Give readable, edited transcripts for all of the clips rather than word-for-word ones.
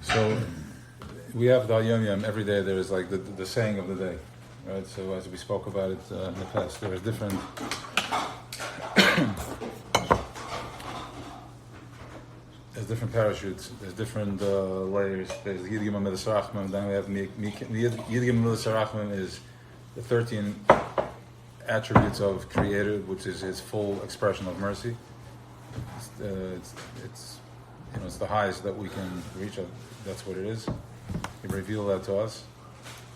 So we have the Yom Yom every day. There is like the saying of the day, right? So as we spoke about it in the past, there is different. There's different parachutes. There's different layers. There's Yidgim Midas Rachman. Then we have Yidgim Midas Rachman is the 13 attributes of Creator, which is His full expression of mercy. It's the highest that we can reach. That's what it is. He revealed that to us,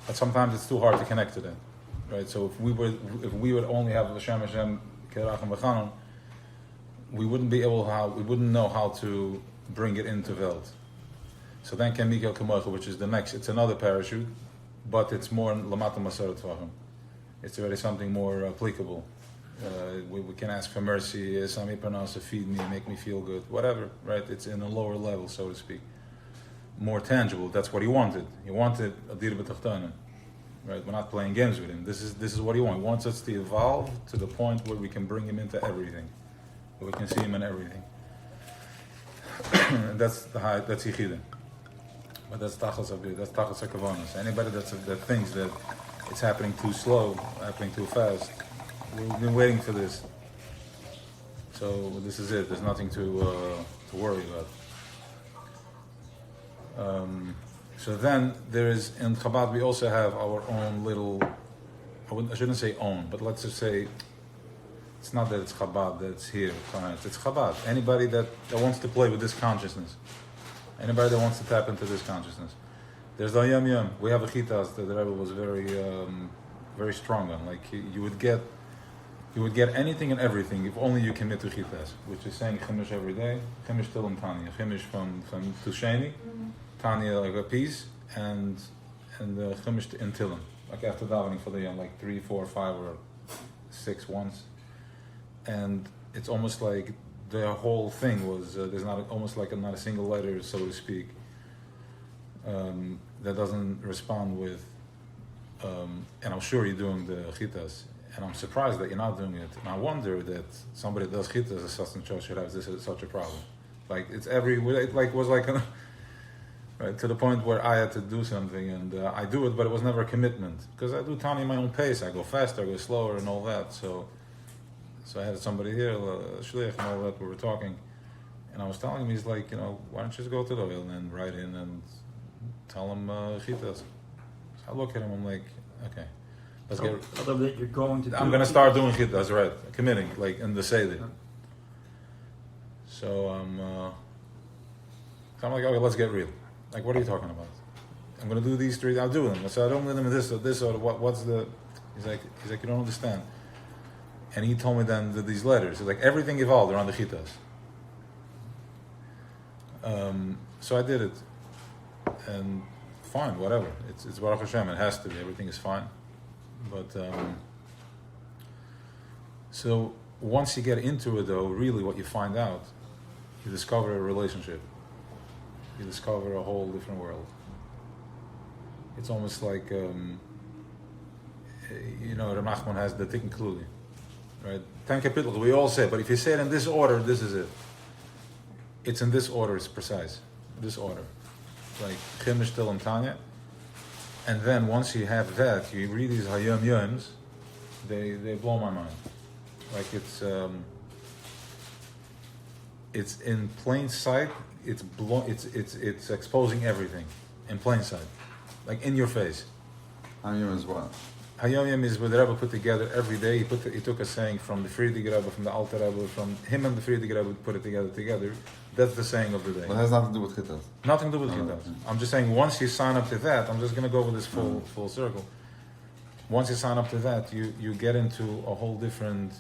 but sometimes it's too hard to connect to that, right? So if we would only have L'Shem Hashem Kerachim V'Chanon, we wouldn't know how to bring it into Welt. So then Ken Mikel Kamocha, which is the next, it's another parachute, but it's more Lamata Masarat Tvachim. It's already something more applicable. We can ask for mercy, Sami Parnasa, feed me, make me feel good, whatever, right? It's in a lower level, so to speak. More tangible. That's what he wanted. He wanted a dir b'tachtana, right? We're not playing games with him. This is what he wants. He wants us to evolve to the point where we can bring him into everything, where we can see him in everything. And that's the high. That's yichida. But that's tachas abir. That's tachas hakavanas. Anybody that thinks that it's happening too slow, happening too fast, we've been waiting for this. So this is it. There's nothing to worry about. So then there is, in Chabad we also have our own little, I shouldn't say own, but let's just say, it's not that it's Chabad that's here, it's Chabad. Anybody that wants to play with this consciousness, anybody that wants to tap into this consciousness. There's the Yom Yom. We have a chitas that the Rebbe was very strong on. Like you would get anything and everything if only you commit to chitas, which is saying Chimish every day, Chimish Tilim Tanya, Chimish from Tusheni, Tanya like a piece, and the Chimish in Tilim, like after davening for the Yom, like 3, 4, 5, or 6 once, and it's almost like the whole thing was there's not a single letter, so to speak, that doesn't respond with, and I'm sure you're doing the chitas. And I'm surprised that you're not doing it. And I wonder that somebody that does chitas as such and should have such a problem. Like it's right to the point where I had to do something, and I do it, but it was never a commitment because I do Tani my own pace. I go faster, I go slower, and all that. So I had somebody here, Shliach, and all that. We were talking, and I was telling him, he's like, why don't you just go to the oil and then write in and tell him chitas? So I look at him, I'm like, okay. Although that you're going to I'm going to start doing it, that's right. Committing, like in the Seder. So I'm like, okay, let's get real. Like, what are you talking about? I'm going to do these 3, I'll do them. So I don't let them this or this or what's the... He's like, you don't understand. And he told me then that these letters, it's like everything evolved around the chitas. So I did it. And fine, whatever. It's Baruch Hashem, it has to be, everything is fine. But so once you get into it, though, really what you find out, you discover a relationship. You discover a whole different world. It's almost like, Rav Nachman has the Tikkun Kluli, right? 10 capitals, we all say, but if you say it in this order, this is it. It's in this order, it's precise. This order. Like Chimish, Tilim, Tanya. And then once you have that, you read these Hayom Yoms, they blow my mind. Like it's in plain sight. It's exposing everything in plain sight, like in your face. Hayom Yom is what? Hayom Yom is what the Rebbe put together every day. He took a saying from the Frierdiker Rebbe, from the Alter Rebbe, from him and the Frierdiker Rebbe put it together. That's the saying of the day. But it has nothing to do with chitas. Nothing to do with chitas. Okay. I'm just saying once you sign up to that, I'm just going to go with this full circle. Once you sign up to that, you get into a whole different,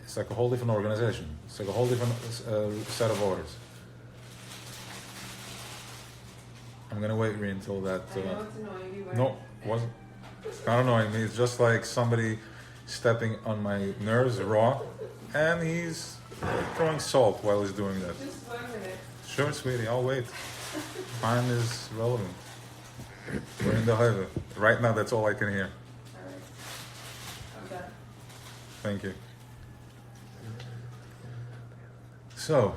it's like a whole different organization. It's like a whole different set of orders. I'm going to wait until that... I know it's annoying you. No, wasn't. It's not annoying me. It's just like somebody stepping on my nerves raw, and he's throwing salt while he's doing that. Just 1 minute. Sure, sweetie, I'll wait. Time is relevant. We're in the highway. Right now, that's all I can hear. All right. I'm done. Thank you. So,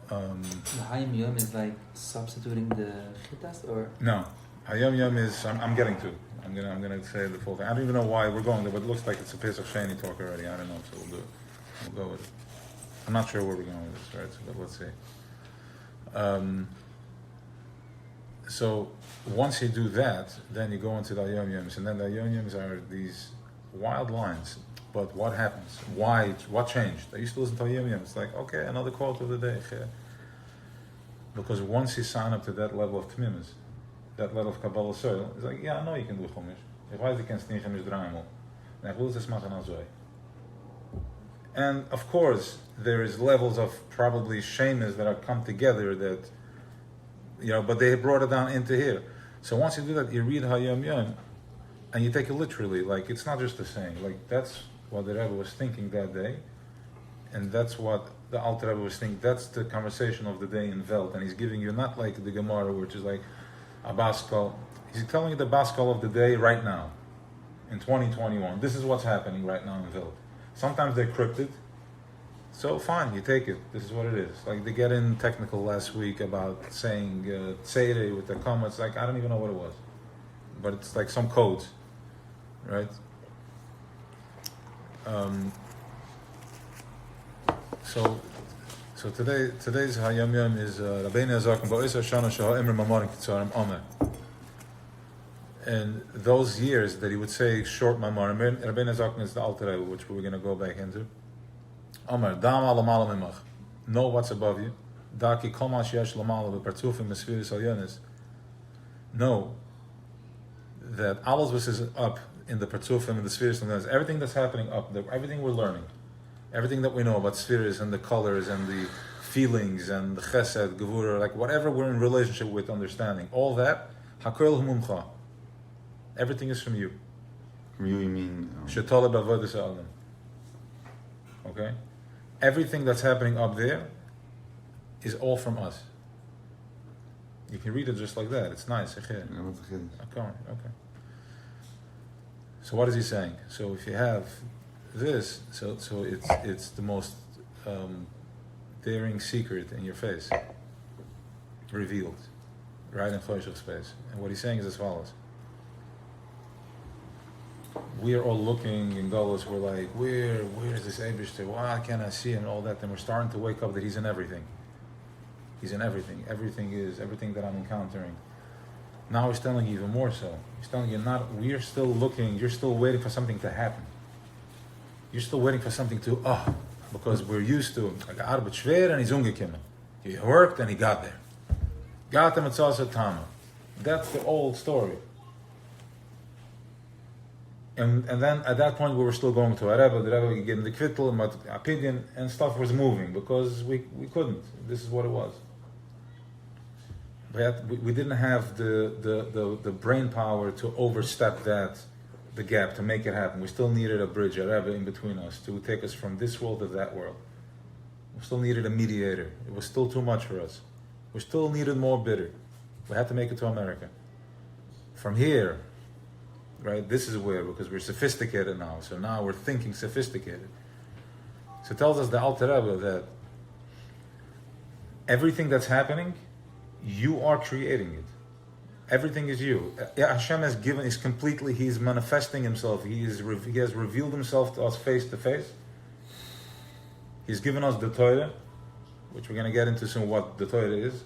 The Hayom Yom is like substituting the chitas, or no, Hayom Yom is. I'm getting to. I'm gonna say the full thing. I don't even know why we're going there, but it looks like it's a Pesach Sheni talk already. I don't know, so we'll do it. We'll go with it. I'm not sure where we're going with this, right? So, but let's see. So once you do that, then you go into the Hayom Yoms, and then the Hayom Yoms are these wild lines. But what happens? Why? What changed? I used to listen to Hayom Yoms. It's like, okay, another quote of the day. Because once you sign up to that level of Tmimus, that level of Kabbalah soil, it's like, yeah, I know you can do Chumash. Ich weiß, du kannst nicht Chumash dreimal. Und ich will das machen also. And of course, there is levels of probably shames that have come together that, but they brought it down into here. So once you do that, you read Hayom Yom, and you take it literally. Like, it's not just a saying. Like, that's what the Rebbe was thinking that day, and that's what the Alter Rebbe was thinking. That's the conversation of the day in Veld, and he's giving you not like the Gemara, which is like a Baskal. He's telling you the Baskal of the day right now, in 2021. This is what's happening right now in Veld. Sometimes they're cryptic, so fine, you take it. This is what it is. Like, they get in technical last week about saying Tzedei with the comments. Like, I don't even know what it was, but it's like some codes, right? So today's Hayom Yom is Rabbeinu Azaken Ba'is Hashana Shaha'imr Mamarim Kitzarim Omer. And those years that he would say short Mamarim, Rabbeinu Azaken is the Alter Rebbe, which we're going to go back into. Omer, Dam Alamala Mimach. Know what's above you. Daki Kol Ma Sheyesh Lamala V'Partzufim Mesfiris Alyonis. Know that alles was is up in the Partzufim and the Spheres and everything that's happening up there, everything we're learning, everything that we know about spheres and the colors and the feelings and the chesed, gevura, like whatever we're in relationship with, understanding, all that, hakol humumcha, everything is from you. From you mean? Shetala b'avodas ha'adam. Okay? Everything that's happening up there is all from us. You can read it just like that. It's nice. Okay. So what is he saying? So if you have this, so it's the most daring secret in your face, revealed, right in Choshech space. And what he's saying is as follows: we are all looking in Golos. We're like, where is this Eibishter? Why can't I see him? And all that. Then we're starting to wake up that he's in everything. He's in everything. Everything that I'm encountering. Now he's telling you even more so. He's telling you we're still looking, you're still waiting for something to happen. You're still waiting for something to, because we're used to, Arbeit schwer and he's umgekommen. He worked and he got there. Got him, it's also Tama. That's the old story. And then at that point we were still going to a Rebbe, the Rebbe getting the kvittel, opinion, and stuff was moving because we couldn't. This is what it was. We didn't have the brain power to overstep the gap, to make it happen. We still needed a bridge, a Rebbe in between us, to take us from this world to that world. We still needed a mediator. It was still too much for us. We still needed more bitter. We had to make it to America. From here, right, this is where, because we're sophisticated now, so now we're thinking sophisticated. So it tells us the Alter Rebbe that everything that's happening, you are creating it. Everything is you. Hashem has given, he's manifesting himself. He has revealed himself to us face to face. He's given us the Torah, which we're going to get into soon what the Torah is.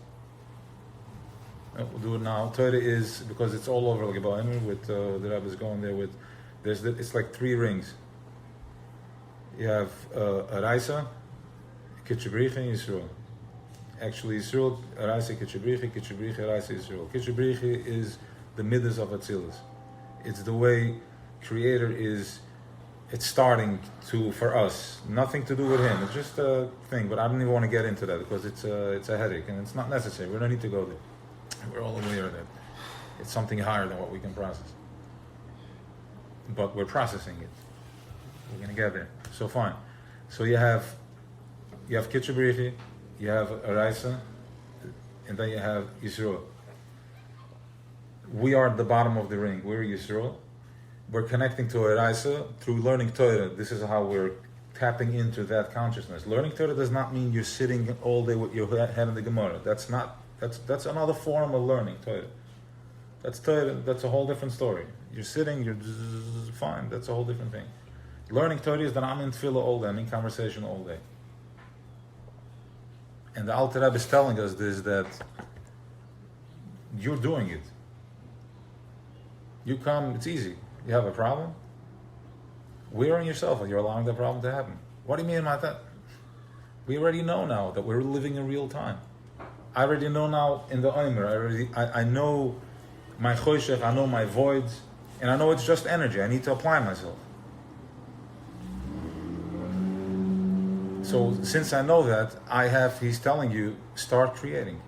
We'll do it now. Torah is, because it's all over, like with the Rebbe's going there with, it's like 3 rings. You have Araisa, Kitchebricha, and Yisrael. Actually, Yisrael, Araisa, Kitchebricha, Araisa, Yisrael. Kitchebricha is the midas of Atzilus. It's the way Creator is, it's starting to, for us, nothing to do with Him. It's just a thing, but I don't even want to get into that because it's a headache and it's not necessary. We don't need to go there. We're all aware that it's something higher than what we can process. But we're processing it. We're going to get there. So fine. So you have Kitchebrichi, you have Araisa, and then you have Yisroel. We are at the bottom of the ring. We're Yisroel. We're connecting to Araisa through learning Torah. This is how we're tapping into that consciousness. Learning Torah does not mean you're sitting all day with your head in the Gemara. That's another form of learning Torah. That's Torah. That's a whole different story. You're sitting, you're fine. That's a whole different thing. Learning Torah is that I'm in tefillah all day, I'm in conversation all day. And the Alter Rebbe is telling us this, that you're doing it. You come, it's easy. You have a problem? We're on yourself and you're allowing the problem to happen. What do you mean by that? We already know now that we're living in real time. I already know now in the Omer, I know my choshech, I know my voids, and I know it's just energy. I need to apply myself. So since I know that, he's telling you, start creating.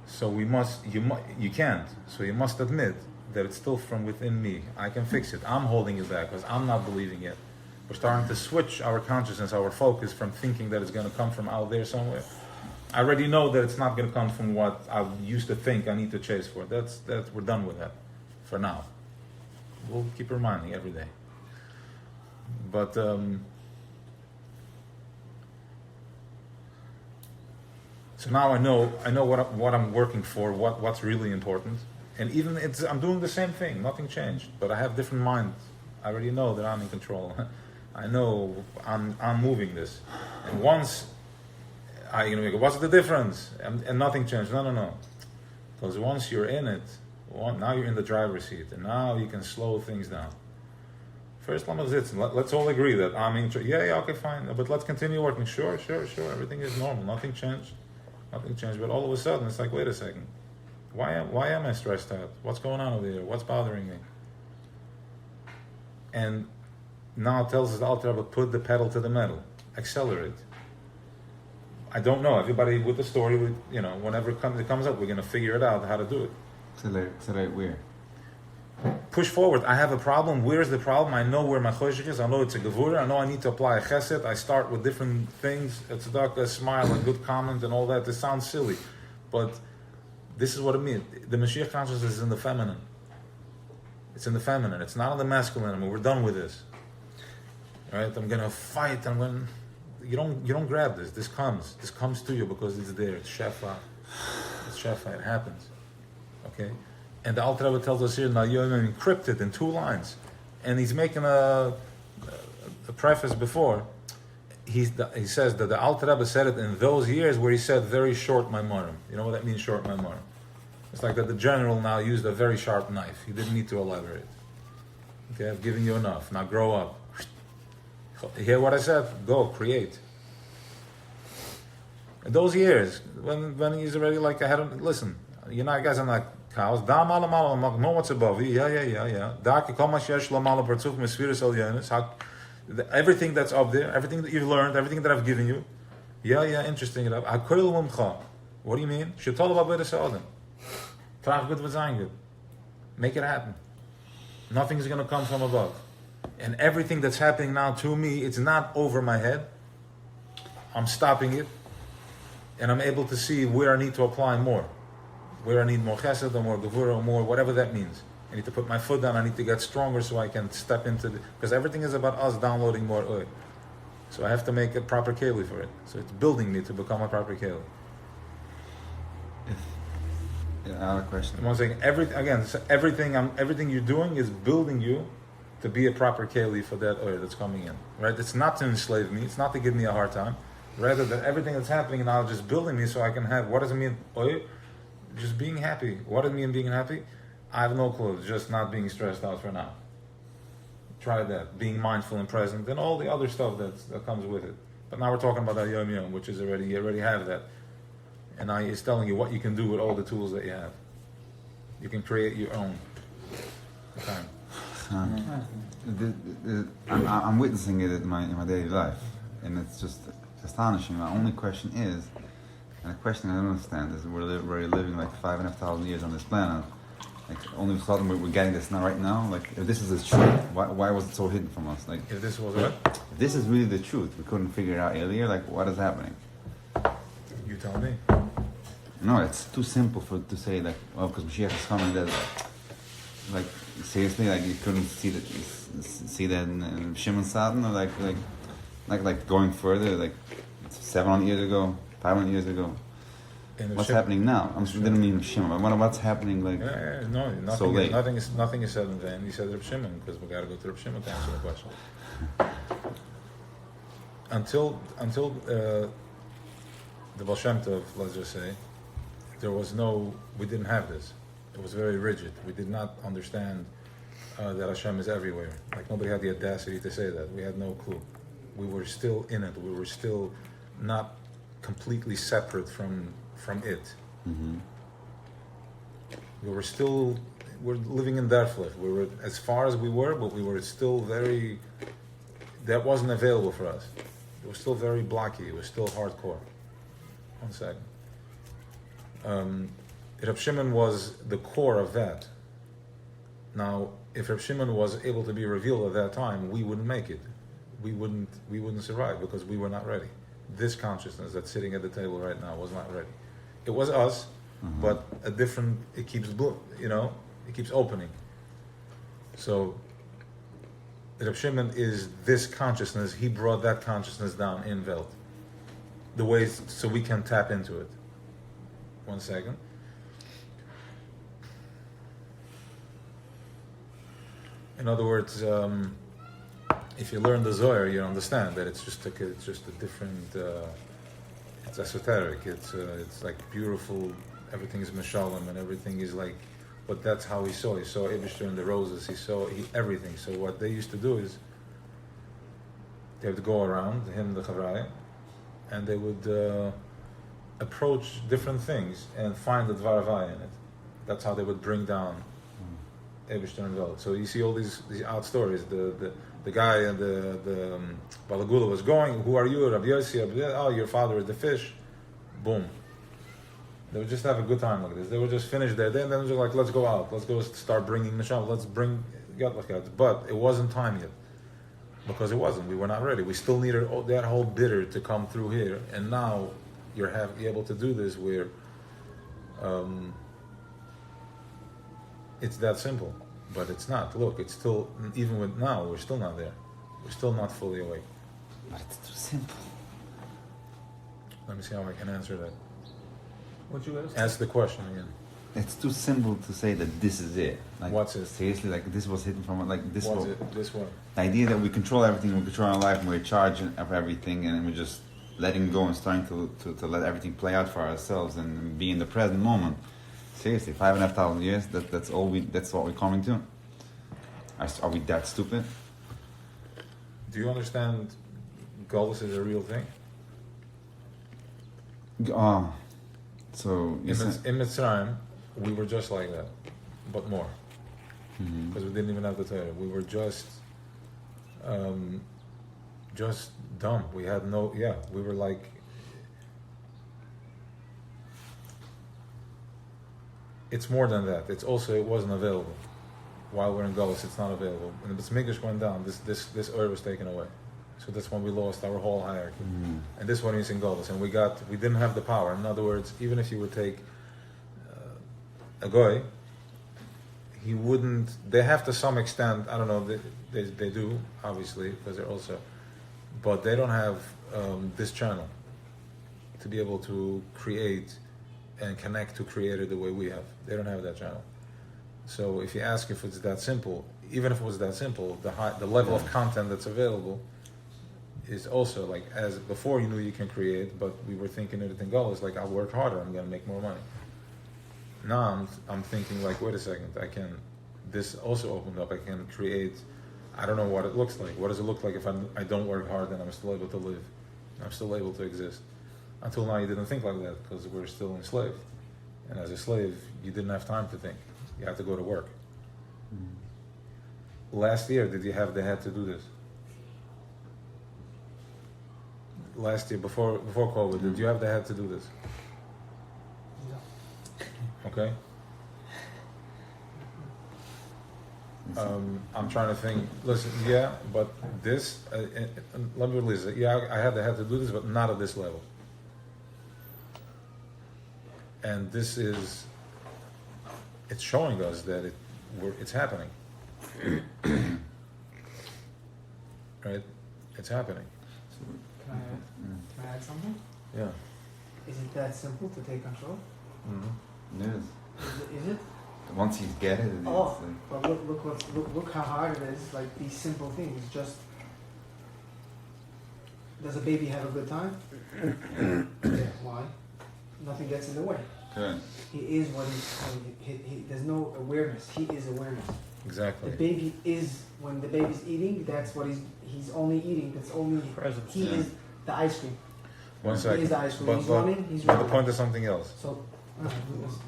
So you can't. So you must admit that it's still from within me. I can fix it. I'm holding it back because I'm not believing it. We're starting to switch our consciousness, our focus from thinking that it's going to come from out there somewhere. I already know that it's not going to come from what I used to think I need to chase for. We're done with that for now. We'll keep reminding every day. But so now I know what I'm working for, what's really important, and even I'm doing the same thing. Nothing changed, but I have different minds. I already know that I'm in control. I know I'm moving this, and once what's the difference? And nothing changed. No. Because once you're in it, now you're in the driver's seat, and now you can slow things down. First, let's all agree that I'm in. Yeah, okay, fine. But let's continue working. Sure. Everything is normal. Nothing changed. But all of a sudden, it's like, wait a second. Why am I stressed out? What's going on over here? What's bothering me? And now it tells us the Alter Rebbe, put the pedal to the metal. Accelerate. I don't know. Everybody with the story, whenever it comes up, we're going to figure it out how to do it. Accelerate where? Push forward. I have a problem. Where's the problem? I know where my choshech is. I know it's a gevura. I know I need to apply a chesed. I start with different things. A tzedakah, a smile, a good comment, and all that. This sounds silly, but this is what it means. The Mashiach consciousness is in the feminine. It's in the feminine. It's not in the masculine anymore. We're done with this. Right? I'm going to fight. You don't grab this. This comes to you because it's there. It's shefa. It happens. Okay? And the Alter Rebbe tells us here, now you're encrypted in 2 lines. And he's making a preface before. He says that the Alter Rebbe said it in those years where he said very short maimarim. You know what that means, short maimarim? It's like that the general now used a very sharp knife. He didn't need to elaborate. Okay, I've given you enough. Now grow up. You hear what I said? Go, create. In those years, when he's already like ahead of, listen, guys are like cows. Know what's above you. Yeah. Everything that's up there, everything that you've learned, everything that I've given you. Yeah, interesting. What do you mean? Make it happen. Nothing is going to come from above. And everything that's happening now to me, it's not over my head. I'm stopping it. And I'm able to see where I need to apply more. Where I need more chesed or more gevura or more, whatever that means. I need to put my foot down, I need to get stronger so I can step into because everything is about us downloading more oil. So I have to make a proper keli for it. So it's building me to become a proper keli. I have a question. I'm saying everything you're doing is building you to be a proper keli for that oil that's coming in. Right? It's not to enslave me, it's not to give me a hard time. Rather than everything that's happening now is just building me so I can have, what does it mean? Oil? Just being happy. What does it mean being happy? I have no clue. Just not being stressed out for now. Try that. Being mindful and present and all the other stuff that comes with it. But now we're talking about that Yom Yom, which is you already have that. And now he's telling you what you can do with all the tools that you have. You can create your own. Okay. I'm witnessing it in my daily life. And it's just astonishing. My only question is, and a question I don't understand is, we're living like 5,500 years on this planet. Like only of a sudden we're getting this now, right now. Like if this is the truth, why was it so hidden from us? Like if this was what? If this is really the truth, we couldn't figure it out earlier. Like what is happening? You tell me. No, it's too simple to say like, well, because Mashiach is coming. That like seriously, like you couldn't see see that in Shimon Satan, or like going further, like 700 years ago, 500 years ago? What's happening now? I didn't mean Shimon, but what's happening like no, nothing, so late? Nothing is said in vain. He said Reb Shimon, because we got to go to Reb Shimon to answer the question. Until the Baal Shem Tov, let's just say, we didn't have this. It was very rigid. We did not understand that Hashem is everywhere. Like, nobody had the audacity to say that. We had no clue. We were still in it. We were still not completely separate from it. Mm-hmm. We're living in Darflev. We were as far as we were, but we were still that wasn't available for us. It was still very blocky. It was still hardcore. One second. Reb Shimon was the core of that. Now, if Reb Shimon was able to be revealed at that time, we wouldn't make it. We wouldn't survive, because we were not ready. This consciousness that's sitting at the table right now was not ready. It was us, but it keeps it keeps opening. So Reb Shimon is this consciousness. He brought that consciousness down in Welt. The ways so we can tap into it. One second. In other words, if you learn the Zohar, you understand that it's just a different. It's esoteric. It's like beautiful. Everything is Meshalem, and everything is like. But that's how he saw. He saw Ibishter and the roses. He saw everything. So what they used to do is they would go around him, the Chavraya, and they would approach different things and find the Dvar Havaya in it. That's how they would bring down Ibishter and Welt. So you see all these odd stories. The guy and the Balagula was going. Who are you, Rabbi Yossi? Oh, your father is the fish. Boom. They would just have a good time like this. They would just finish their day, and then they were like, let's go out. Let's go start bringing Neshama. Let's bring Gatlakat. But it wasn't time yet. Because it wasn't. We were not ready. We still needed that whole bitter to come through here. And now you're able to do this where it's that simple. But it's not. Look, it's still, even with now, we're still not there. We're still not fully awake. But it's too simple. Let me see how I can answer that. What you ask? Ask the question again. It's too simple to say that this is it. Like, what's it? Seriously, like this was hidden from like this. What's it? This one. The idea that we control everything, we control our life, and we're in charge of everything, and we're just letting go and starting to let everything play out for ourselves and be in the present moment. Seriously, 5,500 years. That's all we. That's what we're coming to. Are we that stupid? Do you understand? Golus is a real thing. So in Mitzrayim, we were just like that, but more, because we didn't even have the Torah. We were just dumb. We had no. Yeah, we were like. It's more than that. It's also it wasn't available. While we're in Golus, it's not available. And the Mikdash went down. This Ur was taken away. So that's when we lost our whole hierarchy. And this one is in Golus, and we didn't have the power. In other words, even if you would take a goy, he wouldn't. They have to some extent. I don't know. They do obviously because they're also, but they don't have this channel to be able to create and connect to Creator the way we have. They don't have that channel. So if you ask if it's that simple, even if it was that simple, the level of content that's available is also like, as before you knew you can create, but we were thinking everything goes like, I'll work harder, I'm going to make more money. Now I'm thinking like, wait a second, this also opened up, I can create, I don't know what it looks like. What does it look like if I don't work hard and I'm still able to live? I'm still able to exist. Until now you didn't think like that because we're still enslaved. And as a slave, you didn't have time to think. You had to go to work. Last year, did you have the head to do this? Last year, before COVID, did you have the head to do this? No. Okay. I'm trying to think. Listen, yeah, but this. Let me release it. Yeah, I had the head to do this, but not at this level. And this is. It's showing us that it's happening. right? It's happening. Can I add something? Yeah. Is it that simple to take control? Mm-hmm. It is. Is it? Once you get it, it's Oh, but look how hard it is. Like these simple things. Just does a baby have a good time? Yeah. Why? Nothing gets in the way. good. He is what he there's no awareness. He is awareness. Exactly. The baby is, when the baby's eating, that's what he's only eating. That's only Presence. he is the ice cream. One He second. is the ice cream. But- He's but- running. He's But running. the point is something else. So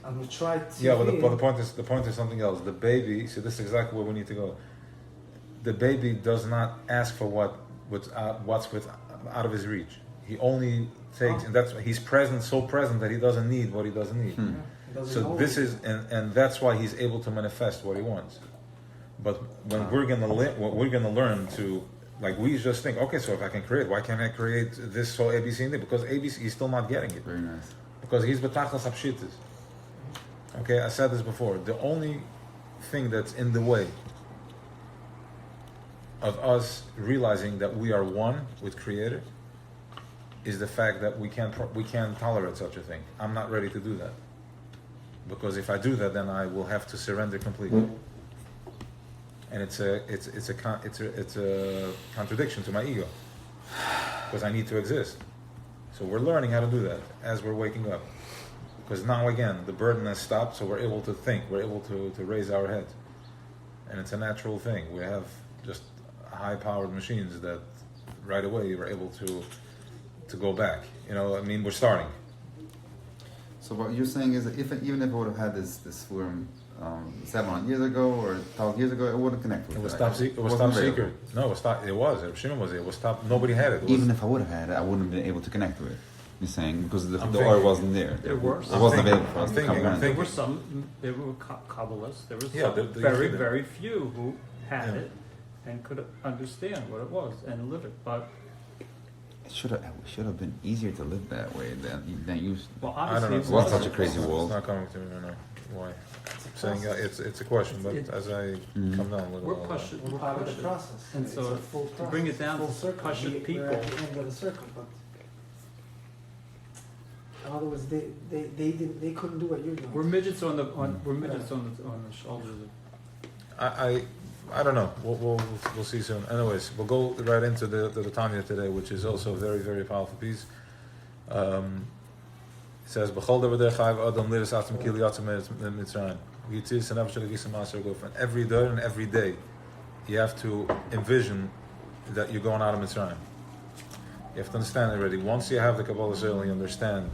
I'm gonna try to. Yeah, but feel. the point is something else. The baby, see, this is exactly where we need to go. The baby does not ask for what's out of his reach. He only takes, and that's he's present, so present that he doesn't need what he doesn't need. Yeah, he doesn't So know this it. is, and that's why he's able to manifest what he wants. But when we're gonna learn to, like, we just think, okay, so if I can create, why can't I create this so ABC and D? Because ABC, he's still not getting it. Very nice. Because he's betachlas hapshitis. Okay, I said this before. The only thing that's in the way of us realizing that we are one with Creator is the fact that we can't tolerate such a thing. I'm not ready to do that, because if I do that, then I will have to surrender completely, and it's a contradiction to my ego, because I need to exist. So we're learning how to do that as we're waking up, because now again the burden has stopped, so we're able to think, we're able to raise our heads, and it's a natural thing. We have just high-powered machines that right away we're able to go back. You know, I mean, we're starting. So what you're saying is that even if I would have had this forum 700 years ago or 1,000 years ago, it wouldn't connect with It was it. top secret. It was top Wasn't secret. available. No, it was top. It was. Shimon was it. It was top. Nobody had it. It was, Even if I would have had it, I wouldn't have been able to connect with it. You're saying because the thinking- oil wasn't there. There were It some- wasn't I'm available for us to thinking- I'm comprehend. There thinking- were some, there were Kabbalists, there was Yeah, some the very, Yehudim. very few who had Yeah. it and could understand what it was and live it. But, It should have been easier to live that way than you. well, I don't know. obviously, It's It was not- such a crazy It's world. not coming to me right now. Why? I'm saying it's a question, but It- as I Mhm. come down a little. we're pushing, We're we're part of the pushing. process. And It's so a full to bring it process, down full to circle. Pashut We're people. at the end of the circle, but in other words, they couldn't do what you're doing. We're midgets on the shoulders of. I don't know. We'll see soon. Anyways, we'll go right into the Tanya today, which is also a very, very powerful piece. It says, "B'chol davar derech chayv adam liras atzim ki liyatzim mitzrayim." Yitzis and avshel gisa maser gofen. Every day and every day, you have to envision that you're going out of Mitzrayim. You have to understand already. Once you have the Kabbalah Zil, you understand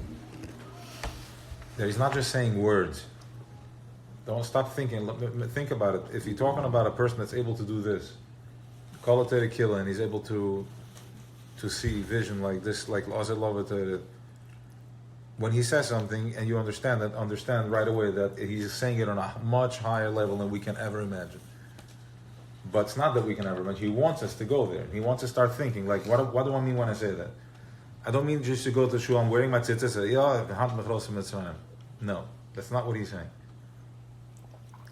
that he's not just saying words. Don't stop thinking. Think about it. If you're talking about a person that's able to do this, call it a killer, and he's able to see vision like this, like Lazar Lovater. When he says something and you understand right away that he's saying it on a much higher level than we can ever imagine. But it's not that we can ever imagine. He wants us to go there. He wants us to start thinking, like, what do I mean when I say that? I don't mean just to go to shul, I'm wearing my tzitzis, no, that's not what he's saying.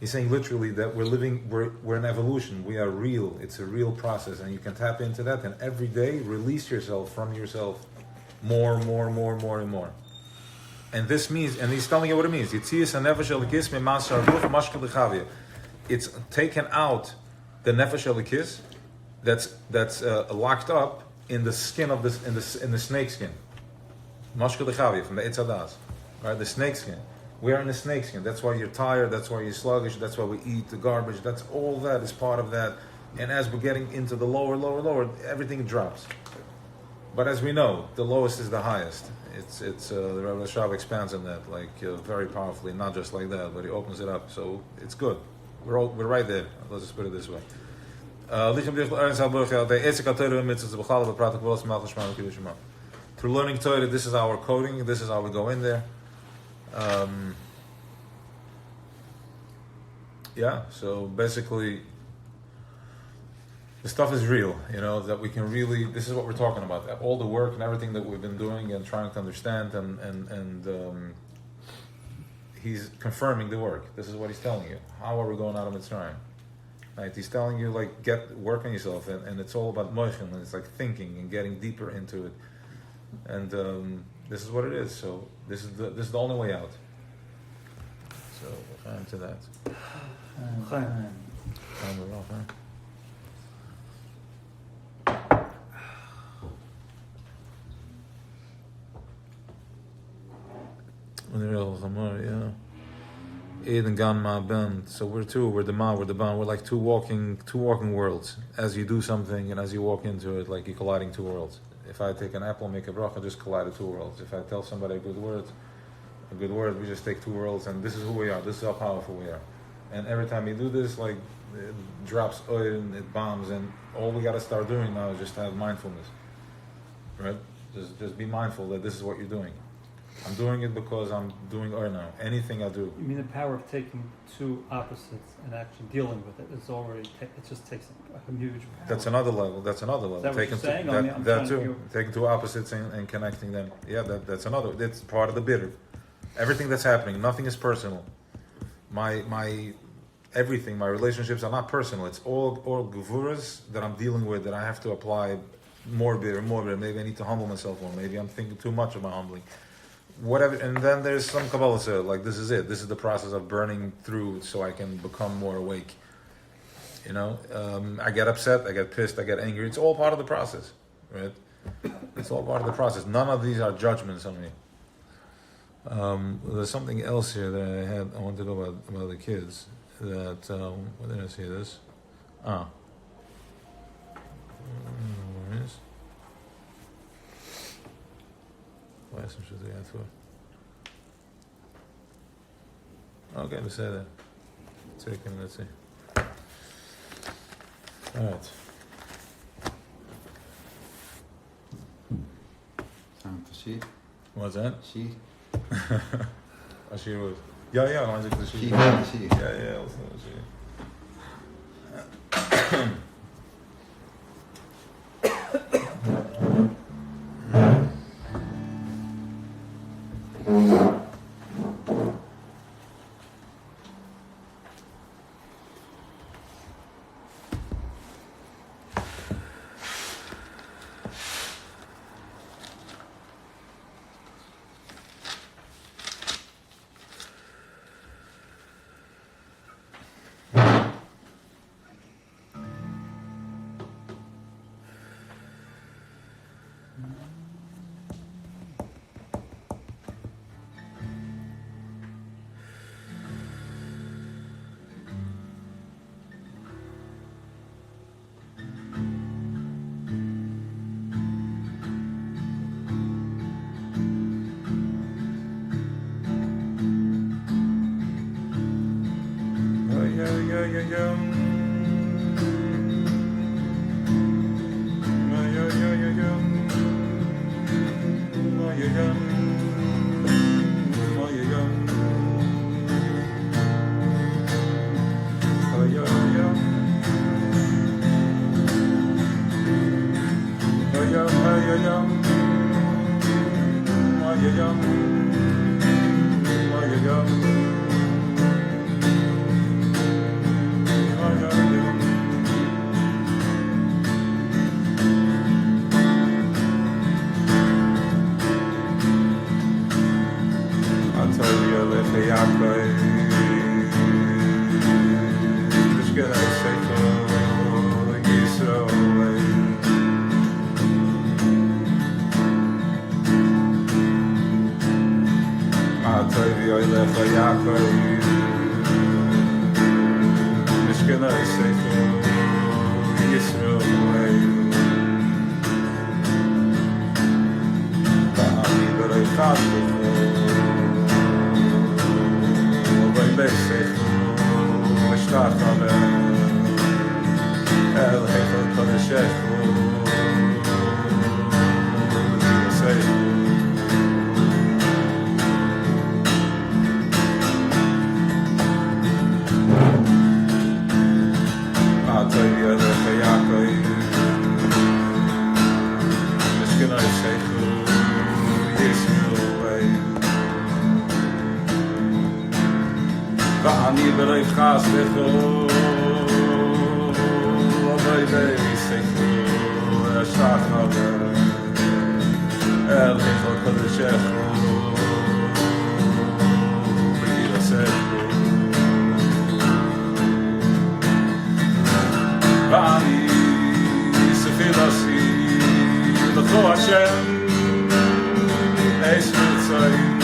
He's saying literally that we're in evolution. We are real. It's a real process, and you can tap into that. And every day, release yourself from yourself more and more. And this means, and he's telling you what it means. It's taken out the nefesh elikis that's locked up in the skin of this in the snake skin. Mashkel dechavia from the Eitz Hadas, right? The snake skin. We are in the snake skin. That's why you're tired. That's why you're sluggish. That's why we eat the garbage. That's all that is part of that. And as we're getting into the lower, everything drops. But as we know, the lowest is the highest. It's the Rebbe Rashab expands on that very powerfully, not just like that, but he opens it up. So it's good. We're right there. Let's just put it this way. Through learning Torah, this is our coding. This is how we go in there. So basically, the stuff is real, that we can really, this is what we're talking about. All the work and everything that we've been doing and trying to understand, and he's confirming the work. This is what he's telling you. How are we going out of Mitzrayim? Right? He's telling you like work on yourself, and it's all about moichin, and it's like thinking and getting deeper into it. And this is what it is. So this is the only way out. So we'll come to that. Yeah. Eden gan ma ben. So we're the ma, we're the ban. We're like two walking worlds. As you do something and as you walk into it, like you're colliding two worlds. If I take an apple and make a bracha, I just collided two worlds. If I tell somebody a good word, we just take two worlds, and this is who we are. This is how powerful we are. And every time you do this, like it drops oil and it bombs, and all we got to start doing now is just have mindfulness, right? Just be mindful that this is what you're doing. I'm doing it because I'm doing oil now. Anything I do. You mean the power of taking two opposites and actually dealing with it is already, it just takes a huge power. That's another level. Is that what you're saying? That too. Taking two opposites and connecting them. Yeah, that's another. That's part of the bitter. Everything that's happening, nothing is personal. My everything, my relationships are not personal. It's all gevuras that I'm dealing with that I have to apply more bitter. Maybe I need to humble myself more. Maybe I'm thinking too much of my humbling. Whatever, and then there's some Kabbalah say, like this is it. This is the process of burning through, so I can become more awake. You know, I get upset, I get pissed, I get angry. It's all part of the process, right? It's all part of the process. None of these are judgments on me. There's something else here that I wanted to know about the kids. That where did I see this? Where is? Wijs hem zo eruit voor. Okay, we say that. Let's see. Alright. Time to see. What's that? See. Als je hoort. Ja, dan zit ik te zien. See. Ja, dat zie je. Ay veisechu Ashachave El Hichol Kodeshechu B'Yilasechu V'ani Sefilasi L'cho Hashem Eis Mitzrayim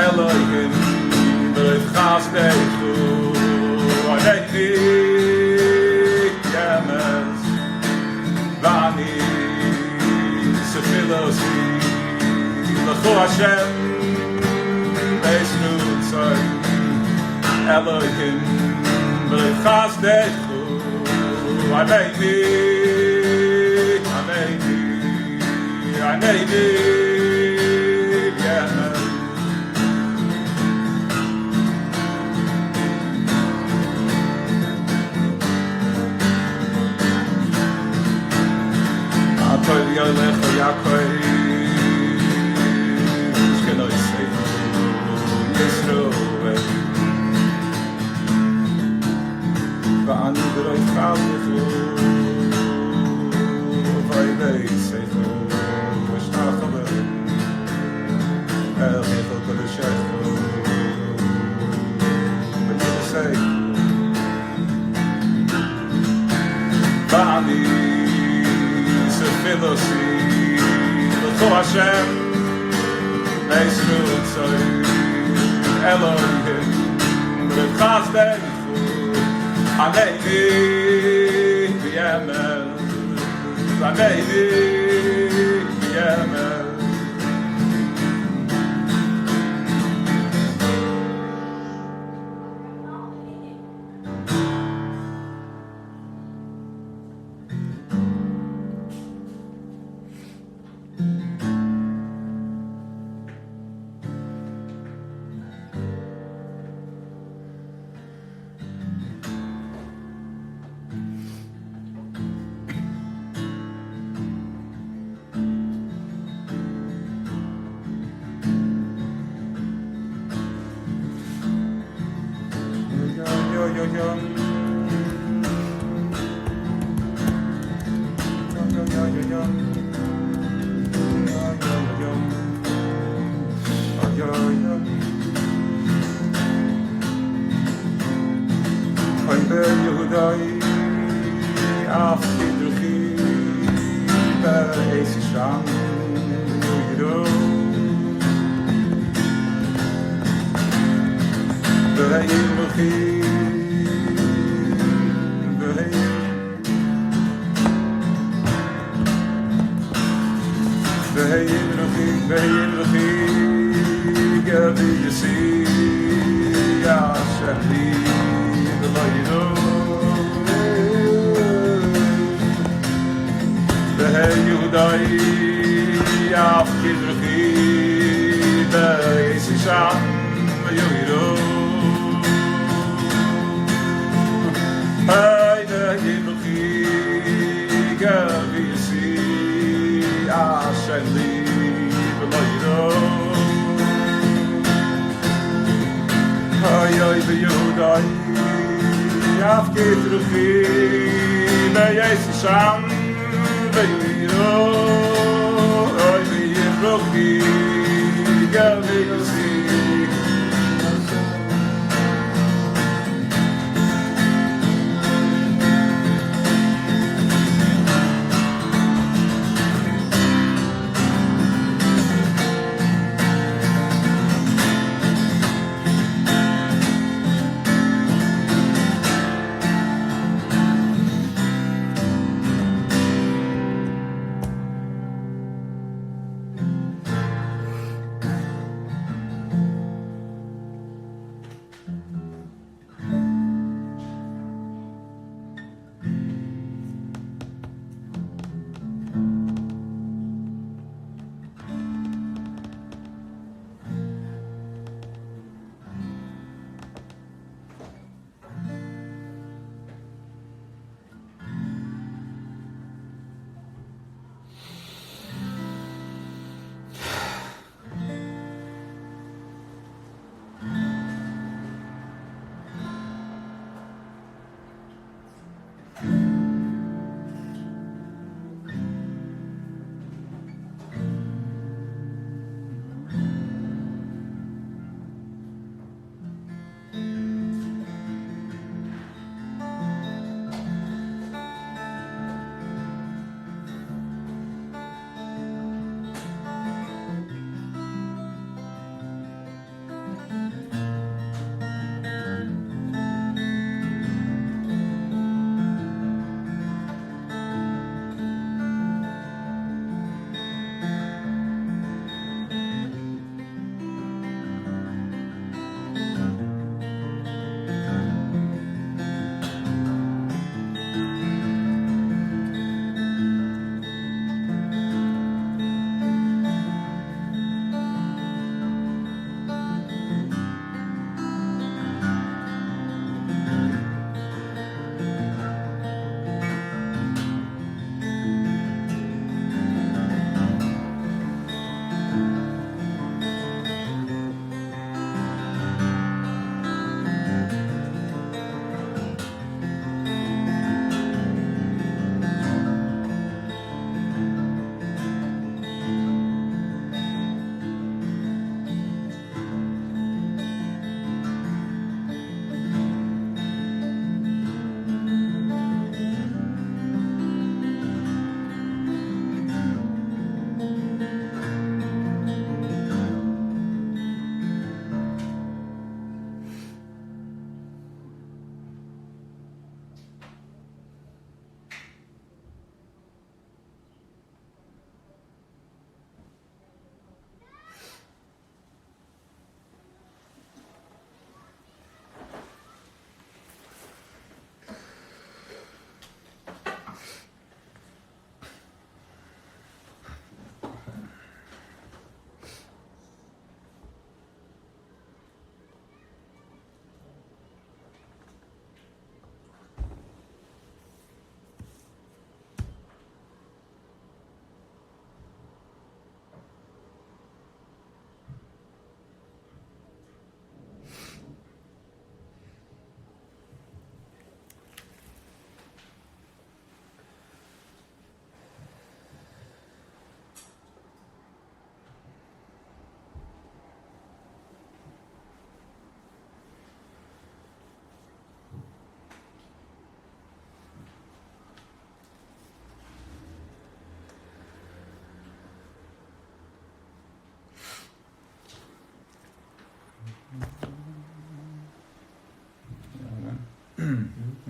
Elohim B'Lev Chasdechu Aneni Yemes V'ani Sefilosi L'cho Hashem Eis Mitzrayim Elohim B'Lev Chasdechu Aneni Yemes Atoy Yolech Yaakov Shkeno Yisrael Yisroel V'ani B'roi Chavlechu V'ayvei Seichu V'shtachave El Hichol Kodeshechu V'yilaseichu V'ani Sefilosi L'cho Hashem Eis Mitzrayim Elohim B'Lev Chasdechu Aneni Yemes Aneni Yemes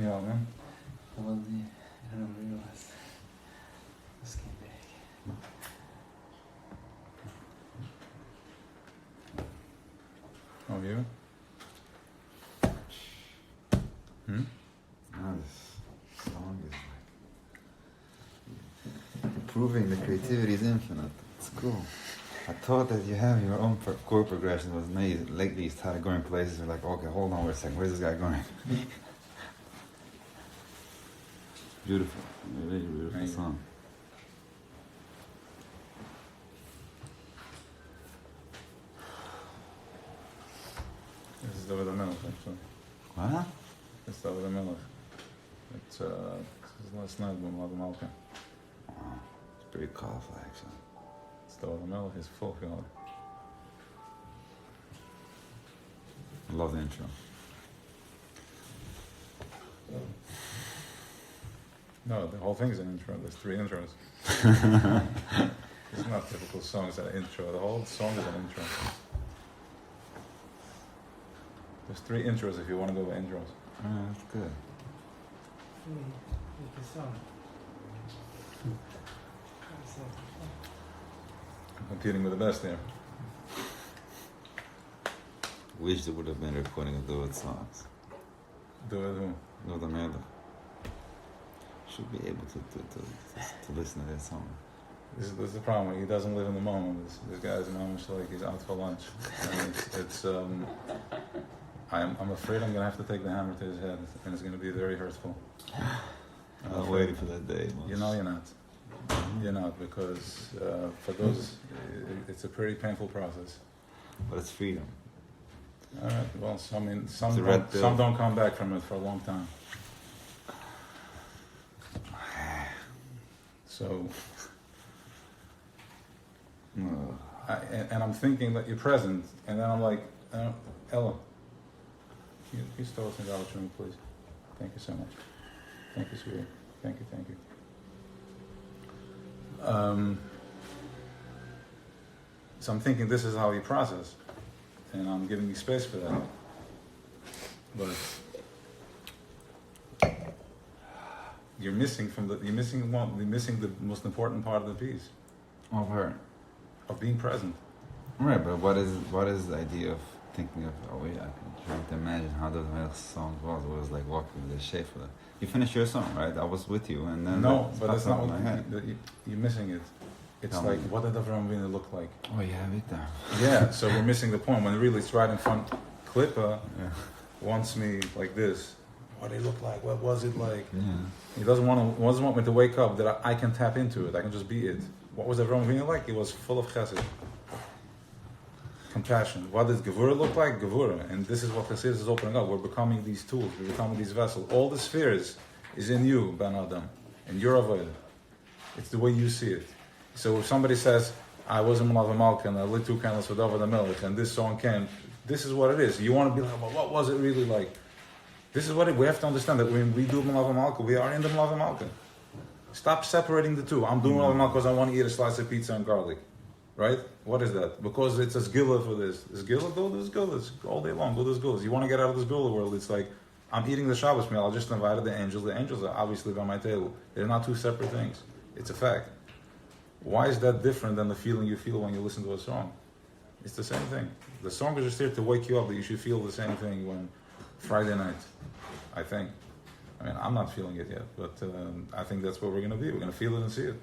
you out, man? Well, I don't realize. Just came back. Oh, you? Hmm? Now this song is like proving the creativity is infinite. It's cool. I thought that you have your own chord progression was made. Lately you started going places you're like, okay, hold on, wait a second, where's this guy going? Beautiful. Really beautiful Thank you. song. This is David HaMelech, actually. What? It's David HaMelech. It's last night when Mother Malka. Wow. It's pretty colorful actually. It's David HaMelech, his folk color. I love the intro. No, the whole thing is an intro. There's 3 intros. It's not typical songs that are intro. The whole song is an intro. There's 3 intros if you want to go by intros. That's good. You can song. I'm competing with the best there. Wish there would have been a recording of those songs. Do it who? No, the Melech. Should be able to listen to that song. This is the problem. He doesn't live in the moment. This guy's mamish like he's out for lunch. And I'm afraid I'm gonna have to take the hammer to his head, and it's gonna be very hurtful. I'm waiting for that day. You know you're not. You're not, because for those, it's a pretty painful process. But it's freedom. All right. Well, some It's a red pill. some don't come back from it for a long time. So, and I'm thinking that you're present, and then I'm like, Ella, can you start us in God's room, please? Thank you so much. Thank you, sweetie. Thank you. So I'm thinking this is how you process, and I'm giving you space for that. But you're missing the most important part of the piece Of her. of being present. Right, but what is the idea of thinking of, oh yeah, I can try to imagine how the Melech song was. It was like walking with the Schaefer. You finished your song, right? I was with you, and then No, but that's not what what you're missing it. It's Tell like, me. what did Avram Avinu look like? Oh yeah, Vita. Yeah, so we're missing the point. When really it's right in front, Klippa Yeah. wants me like this. What did it look like? What was it like? Yeah. He doesn't want me to wake up that I can tap into it. I can just be it. What was Avram Avinu like? He was full of chesed. Compassion. What does Gevurah look like? Gevurah. And this is what Chassidus is opening up. We're becoming these tools. We're becoming these vessels. All the spheres is in you, Ben Adam. And you're avoided. It's the way you see it. So if somebody says, I was in Malav Malka and I lit 2 candles for David HaMelech and this song came, this is what it is. You want to be like, well, what was it really like? This is what we have to understand, that when we do Malav Malka, we are in the Malav Malka. Stop separating the two. I'm doing Malav Malka because I want to eat a slice of pizza and garlic. Right? What is that? Because it's a sgilla for this. Is gilla? Go to this gilla. All day long. Go to this gilla. You want to get out of this gilla world. It's like, I'm eating the Shabbos meal. I just invited the angels. The angels are obviously by my table. They're not 2 separate things. It's a fact. Why is that different than the feeling you feel when you listen to a song? It's the same thing. The song is just there to wake you up, that you should feel the same thing when Friday night, I think. I mean, I'm not feeling it yet, but I think that's what we're going to be. We're going to feel it and see it.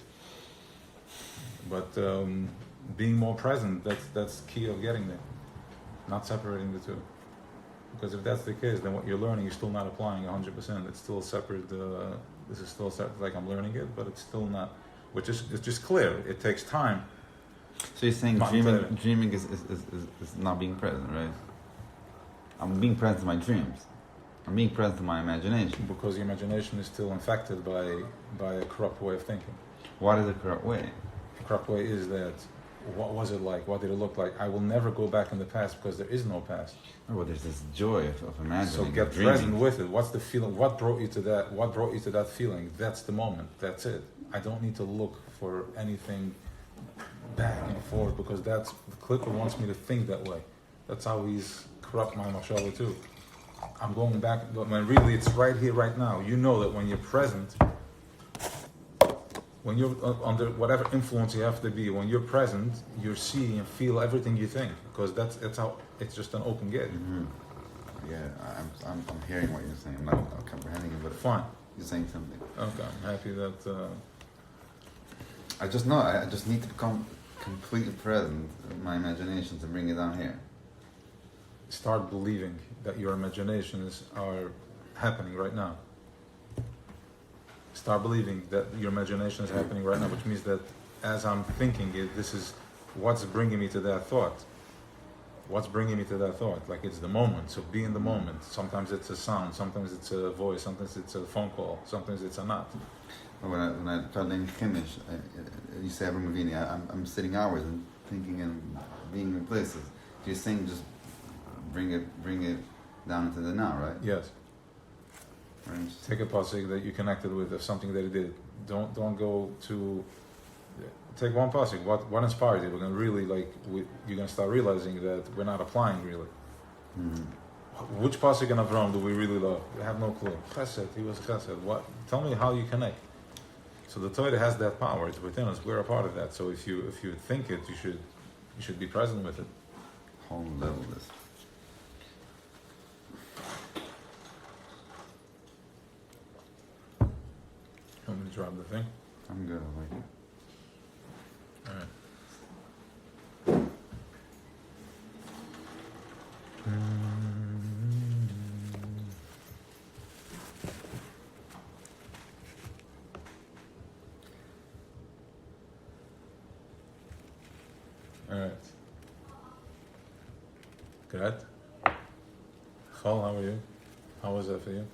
But being more present, that's key of getting there. Not separating the two. Because if that's the case, then what you're learning, you're still not applying 100%. It's still separate. This is still separate, like I'm learning it, but it's still not. It's just clear. It takes time. So you're saying dreaming is not being present, right? I'm being present in my dreams. I'm being present in my imagination. Because your imagination is still infected by a corrupt way of thinking. What is the correct way? The corrupt way is that, what was it like? What did it look like? I will never go back in the past because there is no past. Oh, well, there's this joy of imagining. So get dreaming. present with it. What's the feeling? What brought you to that? What brought you to that feeling? That's the moment. That's it. I don't need to look for anything back and forth, because the Clipper wants me to think that way. That's how he's corrupt my mashal too. I'm going back, but when really it's right here, right now. You know that when you're present, when you're under whatever influence you have to be, when you're present, you see and feel everything you think, because that's how it's just an open gate. Mm-hmm. Yeah, I'm hearing what you're saying. I'm not comprehending it, but Fine. you're saying something. Okay, I'm happy that. I just know. I just need to become completely present with my imagination to bring it down here. Start believing that your imaginations are happening right now. Start believing that your imagination is happening right now, which means that as I'm thinking it, this is what's bringing me to that thought. What's bringing me to that thought? Like it's the moment, so be in the moment. Sometimes it's a sound, sometimes it's a voice, sometimes it's a phone call, sometimes it's a not. When I felt in Chimish, you say Abraham Avini, I'm sitting hours and thinking and being in places. You're saying just bring it down into the now, right? Yes. Take a pasuk that you connected with, of something that he did. Don't go to. Take one pasuk. What inspired you? We're gonna really you're gonna start realizing that we're not applying really. Mm-hmm. Which pasuk in Avram do we really love? We have no clue. Chesed. He was Chesed. What? Tell me how you connect. So the Torah has that power. It's within us. We're a part of that. So if you think it, you should be present with it. Whole level this. Want me to drop the thing? I'm good. I like it. All right. All right. Good. Chol, how are you? How was that for you?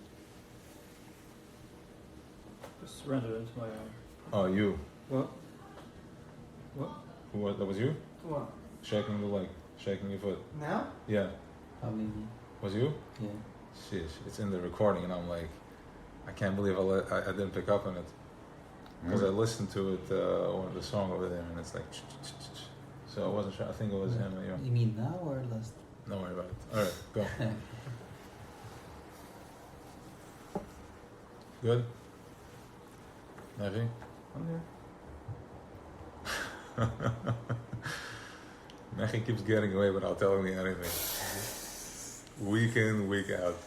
Just surrender into my own. Oh, you. What? What? Who was that? Was you? What? Shaking the leg, shaking your foot. Now? Yeah. How many? Was you? Yeah. Sheesh, it's in the recording, and I'm like, I can't believe I didn't pick up on it, because I listened to it on the song over there, and it's like, so I wasn't sure. I think it was him. Yeah. You mean now or last? Don't worry about it. All right, go. Good. Navi? I'm here. Mechi keeps getting away without telling me anything. Week in, week out.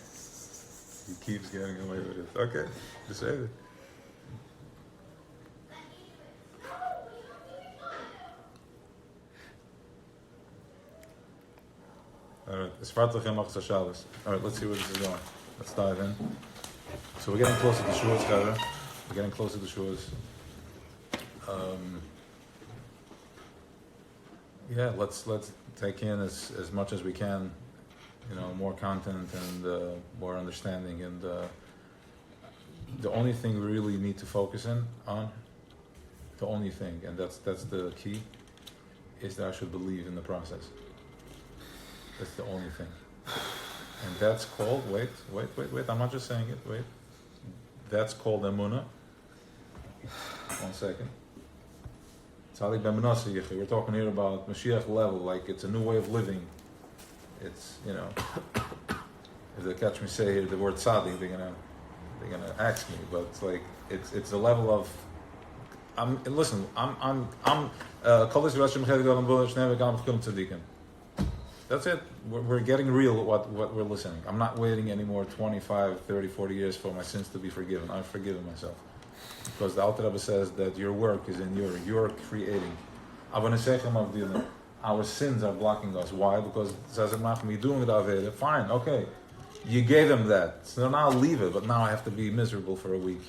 He keeps getting away with it. Okay, just say it. Alright, וספרתם אחרי Shabbos. Alright, let's see where this is going. Let's dive in. So we're getting closer to Shuas, Chara. We're getting closer to Shuas. Yeah, let's take in as much as we can, more content and more understanding, and the only thing we really need to focus on, the only thing, and that's the key, is that I should believe in the process. That's the only thing. And that's called, wait, I'm not just saying it, wait. That's called emunah. 1 second. Tzadik ben Manasseh Yichi. We're talking here about Mashiach level, like it's a new way of living. It's, if they catch me say here the word Tzadik, they're gonna ask me, but it's like, it's a level of, I'm that's it. We're getting real with what we're listening. I'm not waiting anymore 25, 30, 40 years for my sins to be forgiven. I've forgiven myself. Because the Alter Rebbe says that your work is in you're creating. Our sins are blocking us. Why? Because it says you're doing it, fine, okay. You gave him that. So now I'll leave it, but now I have to be miserable for a week.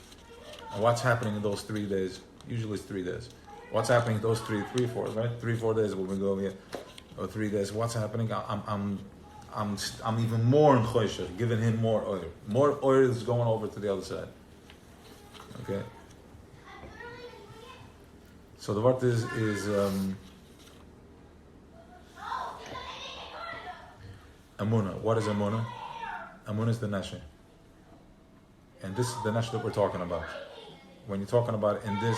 And what's happening in those 3 days? Usually it's 3 days. What's happening in those 3, 4, right? 3, 4 days we'll be going here. Or 3 days. What's happening? I'm even more in choshech, giving him more oil. More oil is going over to the other side. Okay. So the word is Amunah. What is Amunah? Amunah is the Neshe. And this is the Neshe that we're talking about. When you're talking about in this,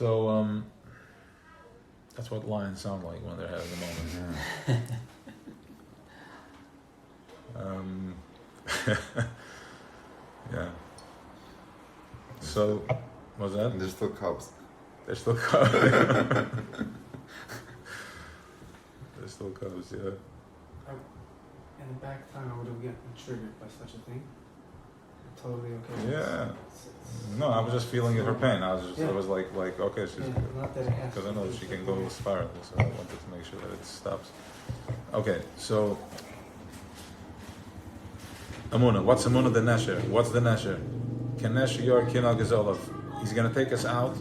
So that's what lions sound like when they're having a moment. Yeah. So, what's that? There's still cubs. They're still cubs. They're still cubs, yeah. In the back time, I would have gotten triggered by such a thing. I'm totally okay with Yeah. this. No, I was just feeling her pain. I was like, okay, she's Yeah, not that it has because I to know be she can go spiral, so I wanted to make sure that it stops. Okay, so Amuna. What's Amuna the Nesher? What's the Nesher? Kenesher Yor Kinal Gezolov. He's going to take us out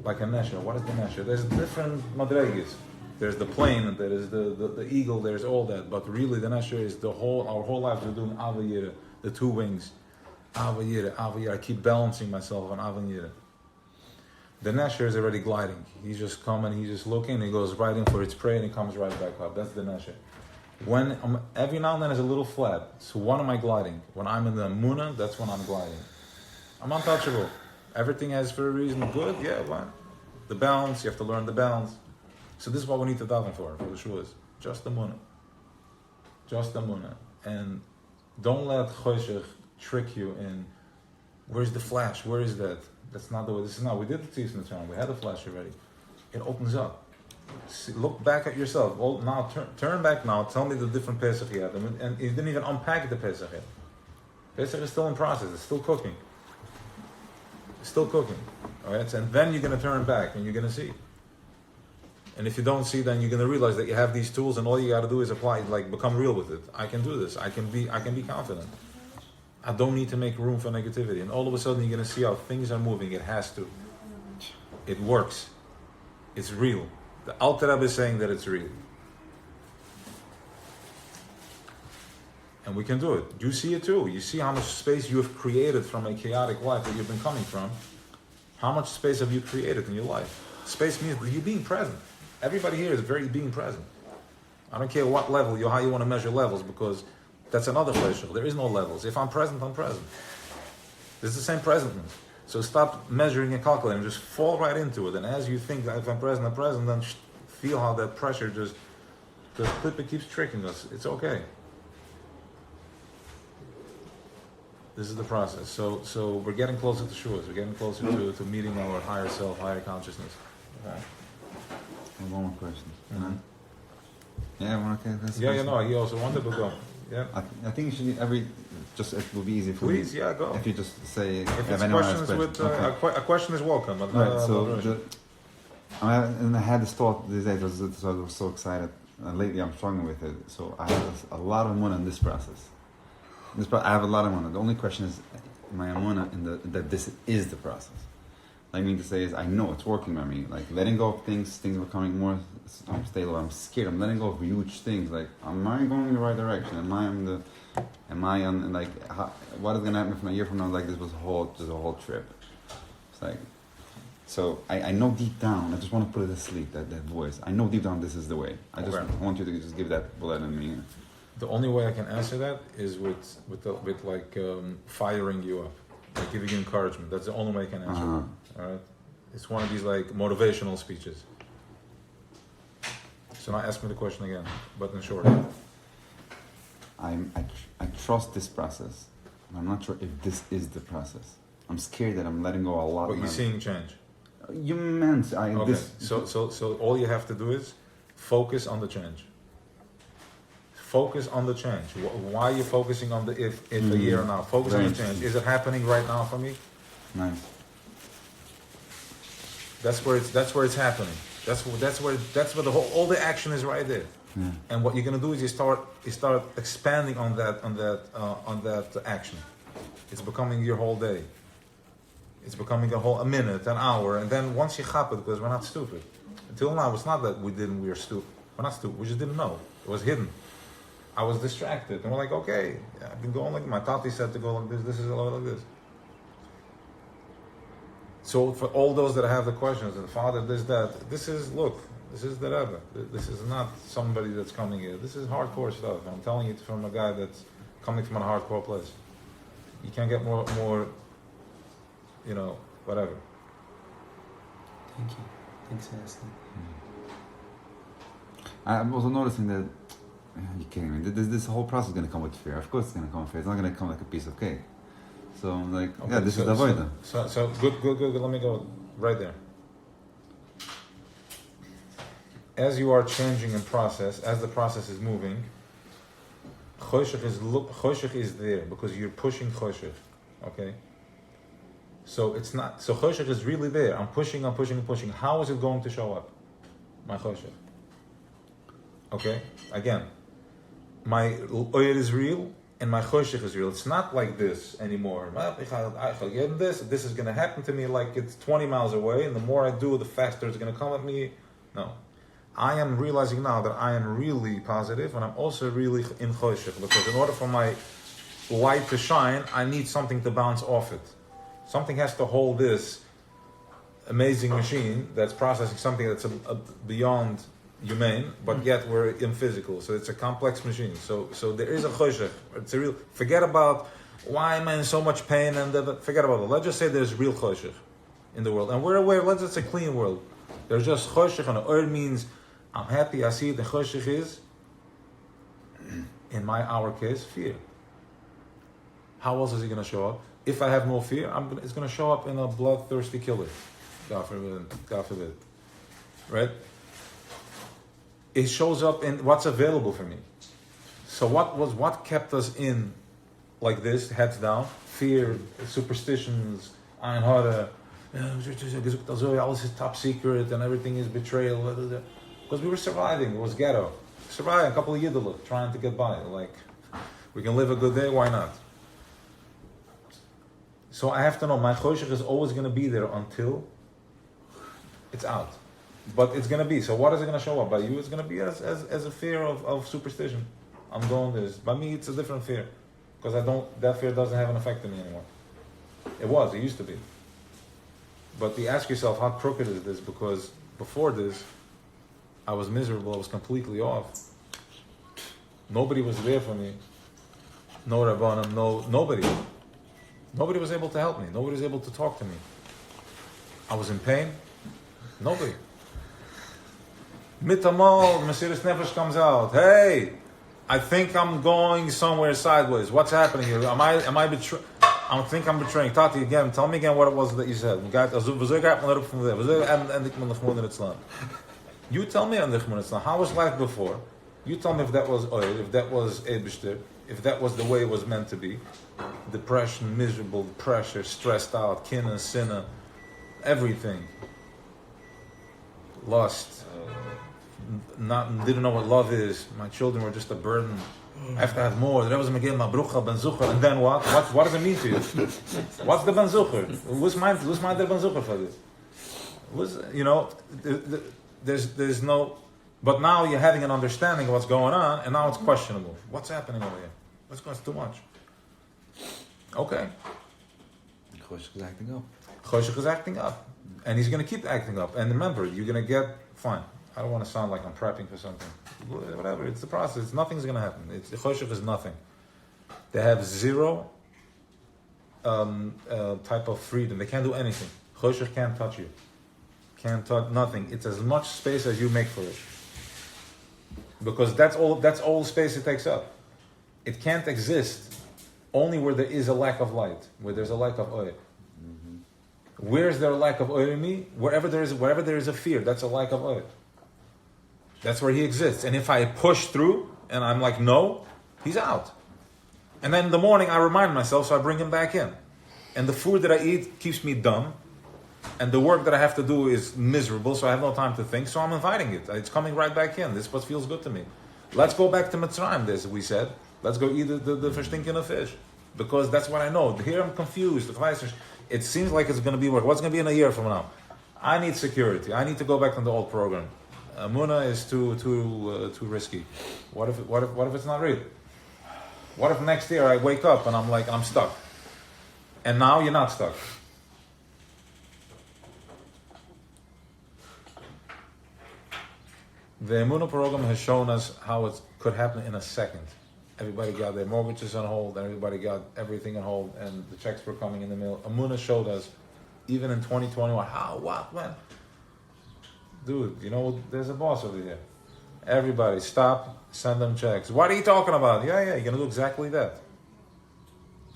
like a Nesher. What is the Nesher? There's different madregis. There's the plane, there is the eagle, there's all that. But really the Nesher is our whole life we're doing Ava Yira, the two wings. Ava Yira, Ava Yira. I keep balancing myself on Ava Yira. The Nesher is already gliding. He's just coming, he's just looking, he goes right in for its prey and he comes right back up. That's the Nesher. When every now and then is a little flat. So when am I gliding? When I'm in the Muna, that's when I'm gliding. I'm untouchable. Everything has for a reason. Good, yeah, why? The balance, you have to learn the balance. So this is what we need to daven for the shulas. Just the Muna. Just the Muna. And don't let Choshech trick you in, where's the flash? Where is that? That's not the way. This is not. We did the Tzis in the town. We had the flash already. It opens up. See, look back at yourself. Well, now turn back now. Tell me the different Pesach you had. And he didn't even unpack the Pesach yet. Pesach is still in process. It's still cooking. It's still cooking. All right. And then you're going to turn back and you're going to see. And if you don't see, then you're going to realize that you have these tools, and all you got to do is apply. Like become real with it. I can do this. I can be confident. I don't need to make room for negativity. And all of a sudden you're going to see how things are moving. It has to. It works. It's real. The Alter Rebbe is saying that it's real. And we can do it. You see it too. You see how much space you have created from a chaotic life that you've been coming from. How much space have you created in your life? Space means you being present. Everybody here is very being present. I don't care what level, how you want to measure levels, because that's another threshold. There is no levels. If I'm present, I'm present. It's the same presentness. So stop measuring and calculating. Just fall right into it. And as you think, if I'm present, then feel how that pressure the clipper keeps tricking us. It's okay. This is the process. So we're getting closer to Shuas. We're getting closer to meeting our higher self, higher consciousness. Okay. One more question. Mm-hmm. Yeah, one okay. He also wanted to go. Yeah. I think you should it will be easy for Please, me. yeah, go. If you just say if it's questions with a question is welcome. But right. I had this thought these days. I was so excited. Lately, I'm struggling with it. So I have a lot of emunah in this process. I have a lot of emunah. The only question is my emunah that this is the process. What I mean to say is I know it's working by me. Like letting go of things are becoming more stable. I'm scared. I'm letting go of huge things. Like, am I going in the right direction? What is going to happen if a year from now? Like this was a whole trip. It's like, so I know deep down. I just want to put it to sleep. That voice. I know deep down this is the way. I just want you to just give that bullet in me. The only way I can answer that is with firing you up, like giving you encouragement. That's the only way I can answer that. All right, it's one of these like motivational speeches. So now ask me the question again, but in short. I trust this process. I'm not sure if this is the process. I'm scared that I'm letting go a lot. But you're seeing change. You meant okay. So all you have to do is focus on the change. Focus on the change. Why are you focusing on the if a year now? Focus on the change. Is it happening right now for me? Nice. That's where it's happening. That's where all the action is right there. Yeah. And what you're gonna do is you start expanding on that action. It's becoming your whole day. It's becoming a minute, an hour, and then once you chop it, because we're not stupid. Until now, it's not that we were stupid. We're not stupid. We just didn't know. It was hidden. I was distracted, and we're like, okay, I've been going like my tati said to go like this. This is a lot like this. So for all those that have the questions, and Father, this is the Rebbe. This is not somebody that's coming here. This is hardcore stuff. I'm telling you from a guy that's coming from a hardcore place. You can't get more, whatever. Thank you. Thanks for asking. I'm also noticing that, you're kidding me, this whole process is going to come with fear. Of course it's going to come with fear. It's not going to come like a piece of cake. So I'm like, Okay, this is the avodah. So good. Let me go right there. As you are changing in process, as the process is moving, choshech is there because you're pushing choshech. Okay. So it's not. So choshech is really there. I'm pushing. How is it going to show up? My choshech. Okay. Again, my oil is real. And my choshech is real. It's not like this anymore. This is going to happen to me like it's 20 miles away, and the more I do, the faster it's going to come at me. No. I am realizing now that I am really positive, and I'm also really in choshech, because in order for my light to shine, I need something to bounce off it. Something has to hold this amazing machine that's processing something that's beyond humane, but yet we're in physical, so it's a complex machine. So there is a choshech. It's a real. Forget about why am I in so much pain, and forget about it. Let's just say there's real choshech in the world, and we're aware. Let's just say clean world. There's just choshech, and or means I'm happy. I see the choshech is, in our case, fear. How else is it going to show up? If I have no fear, it's going to show up in a bloodthirsty killer. God forbid. Right? It shows up in what's available for me. So what kept us in like this, heads down? Fear, superstitions, einhorre, alles is top secret and everything is betrayal. Because we were surviving, it was ghetto. Surviving, a couple of yiddilah, trying to get by. Like, we can live a good day, why not? So I have to know, my choshech is always going to be there until it's out. But it's going to be. So what is it going to show up? By you, it's going to be as a fear of superstition. I'm going this. By me, it's a different fear. Because that fear doesn't have an effect on me anymore. It used to be. But you ask yourself, how crooked is this? Because before this, I was miserable. I was completely off. Nobody was there for me. No Rabbanim, nobody. Nobody was able to help me. Nobody was able to talk to me. I was in pain. Nobody. Mitamal, the Mesiras Nefesh comes out. Hey, I think I'm going somewhere sideways. What's happening here? Am I betraying? I think I'm betraying. Tati, again, tell me again what it was that you said. You tell me on the how was life before? You tell me if that was oil, if that was Eibishter, if that was the way it was meant to be. Depression, miserable, pressure, stressed out, kinna, sinna, everything. Lust. Didn't know what love is. My children were just a burden. I have to have more. That was again my brucha ben zucher. And then what? What does it mean to you? What's the ben zucher? Who's my der ben zucher for this? There's no. But now you're having an understanding of what's going on, and now it's questionable. What's happening over here? What's going on? It's too much. Okay. Choshech is acting up. Choshech is acting up. And he's going to keep acting up. And remember, you're going to get, fine, I don't want to sound like I'm prepping for something. Whatever, it's the process. Nothing's going to happen. The choshech is nothing. They have zero type of freedom. They can't do anything. Choshech can't touch you. Can't touch nothing. It's as much space as you make for it. Because that's all space it takes up. It can't exist only where there is a lack of light, where there's a lack of oil. Mm-hmm. Where is there a lack of oil in me? Wherever there is a fear, that's a lack of oil. That's where he exists. And if I push through and I'm like, no, he's out. And then in the morning I remind myself, so I bring him back in. And the food that I eat keeps me dumb. And the work that I have to do is miserable, so I have no time to think, so I'm inviting it. It's coming right back in. This is what feels good to me. Let's go back to Mitzrayim, as we said. Let's go eat the verstinkende fish. Because that's what I know. Here I'm confused. It seems like it's going to be work. What's going to be in a year from now? I need security. I need to go back to the old program. Muna is too risky. What if it's not real? What if next year I wake up and I'm like, I'm stuck? And now you're not stuck. The Emunah program has shown us how it could happen in a second. Everybody got their mortgages on hold, everybody got everything on hold, and the checks were coming in the mail. Emunah showed us, even in 2021, how, what, when. dude, you know, there's a boss over here. Everybody, stop, send them checks. What are you talking about? Yeah, you're going to do exactly that.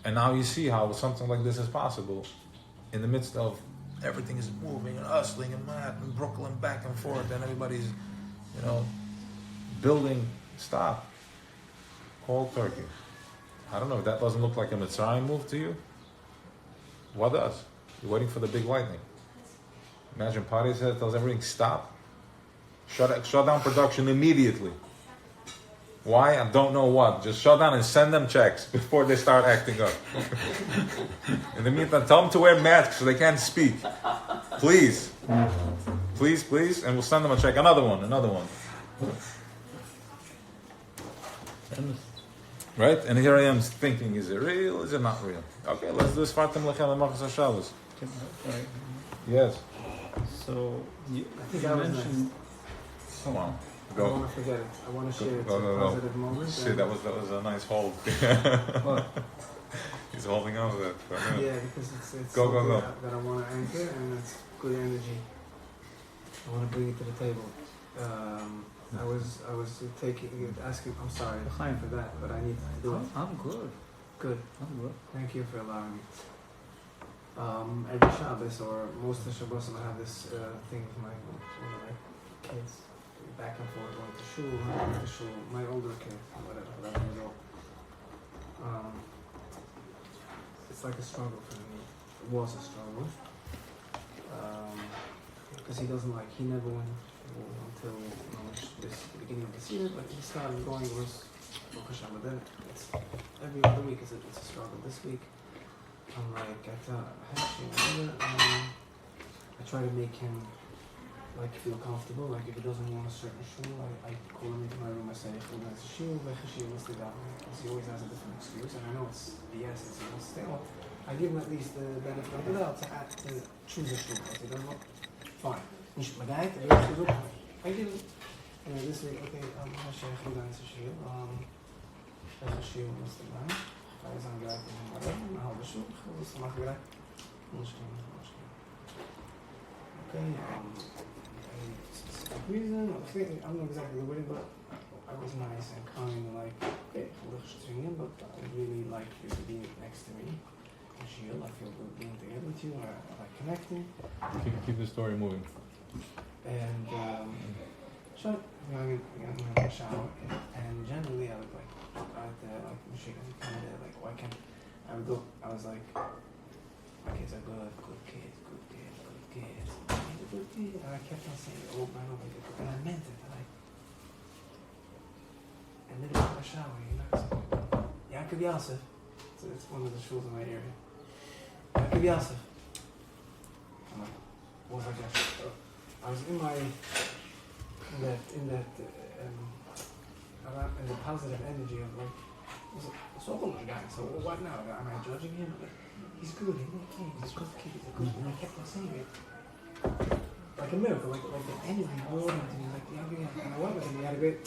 And now you see how something like this is possible in the midst of everything is moving and hustling and Manhattan, Brooklyn, back and forth, and everybody's, you know, building. Stop. Cold turkey. I don't know if that doesn't look like a Mitzrayim move to you. What does? You're waiting for the big lightning. Imagine Pari says, tells everything stop. Shut down production immediately. Why? I don't know what. Just shut down and send them checks before they start acting up. In the meantime, tell them to wear masks so they can't speak. Please. Please, please. And we'll send them a check. Another one. Right? And here I am thinking, is it real? Is it not real? Okay, let's do וספרתם לכם למחס השבס. Yes. So you that was mentioned. Come on. I Go. don't want to forget it. I want to share it. Go. Positive moment. See, that was a nice hold. What? He's holding on to that. Yeah, because it's Go. something that I want to anchor, and it's good energy. I want to bring it to the table. I was asking. I'm sorry for that, but I need to do it. I'm good. Good. I'm good. Thank you for allowing me. Every Shabbos or most of the Shabbos, I have this thing with one of my kids, back and forth going to shul, my older kid, whatever, 11 years old. It's like a struggle for me. It was a struggle. Because he never went until this beginning of this year, but he started going was it's every other week it's a struggle. This week I'm like I try to make him like feel comfortable. Like if he doesn't want a certain shul, I call him into my room. I say, "That's a shul, because he always has a different excuse." And I know it's BS. It's still. I give him at least the benefit of the doubt to choose a shul. If he doesn't want, fine. I give him. And this week, okay, Moshe Weisz is a shul. Welche shul was the man? I was on gelijk in een halve shul. Dus mag gelijk. Misschien. Okay, reason, I don't know exactly the wording, but I was nice and kind and like, okay, but I really like you to be next to me. I feel good being together with you, I like connecting. Keep the story moving. And so I'm in the shower, and generally I would like Moshe, like why can't I would go? I was like, my kids are good kids. And I kept on saying it over and over again, and I meant it. And then in the shower, Yaakov Yosef. So it's one of the shuls in my area. Yaakov Yosef. I'm like, what was I just? I was in the positive energy of like, so old guy. So what now? Am I judging him? He's good. He's a good kid. And I kept on saying it. Like a miracle, like the energy poured into me, like the young and I went with him, we had a great.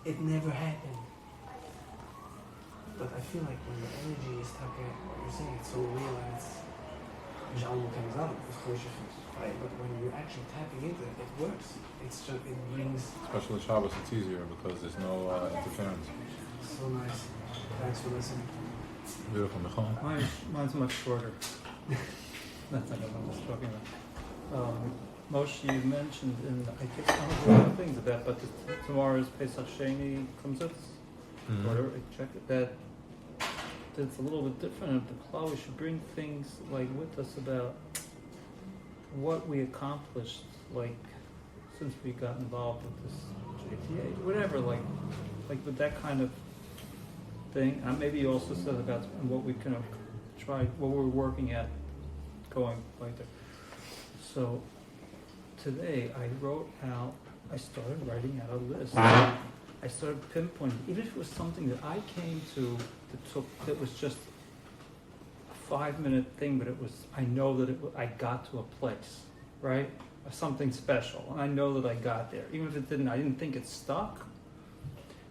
It never happened. But I feel like when the energy is talking, what you're saying, it's so real and it's. But when you're actually tapping into it, it works. It brings. Especially Shabbos, it's easier because there's no interference. So nice. Thanks for listening. Beautiful, Michal. Mine's much shorter. That's not what I was talking about. Moshe, you mentioned in I think one of the other things about, but tomorrow's Pesach Sheni comes up. Whatever, check it. That's a little bit different. At the Klal, we should bring things like with us about what we accomplished, like since we got involved with this JTA, whatever, like with that kind of thing. Maybe you also said about what we kind of tried, what we're working at, going like there. So today I started writing out a list. I started pinpointing, even if it was something that I came to that was just a 5-minute thing, but I know that I got to a place, right? Something special, and I know that I got there. Even if I didn't think it stuck,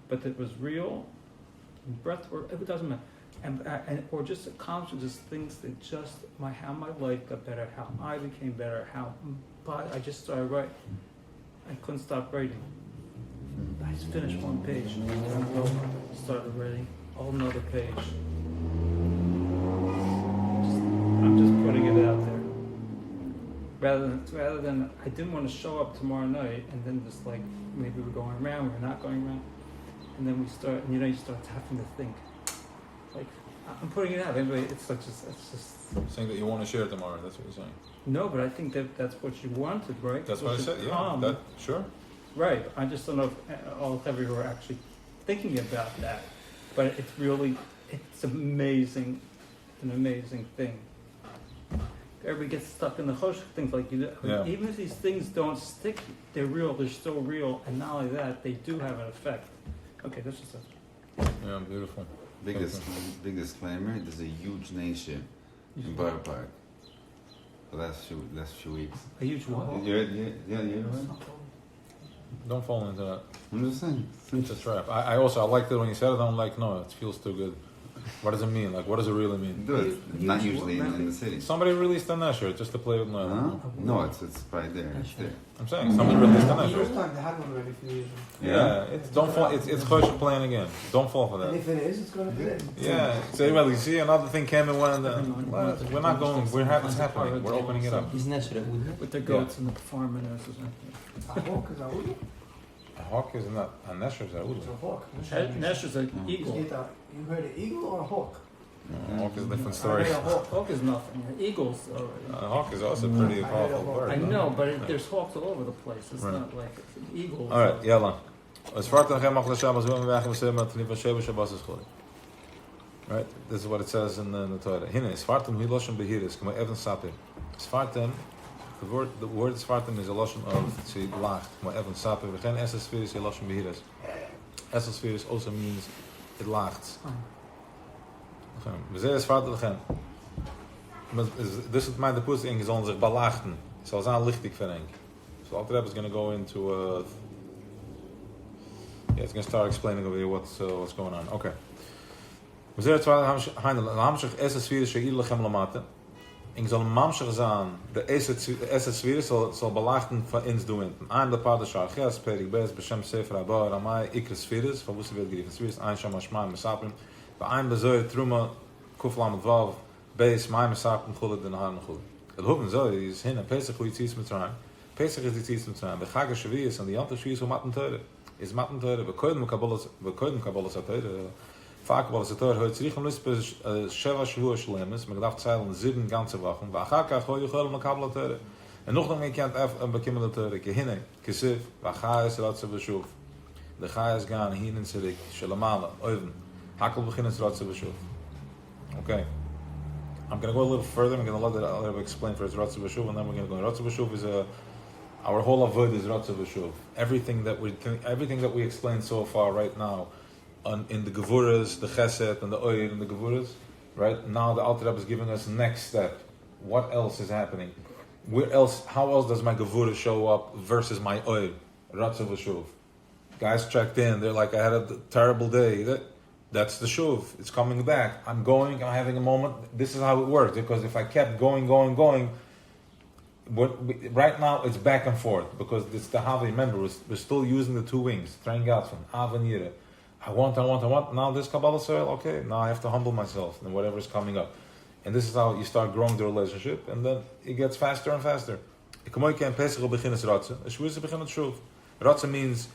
but it was real. Breath work, it doesn't matter. Or just accomplishments, things that how my life got better, how I became better, but I just started writing. I couldn't stop writing. I just finished one page, and I started writing a whole nother page. I'm just putting it out there. Rather than I didn't want to show up tomorrow night and then just like maybe we're going around, we're not going around, and then we start, and you start having to think. Like I'm putting it out. Anyway, it's just Saying that you want to share tomorrow. That's what you're saying. no, but I think that's what you wanted, right? That's what I said. Yeah. Sure. Right. I just don't know if all of you are actually thinking about that, but it's amazing, an amazing thing. Everybody gets stuck in the chosh things like you. Even if these things don't stick, they're real. They're still real, and not only that, they do have an effect. Okay, that's just it. Yeah, beautiful. Big disclaimer, there's a huge nation in Borough Park. The last few weeks. A huge what? Yeah, right? Don't fall into that. I'm just saying. It's a trap. I liked it when you said it. I'm like, no, it feels too good. What does it mean? Like, what does it really mean? Good. Not usually in the city. Somebody released a Nesher just to play with my... Huh? No, it's right there. It's there. I'm saying, somebody released a First Nesher. time they had one already for you. Yeah, don't fall. It's Chosh playing again. Don't fall for And that. if it is, it's going to be it. Yeah. Say, well, you see, another thing came and went. We're not going. It's happening. We're opening it up. He's natural, wouldn't With the goats and the farm and everything. A hawk is a hood. A hawk is not a Nesher. It's a It's a hawk. Nesh is an eagle. You heard an eagle or a hawk? A hawk is a different I story. heard a hawk. Hawk is nothing. Eagles already. A hawk is also a pretty powerful bird. I know, but there's hawks all over the place. It's Right. not like eagles. All right, yalla. וספרתם לכם אכל השבת זמן ואחים וסבב מתנים ושבע שבת זכות. Right? This is what it says in the Torah. Hine, וספרתם היא לושן בהירס, כמו אבן ספר. וספרתם, the word וספרתם is a lotion of she lacht, כמו אבן ספר, וכן אסס ספיris היא לושן בהירס. אסס ספיris also means it lachts. וזה וספרתם לכם. This is my the pussing is on zich belachten. So it's not lichtig verrenk. So Alter Rebbe is going to go into it's going to start explaining over here what's going on. Okay. وزير تفعل الهمشخ اس سفير شيء لكم لماته. إن زال مامشخ زان the es سفير zal belachten von ins doen. Ein der Paar der Scharchias perig bez beshem sefer haba ramai ikr sfiris von wusse wird geriefen. Sfiris ein sham ashmai mesaprim. Bei ein bezoy truma kuflam dvav beis mai mesaprim chulad den har chulad. El hoben zo is hin a pesach hu yitzis mitzrayim. Pesach is yitzis mitzrayim. The chag shavuos and the yom tov shavuos matan Torah. Is matan Torah. V'koydem kabbalas ha-Torah. Vaak kabbalas ha-Torah hoyt zrich lispe sheva shavuos shlemes. Men gedacht zeilen 7 ganze Wochen. V'achar kach hoy yuchel mekabel ha-Torah. En nog dan kent bekimmen ha-Torah. Ke hinne kesif v'achayes ratze v'shuv. The chayes gan hin in zirik shalamala oven. Hakel beginnes ratze v'shuv. Okay. I'm going to go a little further. I'm going to let it explain first Ratzav V'Shuv, and then we're going to go. Ratzav V'Shuv is our whole avoid is Ratzav V'Shuv. Everything that we explained so far right now, in the Gevuras, the Chesed, and the Oyer, and the Gevuras, right now the Alter Rebbe is giving us next step. What else is happening? How else does my Gevura show up versus my Oyer? Ratzav V'Shuv. Guys checked in. They're like, I had a terrible day. That's the shuv. It's coming back. I'm having a moment. This is how it works. Because if I kept going, right now it's back and forth. Because it's the Havi. Remember, we're still using the 2 wings. Trying out from Av and Yira. I want. Now this Kabbalah soil, okay, now I have to humble myself and whatever's coming up. And this is how you start growing the relationship. And then it gets faster and faster. Ratza means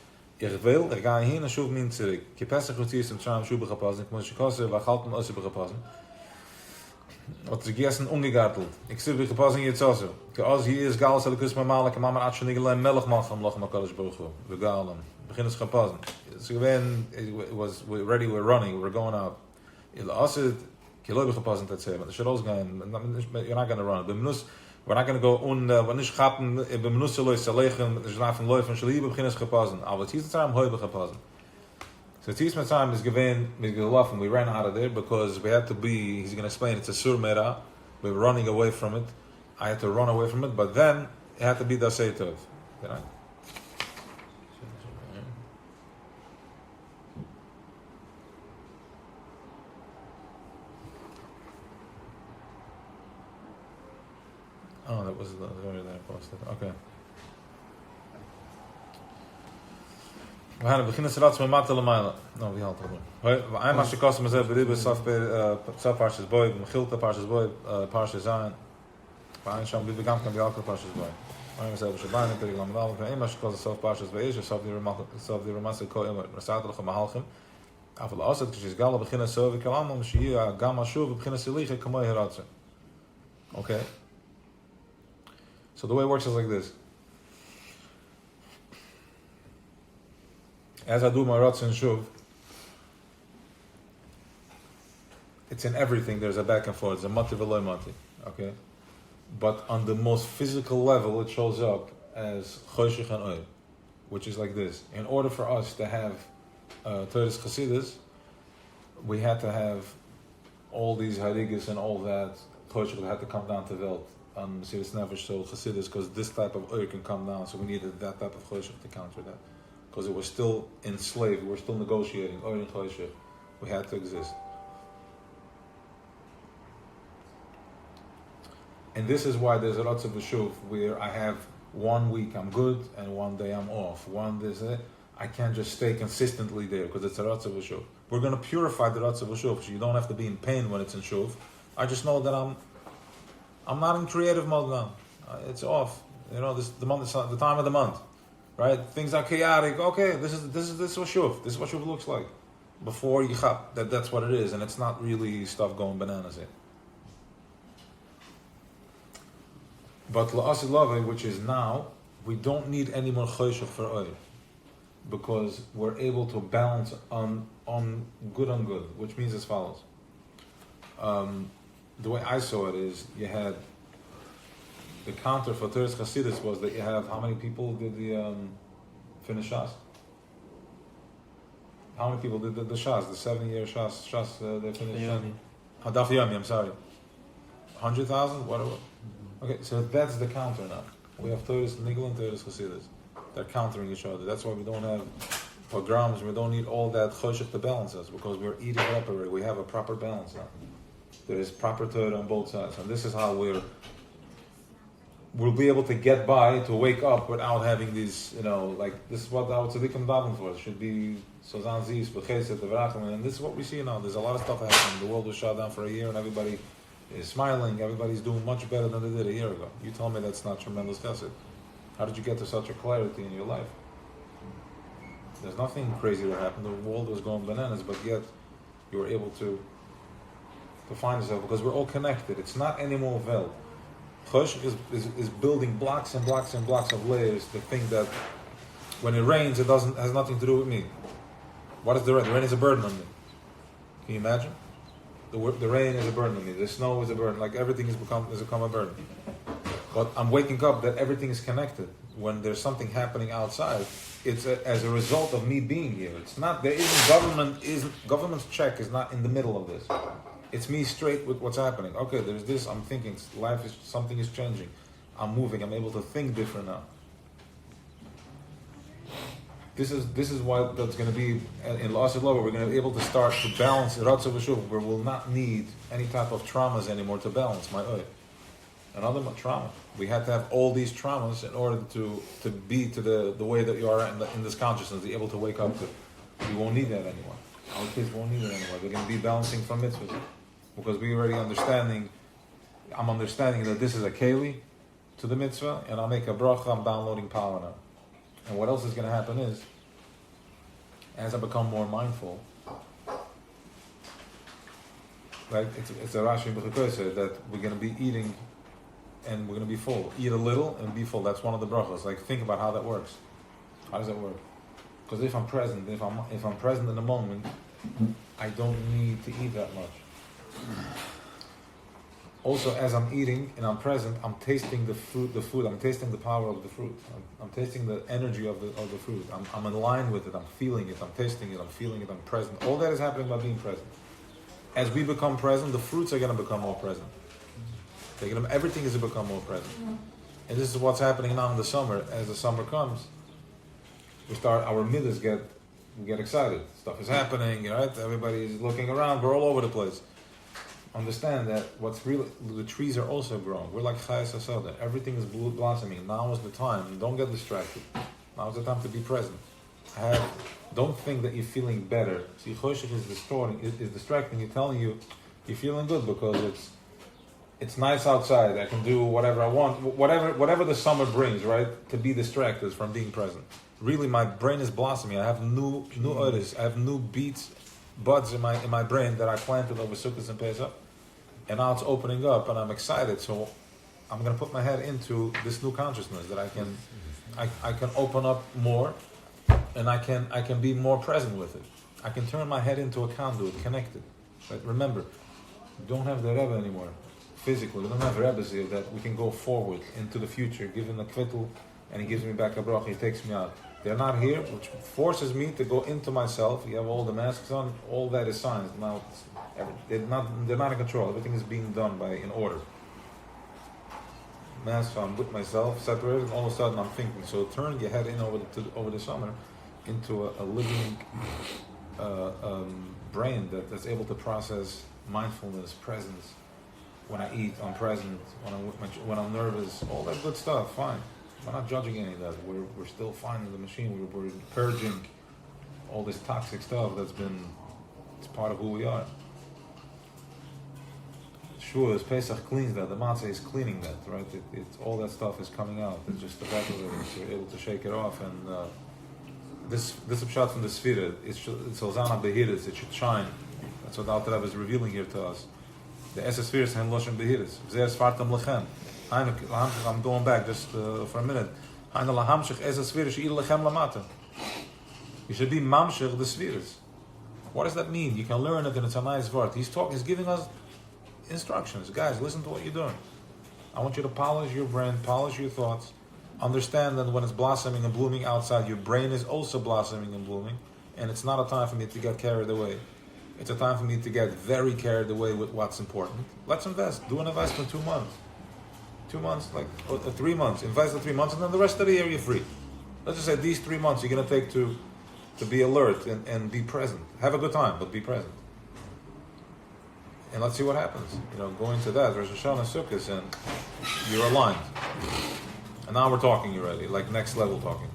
ich ga hin und shuv min zurück. Ki pesach utzis im Tram shuv gepassen, ich muss kose wa halten aus gepassen. Wat ze gessen ungegartelt. Ich sib gepassen jetzt also. Ke als hier is gal sal kus mama mama at schon nigel melch mal gam lach mal alles bogo. We galen. Begin es gepassen. So when we're ready, we're running, we're going out. Il asid kilo gepassen dat say, but should also go. You're not going to run. We're not going to go when ich gappen beim Nusselo ist legen, das nach von laufen soll hier beginnen gepassen. Aber es ist time heute gepassen. So this time is given with gelaufen. We ran out of there because we had to be, he's going to explain it's a surmera. We were running away from it. I had to run away from it, but then it had to be daseitov. Right? Oh, that was the story that I posted. Okay. We gaan beginnen Sarat met Mata Lamaila. No, wie haalt het? I'm Moshe Weisz met Beribe Saf Parshas Boy, Mechilta Parshas Boy, Parshas Zayin. Fine, Sham Bibi Gam kan Bialka Parshas Boy. I'm Moshe Weisz, Perik Lamadal, I'm Moshe Weisz Saf Parshas Weisz, Saf the Ramasa Ko Emer, Rasatach Mahalchim. After the Asad, because Gala beginnen so, we can allemaal Mashiach, Gamma Shuv, beginnen Siliche, Kamoi Heratze. Okay? So the way it works is like this. As I do my Ratz and Shuv, it's in everything, there's a back and forth, it's a Mati v'loy Mati, okay? But on the most physical level, it shows up as Choshech and Oil, which is like this. In order for us to have Torah's Chassidus, we had to have all these Harigas and all that. Choshech had to come down to Welt on Mesiras Nefesh, so Chassidus, because this type of Oil can come down, so we needed that type of Choshech to counter that. Because it was still enslaved, we were still negotiating, Oil and Choshech. We had to exist. And this is why there's a lot of B'shuv where I have 1 week I'm good and 1 day I'm off. I can't just stay consistently there because it's a Ratzav Shuv. We're going to purify the Ratzav Shuv, so you don't have to be in pain when it's in Shuv. I just know that I'm not in creative mode now. It's off. This is the month, the time of the month, right? Things are chaotic. Okay, this is what Shuv. This is what Shuv looks like. Before you chap, that's what it is, and it's not really stuff going bananas here. But La'asid Lave, which is now, we don't need any more Choshech for oil. Because we're able to balance on good, which means as follows. The way I saw it is, you had the counter for Torah's Chassidus was that you have, how many people did the finish Shas? How many people did the Shas, the 7-year Shas, they finished Hadaf Yomi, I'm sorry. 100,000? Whatever. Okay, so that's the counter now. We have Torah's Nigel and Torah's Chassidus. They're countering each other. That's why we don't have pogroms. We don't need all that choshech to balance us because we're eating it up already. We have a proper balance now. There is proper Torah on both sides, and this is how we'll be able to get by to wake up without having these. Like this is what our tzaddikim daven for. It should be sozan zis b'chesed v'rachman, and this is what we see now. There's a lot of stuff happening. The world was shut down for a year, and everybody is smiling. Everybody's doing much better than they did a year ago. You tell me that's not tremendous chesed. How did you get to such a clarity in your life? There's nothing crazy that happened. The world was going bananas, but yet you were able to find yourself because we're all connected. It's not anymore veiled. Chosh is building blocks and blocks and blocks of layers to think that when it rains, it has nothing to do with me. What is the rain? The rain is a burden on me. Can you imagine? The rain is a burden on me. The snow is a burden. Like everything has become a burden. But I'm waking up that everything is connected. When there's something happening outside, it's as a result of me being here. It's not, government's check is not in the middle of this. It's me straight with what's happening. Okay, there's this, I'm thinking, something is changing. I'm moving, I'm able to think different now. This is why that's going to be, in La'asid Lava, we're going to be able to start to balance Ratzav V'shuv, where we'll not need any type of traumas anymore to balance my oil. Another trauma. We had to have all these traumas in order to be to the way that you are in this consciousness, to be able to wake up to. We won't need that anymore. Our kids won't need it anymore. They're going to be balancing from mitzvahs. Because we already I'm understanding that this is a keli to the mitzvah, and I'll make a bracha, I'm downloading power now. And what else is going to happen is, as I become more mindful, like it's a Rashi B'chikoyse that we're going to be eating and we're going to be full. Eat a little and be full. That's one of the brachas. Like, think about how that works. How does that work? Because if I'm present, if I'm present in the moment, I don't need to eat that much. Also, as I'm eating and I'm present, I'm tasting the food. I'm tasting the power of the fruit. I'm tasting the energy of the fruit. I'm in line with it. I'm feeling it. I'm tasting it. I'm feeling it. I'm present. All that is happening by being present. As we become present, the fruits are going to become more present. Everything is to become more present. And this is what's happening now in the summer. As the summer comes, our midas get excited. Stuff is happening, right? Everybody's looking around. We're all over the place. Understand that the trees are also growing. We're like Chayas HaSoda. Everything is blossoming. Now is the time. Don't get distracted. Now is the time to be present. Don't think that you're feeling better. See, choshech is distracting. You're telling you you're feeling good because it's nice outside. I can do whatever I want, whatever the summer brings, right? To be distracted from being present. Really, my brain is blossoming. I have new odors. I have new buds in my brain that I planted over Sukkot and Pesach, and now it's opening up, and I'm excited. So I'm going to put my head into this new consciousness that I can open up more, and I can be more present with it. I can turn my head into a conduit, connected. Right? Remember, we don't have the Rebbe anymore. Physically, we don't have Rebbes here that we can go forward into the future, give him a kvittel, and he gives me back a bracha, he takes me out. They're not here, which forces me to go into myself. You have all the masks on, all that is science. Now, they're not in control. Everything is being done in order. Masks on with myself, separated, and all of a sudden I'm thinking. So turn your head in over the summer into a living brain that's able to process mindfulness, presence. When I eat, I'm present. When I'm nervous, all that good stuff, fine. We're not judging any of that. We're still finding the machine. We're purging all this toxic stuff it's part of who we are. Sure, as Pesach cleans that, the matzah is cleaning that, right? It's all that stuff is coming out. It's just evaporating, so you're able to shake it off. And this pshat from the Sfira, it's Ozana Behiris, it should shine. That's what the Alter Rebbe is revealing here to us. The Sfira is Loshen Behiris. Wispartem lechem. I'm going back just for a minute. You should be mamshech the Sfiras. What does that mean? You can learn it, and it's a nice word. He's giving us instructions. Guys, listen to what you're doing. I want you to polish your brain, polish your thoughts. Understand that when it's blossoming and blooming outside, your brain is also blossoming and blooming. And it's not a time for me to get carried away. It's a time for me to get very carried away with what's important. Let's invest. Do an investment 2 months. 2 months, or 3 months. Invest in 3 months, and then the rest of the year you're free. Let's just say these 3 months you're going to take to be alert and be present. Have a good time, but be present. And let's see what happens. Go into that. Rosh Hashanah, Sukkot, and you're aligned. And now we're talking already, like next level talking.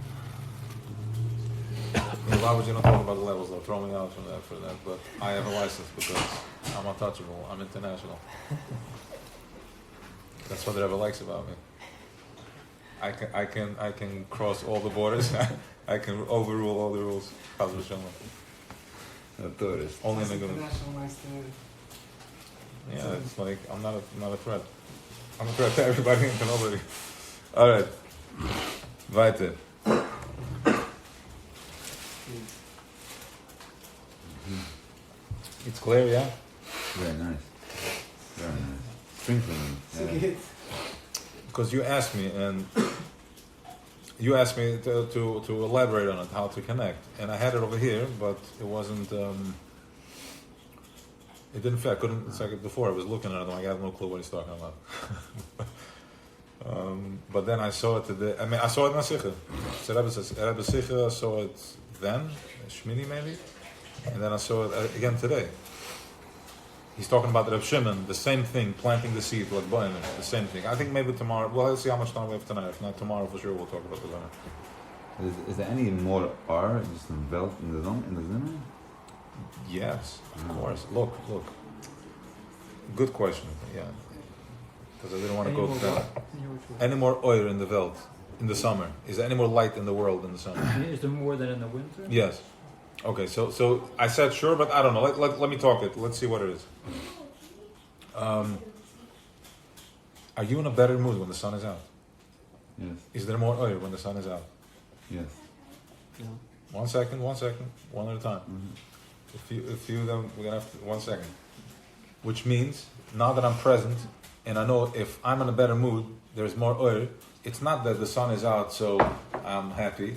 Why would you not talk about the levels? They'll throw me out for that. But I have a license because I'm untouchable. I'm international. That's what the Rebbe likes about me. I can cross all the borders. I can overrule all the rules. Only in the good. Yeah, it's like I'm not a threat. I'm a threat to everybody and to nobody. All right, weiter. It's clear, yeah. Very nice. Very nice. Sprinkling. Yeah. Because you asked me to elaborate on it, how to connect, and I had it over here, but it wasn't. It didn't fit. I couldn't. It's like before. I was looking at it, and I have no clue what he's talking about. But then I saw it today. I saw it in Sikha. Rebbe Sikha saw it then, Shmini maybe, and then I saw it again today. He's talking about the Reb Shimon, the same thing, planting the seed, like Boim, the same thing. I think maybe tomorrow. Well, let's see how much time we have tonight. If not tomorrow, for sure, we'll talk about the Zimmer. Is there any more R just in the Zimmer? Yes, of course. Look. Good question. Yeah, because I didn't want to go down. Any more oil in the Welt in the summer? Is there any more light in the world in the summer? Is there more than in the winter? Yes. Okay, so I said sure, but I don't know. Let me talk it. Let's see what it is. Are you in a better mood when the sun is out? Yes. Is there more oil when the sun is out? Yes. No. 1 second, one at a time. Mm-hmm. If you then we're gonna have 1 second. Which means now that I'm present and I know if I'm in a better mood, there's more oil. It's not that the sun is out, so I'm happy.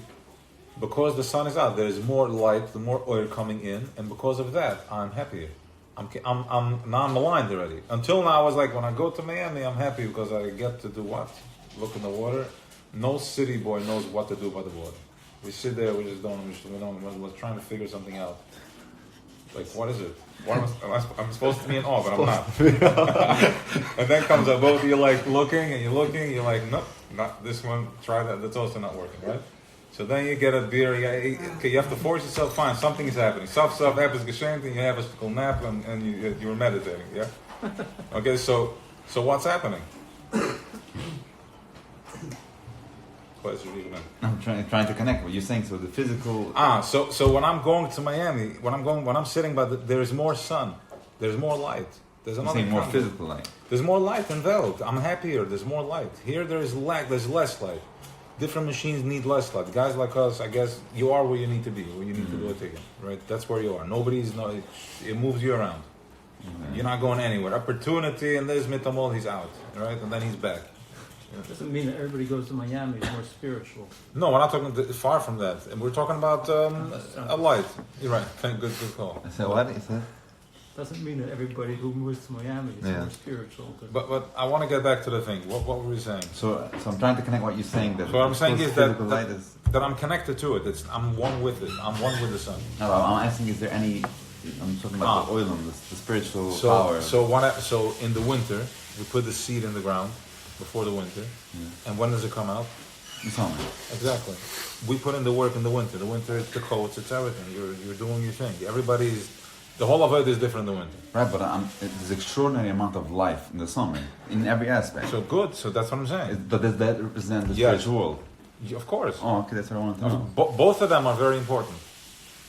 Because the sun is out, there is more light, the more oil coming in, and because of that, I'm happier. I'm aligned already. Until now, I was like, when I go to Miami, I'm happy because I get to do what? Look in the water. No city boy knows what to do by the water. We sit there, we just don't. We're trying to figure something out. Like, what is it? I'm supposed to be in awe, but I'm not. And then comes a boat, you're like looking, you're like, nope, not this one. Try that. That's also not working, right? So then you get a beer. Okay, you have to force yourself. Fine, something is happening. Stuff happens. Geschenkt, and you have a school nap, and you're meditating. Yeah. Okay, so what's happening? I'm trying to connect what you're saying. So the physical. So when I'm going to Miami, when I'm sitting by there's more sun, there's more light. There's another more physical light. There's more light in Welt. I'm happier. There's more light. Here there's less light. Different machines need less light. Guys like us, I guess, you are where you need to be, where you need to do it again, right? That's where you are. It moves you around. Mm-hmm. You're not going anywhere. Opportunity, and there's Mitamol, he's out, right? And then he's back. Doesn't mean that everybody goes to Miami is more spiritual. No, we're not talking far from that. And we're talking about a light. You're right. Good call. So what is that? Doesn't mean that everybody who moves to Miami is more spiritual. But I want to get back to the thing. What were we saying? So I'm trying to connect what you're saying. That so what I'm saying is that I'm connected to it. I'm one with it. I'm one with the sun. No, I'm asking, is there any? I'm talking about the oil, the spiritual power. So in the winter, we put the seed in the ground before the winter, and when does it come out? In summer. Exactly. We put in the work in the winter. The winter, it's the coats, it's everything. You're doing your thing. The whole of it is different in the winter. Right, but there's extraordinary amount of life in the summer, in every aspect. So good. So that's what I'm saying. But does that represent the spiritual world? Of course. Oh, okay, that's what I wanted to know. Both of them are very important.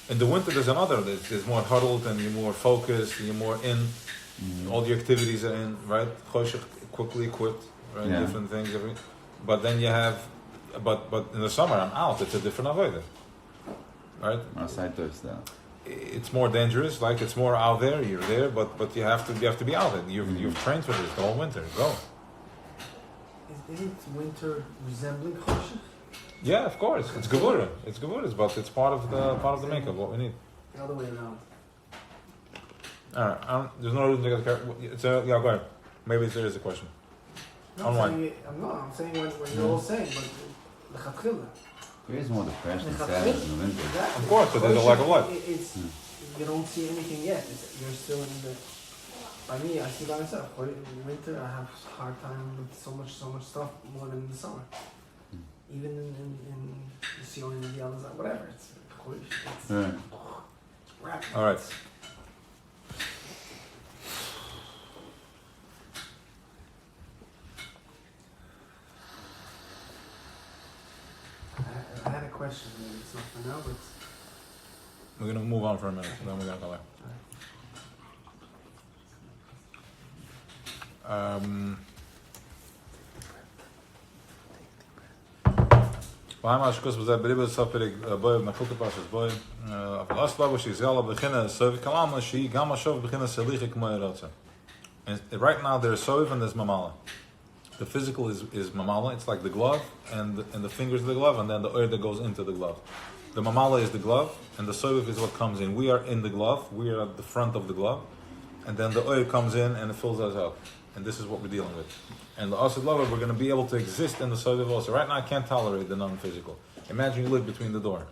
In the winter, there's another. There's more huddled, and you're more focused, and you're more in. All the activities are in, right? Quickly equipped, right? Yeah. Different things. But then you have, but in the summer, I'm out. It's a different avodah, right? Outside does that. It's more dangerous. Like it's more out there. You're there, but you have to be out there. You've trained for this the whole winter. Go. Isn't winter resembling Choshech? Yeah, of course. It's Gevurah. But it's part of the makeup. What we need. The other way around. All right. There's no reason to get carried. Go ahead. Maybe there is a question. I'm saying what you're all saying, but the There is more depression, sadness in the winter. Exactly. Of course, but there's a lack of light. You don't see anything yet. You're still in the. By me, I see by myself. In winter, I have a hard time with so much stuff more than in the summer. Even in the Sion and the others, whatever. It's Right. rapid. All right. I had a question, maybe it's not for now, but We're gonna move on for a minute, then we're gonna go back. Waarom als ik was bij de sapperig boy met goed pas boy op Oslo was is al beginnen so kalam as she gamma shov beginnen selige kmoirotsa. And right now there's sov and there's mamala. The physical is mamala. It's like the glove and the fingers of the glove, and then the oil that goes into the glove. The mamala is the glove, and the sov is what comes in. We are in the glove. We are at the front of the glove, and then the oil comes in and it fills us up. And this is what we're dealing with. And the Asad Lover, we're going to be able to exist in the Sov also. Right now, I can't tolerate the non-physical. Imagine you live between the door,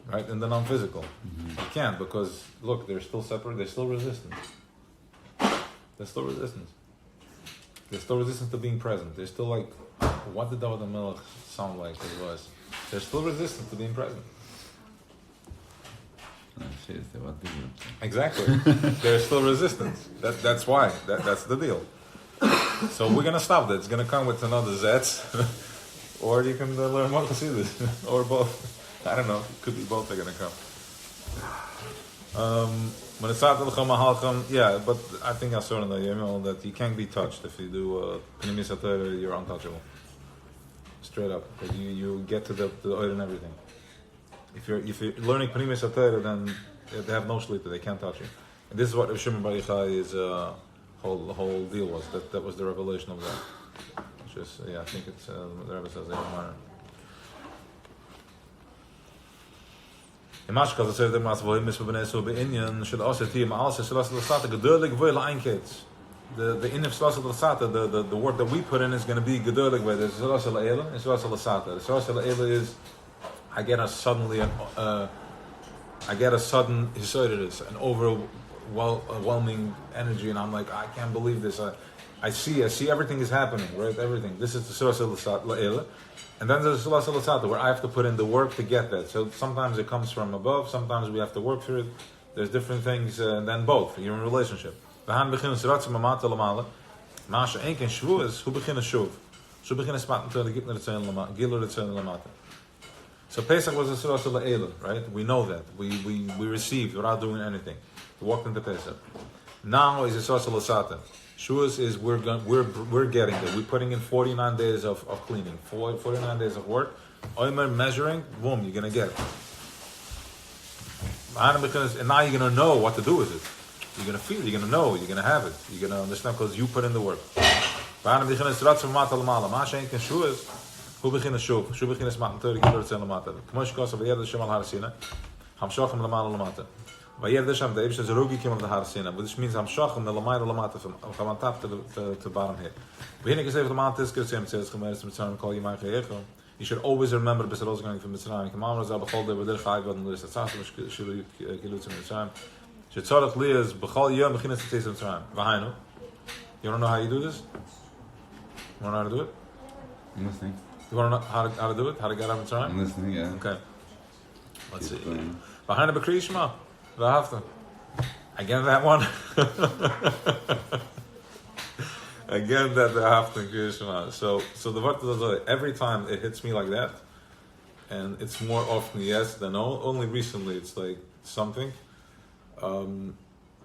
right, and the non-physical. You can't, because look, they're still separate. They're still resistant. There's still resistance. There's still resistance to being present. They're still like, what did David HaMelech sound like? It was. There's still resistance to being present. Exactly. There's still resistance. That's why. That's the deal. So we're gonna stop that. It's gonna come with another Zets, or you can learn more to see this, or both. I don't know. It could be both are gonna come. When it's out yeah, but I think I saw in the email that you can't be touched if you do Pnimis HaTorah. You're untouchable. Straight up, because you get to the oil and everything. If you're learning Pnimis HaTorah, then they have no shlita, they can't touch you. And this is what Rav Shimon Bar Yochai's whole deal was. That was the revelation of that. Just I think it's the Rebbe says they don't matter. In Mashkal the said the Mas voim is b'nei so be'inyan shel asati ma'alse shel asat l'sata gedolik voy la'ainketz. The in of shel asat l'sata, the work that we put in is going to be gedolik voy. There's shel asat l'ela and shel asat l'sata. The shel asat l'ela is I get a sudden hisoidus, an overwhelming energy, and I'm like, I can't believe this. I see everything is happening, right? Everything. This is the Surah La'ila. And then there's the Surah La'ila where I have to put in the work to get that. So sometimes it comes from above, sometimes we have to work through it. There's different things, and then both. You're in a relationship. So Pesach was a Surah La'ila, right? We know that. We received without doing anything. We walked into Pesach. Now is a Surah La'sata. Shuas is we're getting it. We're putting in 49 days of cleaning, 49 days of work. Omer measuring, boom, you're gonna get it. And now you're gonna know what to do with it. You're gonna feel, you're gonna know, you're gonna have it, you're gonna understand because you put in the work. Which means I'm shocking the lamai lamata from top to the bottom here. You should always remember Besaros going from Mitzrayim. Kamam Razal Bechol de Veder Chai God and Lis Atzasum Shilu Gilutz Mitzrayim. Shetzorach Lias Bechol Yom Mechinas Tzis Mitzrayim. V'hainu. You want to know how you do this? You want to know how to do it? I'm listening. You want to know how to do it? How to get out of Mitzrayim? I'm listening, yeah. Okay. Let's see. V'hainu B'Kri Yishma. V'hafta. Again that one. Again that the Hafta Krishna. So the Vart every time it hits me like that, and it's more often yes than no. Only recently it's like something.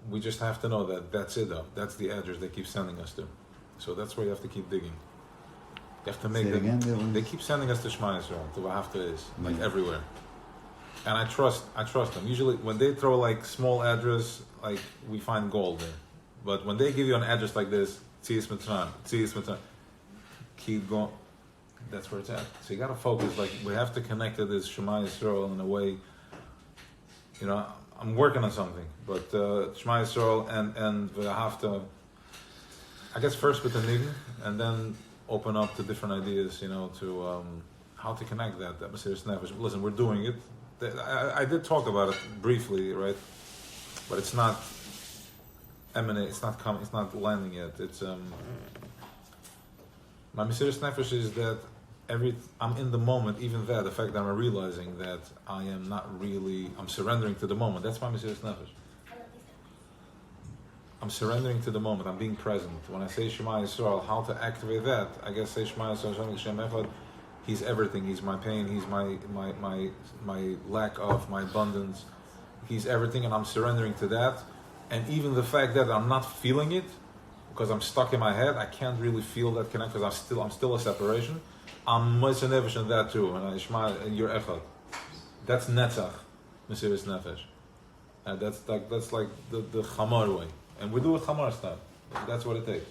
We just have to know that that's it though. That's the address they keep sending us to. So that's where you have to keep digging. You have to make them. They keep sending us to Shema Yisrael, to Vahafta is, like everywhere. And I trust them. Usually when they throw like small address, like we find gold there. But when they give you an address like this, Tzis Mitzrayim, keep going. That's where it's at. So you got to focus. Like we have to connect to this Shema Yisrael in a way. You know, I'm working on something, but Shema Yisrael and we have to. I guess first with the Niggun, and then open up to different ideas. You know, to how to connect that Mesiras Nefesh. Listen, we're doing it. I did talk about it briefly, right? But it's not emanate. It's not coming. It's not landing yet. It's my Mesiras Nefesh is that I'm in the moment. Even that, the fact that I'm realizing that I am not really. I'm surrendering to the moment. That's my Mesiras Nefesh. I'm surrendering to the moment. I'm being present. When I say Shema Yisrael, how to activate that? I guess say Shema Yisrael, Hashem Echad. He's everything. He's my pain. He's my lack of, my abundance. He's everything, and I'm surrendering to that. And even the fact that I'm not feeling it, because I'm stuck in my head, I can't really feel that connect because I'm still a separation. I'm Moshe Weisz in that too, and you're Echad. That's Netzach, Mesiras Nefesh. And that's like the Chamar way, and we do it Chamar style. That's what it takes.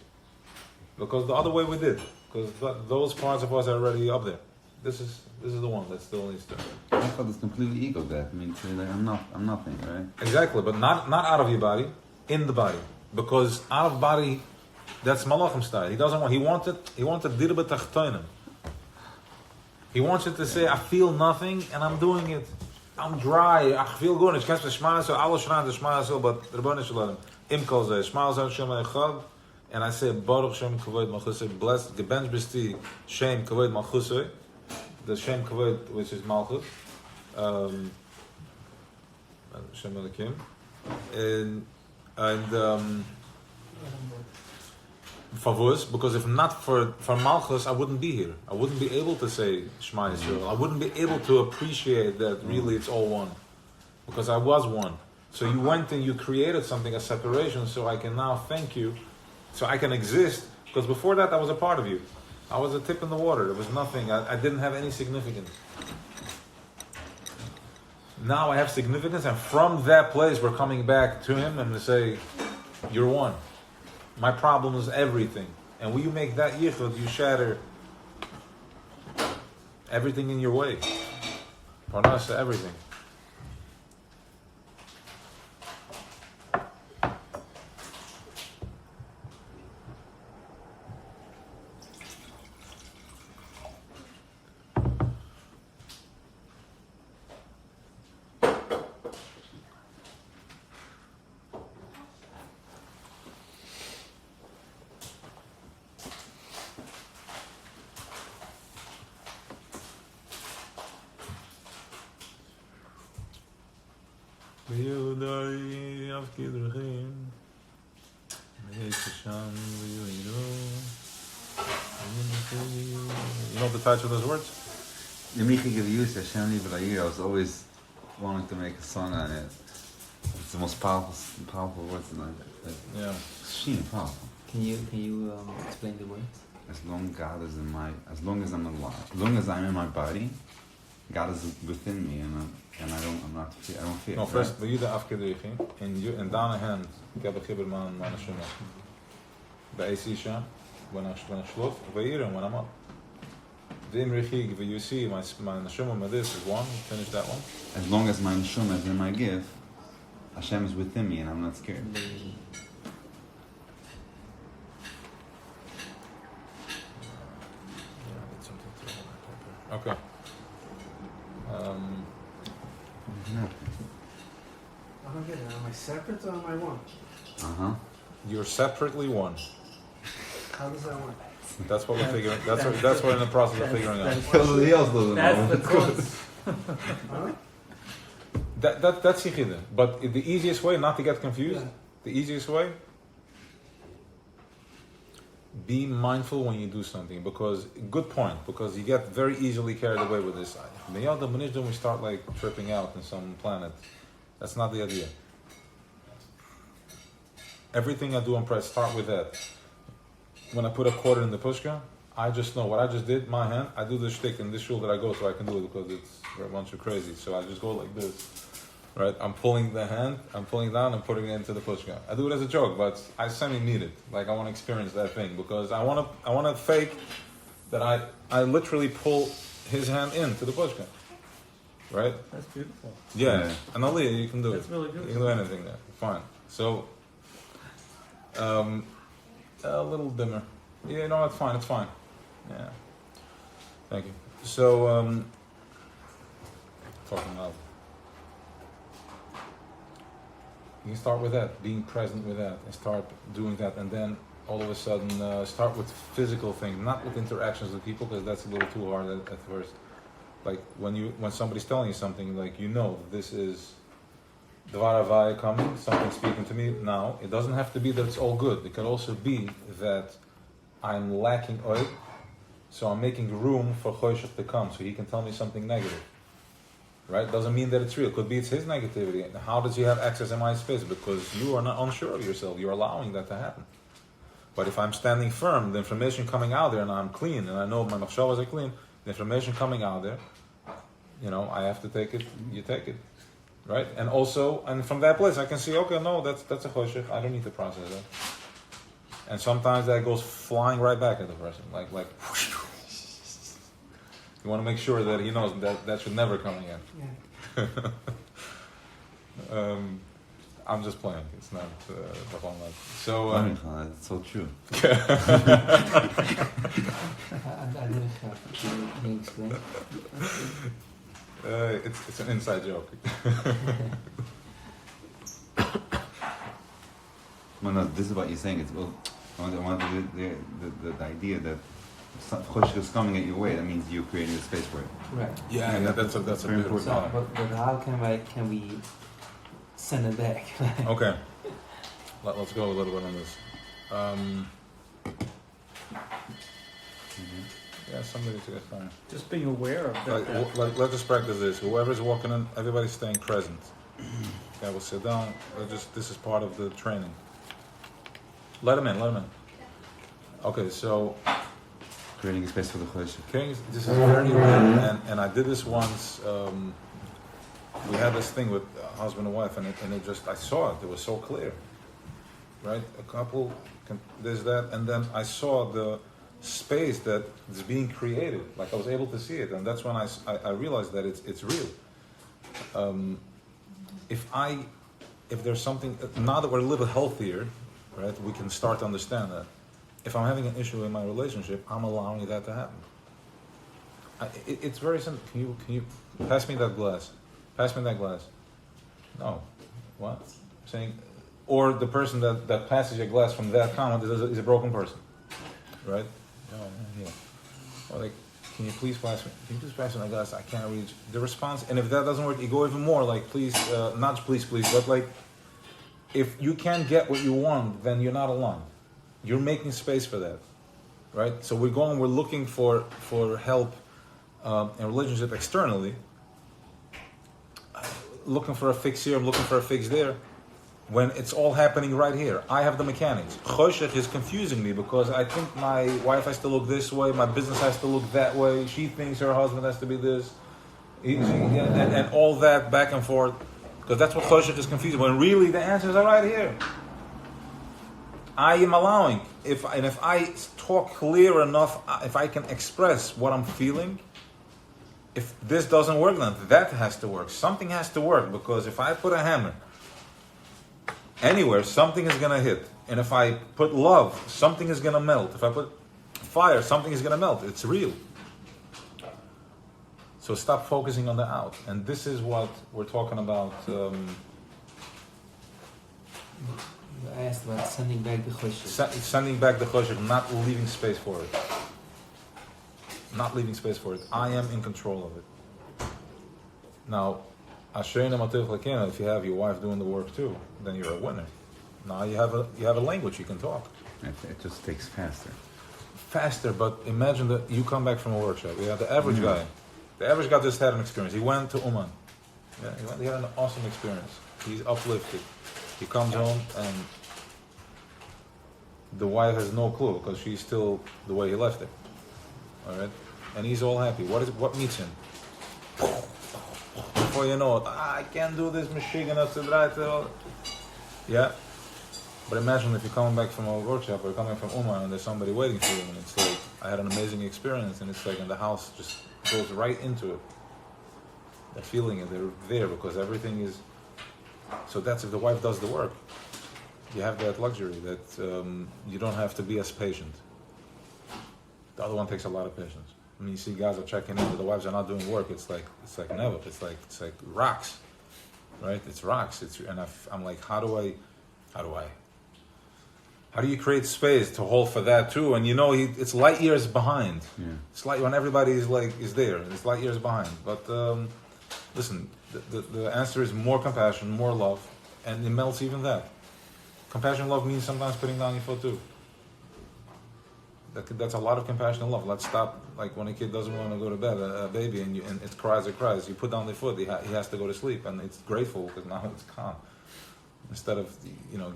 Because the other way we did, because those parts of us are already up there. This is the one that still needs to. I thought it's completely ego death. I mean, like, I'm nothing, right? Exactly, but not out of your body, in the body. Because out of body, that's Malachim style. He doesn't want. He wanted dirbe tachtonim. He wants you to say, I feel nothing and I'm doing it. I'm dry. I feel good. It's can't be Shema Yisrael. Allah Shran the Shema Yisrael, but Rabbanu Shalom. Imkol Zeh Shema Yisrael Shem Echad. And I say Baruch Shem Kavod Malchusay. Blessed Gebench B'Sti Shem Kavod Malchusay. The Shem Kavod, which is Malchus. Shem Elikim. And Favus, because if not for Malchus, I wouldn't be here. I wouldn't be able to say Shema Yisrael. I wouldn't be able to appreciate that really it's all one. Because I was one. So you went and you created something, a separation, so I can now thank you, so I can exist. Because before that, I was a part of you. I was a tip in the water. There was nothing. I didn't have any significance. Now I have significance, and from that place, we're coming back to him and to say, you're one. My problem is everything. And when you make that yichud, you shatter everything in your way. Parnasa, everything. ויהודי יפקיד דרכים, וישם ויועילו. You know the title of those words? I was always wanting to make a song on it. It's the most powerful words in life. Yeah. Sheen, powerful. Can you explain the words? As long as I'm alive, as long as I'm in my body, God is within me, and I don't fear. No, first, ויהודי יפקיד דרכים, in deine hand, ik heb een gibber man neshama. באיסי שם, when I schlof, וירם, when I'm up. Dim rechig, you see, my neshama with this is one, finish that one. As long as my neshama is in my gift, Hashem is within me, and I'm not scared. Okay. I don't get it. Am I separate or am I one? You're separately one. How does that work? That's what we're figuring. That's what we're in the process of figuring out. Everybody else doesn't That's the know. close. Huh? That's yichida. But the easiest way, not to get confused, Yeah. the easiest way, be mindful when you do something. Because good point. Because you get very easily carried away with this. We start like tripping out in some planet. That's not the idea. Everything I do on press, start with that. When I put a quarter in the pushka, I just know what I just did, my hand, I do this shtick in this shul that I go so I can do it because it's a bunch of crazy. So I just go like this, right? I'm pulling the hand, I'm pulling down and putting it into the pushka. I do it as a joke, but I semi-need it. Like I want to experience that thing because I want to fake that I literally pull his hand into the pushka, right? That's beautiful. Yeah. And Aliyah, you can do That's it. really good. You can do anything there. Fine. So, a little dimmer. Yeah, no, it's fine. It's fine. Yeah. Thank you. So, talking loud. You can start with that, being present with that, and start doing that, and then all of a sudden start with physical things, not with interactions with people, because that's a little too hard at first. Like when somebody's telling you something, like this is Dvar Havaya coming, something speaking to me now. It doesn't have to be that it's all good. It can also be that I'm lacking oil, so I'm making room for Choshech to come, so he can tell me something negative. Right? Doesn't mean that it's real. Could be it's his negativity. How does he have access in my space? Because you are not unsure of yourself. You're allowing that to happen. But if I'm standing firm, the information coming out there, and I'm clean, and I know my machshavas are clean, the information coming out there, I have to take it. You take it, right? And also, and from that place, I can see, okay, no, that's a choshech. I don't need to process that. And sometimes that goes flying right back at the person, like. You want to make sure that he knows that should never come again. Yeah. I'm just playing. It's not the whole lot. So. It's so true. I didn't have. Can you explain? It's an inside joke. Well, no, this is what you're saying. It's the idea that Choshech is coming at your way. That means you're creating a space for it. Right. Yeah, that's a very beautiful important. point. But how can we send it back? Okay. Let's go a little bit on this. Yeah, somebody to get fine. Just being aware of that. Let's just practice this. Whoever's walking in, everybody's staying present. Okay, we'll sit down. This is part of the training. Let him in. Okay, so Creating a space for the Choshech. this is very rare, and I did this once. We had this thing with husband and wife, and it just, I saw it. It was so clear, right? A couple, there's that, and then I saw the space that is being created. Like I was able to see it, and that's when I realized that it's real. If there's something, now that we're a little healthier, right, we can start to understand that. If I'm having an issue in my relationship, I'm allowing that to happen. It's very simple. Can you pass me that glass? Pass me that glass. No. What? Saying, or the person that passes your glass from that comment is a broken person, right? Yeah. Or like, can you please pass me? Can you please pass me my glass? I can't reach the response. And if that doesn't work, you go even more like, please, not please, but like, if you can't get what you want, then you're not alone. You're making space for that, right? So we're looking for help in relationship externally, looking for a fix here, I'm looking for a fix there, when it's all happening right here. I have the mechanics. Choshech is confusing me because I think my wife has to look this way, my business has to look that way, she thinks her husband has to be this, and all that back and forth. Because that's what Choshech is confusing, when really the answers are right here. I am allowing, if I talk clear enough, if I can express what I'm feeling, if this doesn't work, then that has to work. Something has to work, because if I put a hammer anywhere, something is going to hit. And if I put love, something is going to melt. If I put fire, something is going to melt. It's real. So stop focusing on the out. And this is what we're talking about. I asked about sending back the choshech. Sending back the choshech, not leaving space for it. Not leaving space for it. I am in control of it. Now, if you have your wife doing the work too, then you're a winner. Now you have a language you can talk. It just takes faster. Faster, but imagine that you come back from a workshop. We have the average guy. The average guy just had an experience. He went to Oman. Yeah, he had an awesome experience. He's uplifted. He comes home and the wife has no clue because she's still the way he left it. All right, and he's all happy. What meets him? Before you know it, I can't do this machine. Yeah, but imagine if you're coming back from a workshop or you're coming from Oman and there's somebody waiting for you, and it's like, I had an amazing experience, and it's like, and the house just goes right into it. They're feeling it. They're there because everything is. So that's if the wife does the work. You have that luxury that you don't have to be as patient. The other one takes a lot of patience. I mean, you see guys are checking in, but the wives are not doing work. It's like never. It's like rocks, right? It's rocks. I'm like, how do you create space to hold for that too? And it's light years behind. Yeah. It's like when everybody is there. It's light years behind. But listen, the answer is more compassion, more love, and it melts even that. Compassion and love means sometimes putting down your foot too. That's a lot of compassion and love. Let's stop. Like when a kid doesn't want to go to bed, a baby, and it cries. You put down the foot. He has to go to sleep, and it's grateful because now it's calm. Instead of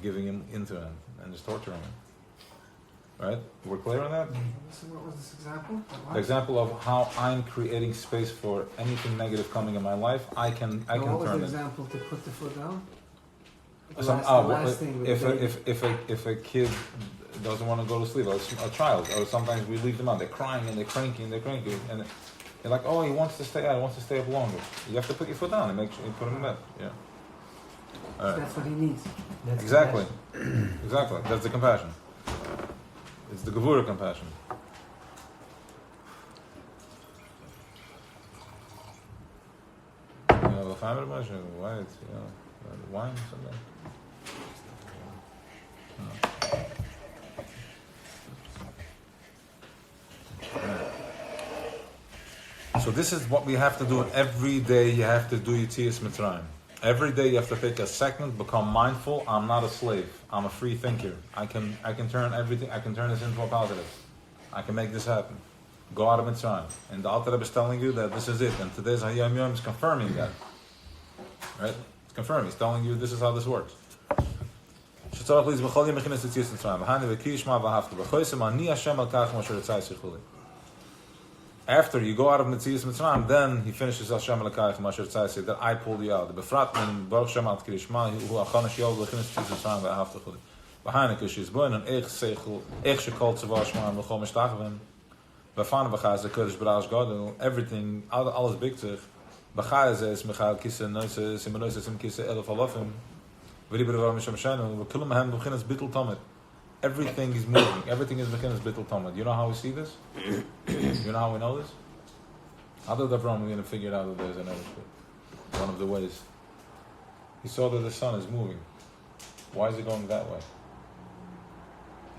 giving him into him and just torturing him. Right? We're clear on that? So what was this example? The example of how I'm creating space for anything negative coming in my life. I can What was turn the it. example to put the foot down? If a kid doesn't want to go to sleep, or a child, or sometimes we leave them out, they're crying and they're cranky, and you're like, oh, he wants to stay out, he wants to stay up longer. You have to put your foot down and make sure you put him in bed. Yeah. All right. That's what he needs. Exactly. Exactly. That's the compassion. It's the Gevura compassion. You have a family much? Why? Wine or something? So this is what we have to do every day. You have to do Yetzias Mitzrayim. Every day you have to take a second, become mindful. I'm not a slave. I'm a free thinker. I can turn everything. I can turn this into a positive. I can make this happen. Go out of Mitzrayim. And the Alter Rebbe is telling you that this is it. And today's Hayom Yom is confirming that. Right? It's confirming. He's telling you this is how this works. After you go out of Metzias Mitzrayim, then he finishes Hashem Elokayich Masher Tzayis that I pulled you out. The Befrat min Baruch Shem Ad Krishma who achanash yod lechinas Metzias Mitzrayim ve'ahavta chuli. Behind it, she's born and eich shekol tzavah shmaim l'chol mishtachvim. Befan b'chaz the Kodesh B'rash Gadol everything alles big zich. B'chaz is Michael Kisa Noise Simenoise Sim Kisa Elef Alofim. V'riber Varam Misham Shenu v'kulam hem b'chinas Bittul Tamid. Everything is moving. Everything is b'chinas Bittul Tamid. You know how we see this? You know how we know this? How did Avram going to figure out that there's another split? One of the ways. He saw that the sun is moving. Why is it going that way?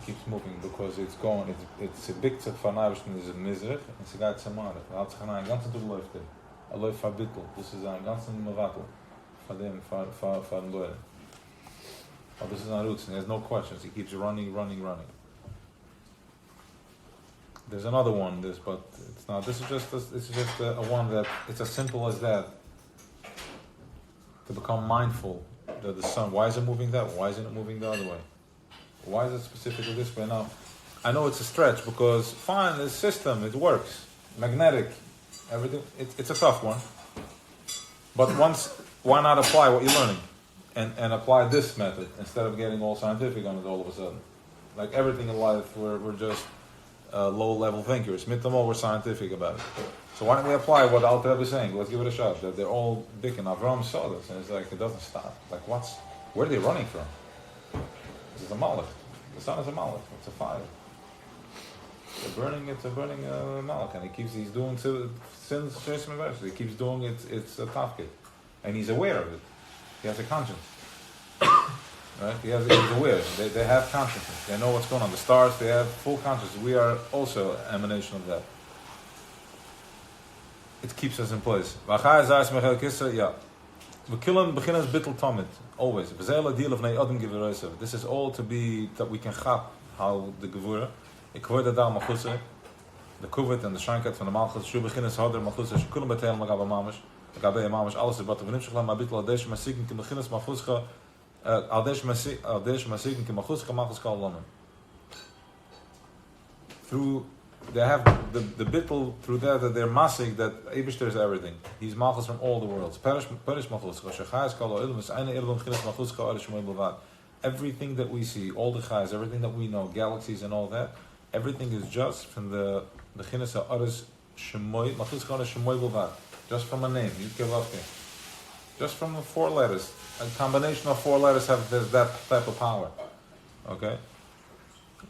keeps moving because it's going, it's a big tzad van Eibishter is a mizrach, and it's a guy tzamar. Hat sich ein ganzen Tag läuft er. Läuft verbittel. Das ist ein ganzen Mevatel. Von dem, von Leuten. But this is not roots, and he has no questions. He keeps running. There's another one, but it's not. This is just a one that it's as simple as that. To become mindful that the sun, why is it moving that way? Why isn't it moving the other way? Why is it specifically this way? Now, I know it's a stretch because fine, the system, it works. Magnetic, everything, it's a tough one. But why not apply what you're learning? And apply this method instead of getting all scientific on it all of a sudden. Like everything in life, we're just low-level thinkers. Mitamol, we're scientific about it. So why don't we apply what Al Rebbe is saying? Let's give it a shot. That they're all big, and Avram saw this, and it's like it doesn't stop. Like where are they running from? This is a malach. The sun is a malach. It's a fire. It's a burning malach, and he's doing since Jason University. He keeps doing it. It's a tafkid, and he's aware of it. He has a conscience, right? He's aware. They have consciousness. They know what's going on. The stars, they have full consciousness. We are also an emanation of that. It keeps us in place. Yeah. Always. This is all to be that we can chap how the gevura. Ik hoor dat daar malchus, de kuvet en de scheinkeit van de malchus. Shu beginnes harder malchus. She kulam betel magabe mamish. Magabe mamish alles is wat we nemen shlam mabitl adesh masikin ke beginnes malchus. Adesh masikin ke malchus malchus kalamen. Through they have the bittul through that they're masik that Eibishter is everything. He's malchus from all the worlds. Perish malchus. Shachais kalo ilm is eine ilm beginnes malchus ka arish moed bavad. Everything that we see, all the chais, everything that we know, galaxies and all that, everything is just from the beginnes of aris shemoy malchus ka arish moed bavad. Just from a name, just from the 4 letters. A combination of 4 letters have that type of power. Okay.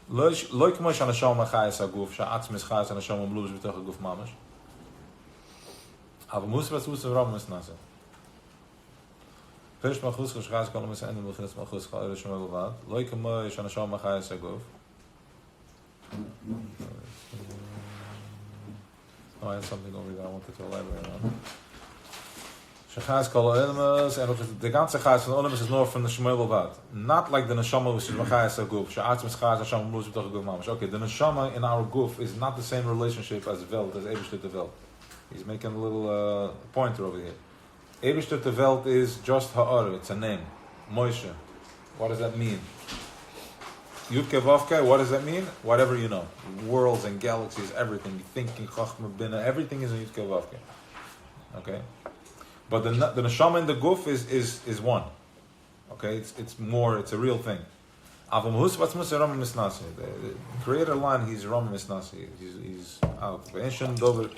Loik mosh an shom chayes aguf sha'atz mischayes an shom blubes b'toch aguf mamash. Aber muss was ram is nase. First machus chayes kolom is ende beginnes machus chayes shom bavad. Loik mosh an shom chayes aguf. Oh, I had something over there I wanted to elaborate on. Shachas kol elemes, and the ganze chayes van elemes is nur from the Shmuel Bavad. Not like the neshama which is machayes aguf. She'atz mischayes Hashem blus b'toch aguf mamash. Okay, the neshama in our guf is not the same relationship as Welt, as Eibishter to Welt. He's making a little pointer over here. Eibishter to Welt is just ha'ar, it's a name. Moshe. What does that mean? Yudke Vavke, what does that mean? Whatever you know. Worlds and galaxies, everything. Thinking, Chachma, Bina, everything is in Yudke Vavke. Okay? But the neshama in the guf is one. Okay? It's more, it's a real thing. The creator line, he's Rama Misnasi. He's out. Ve'enshem dover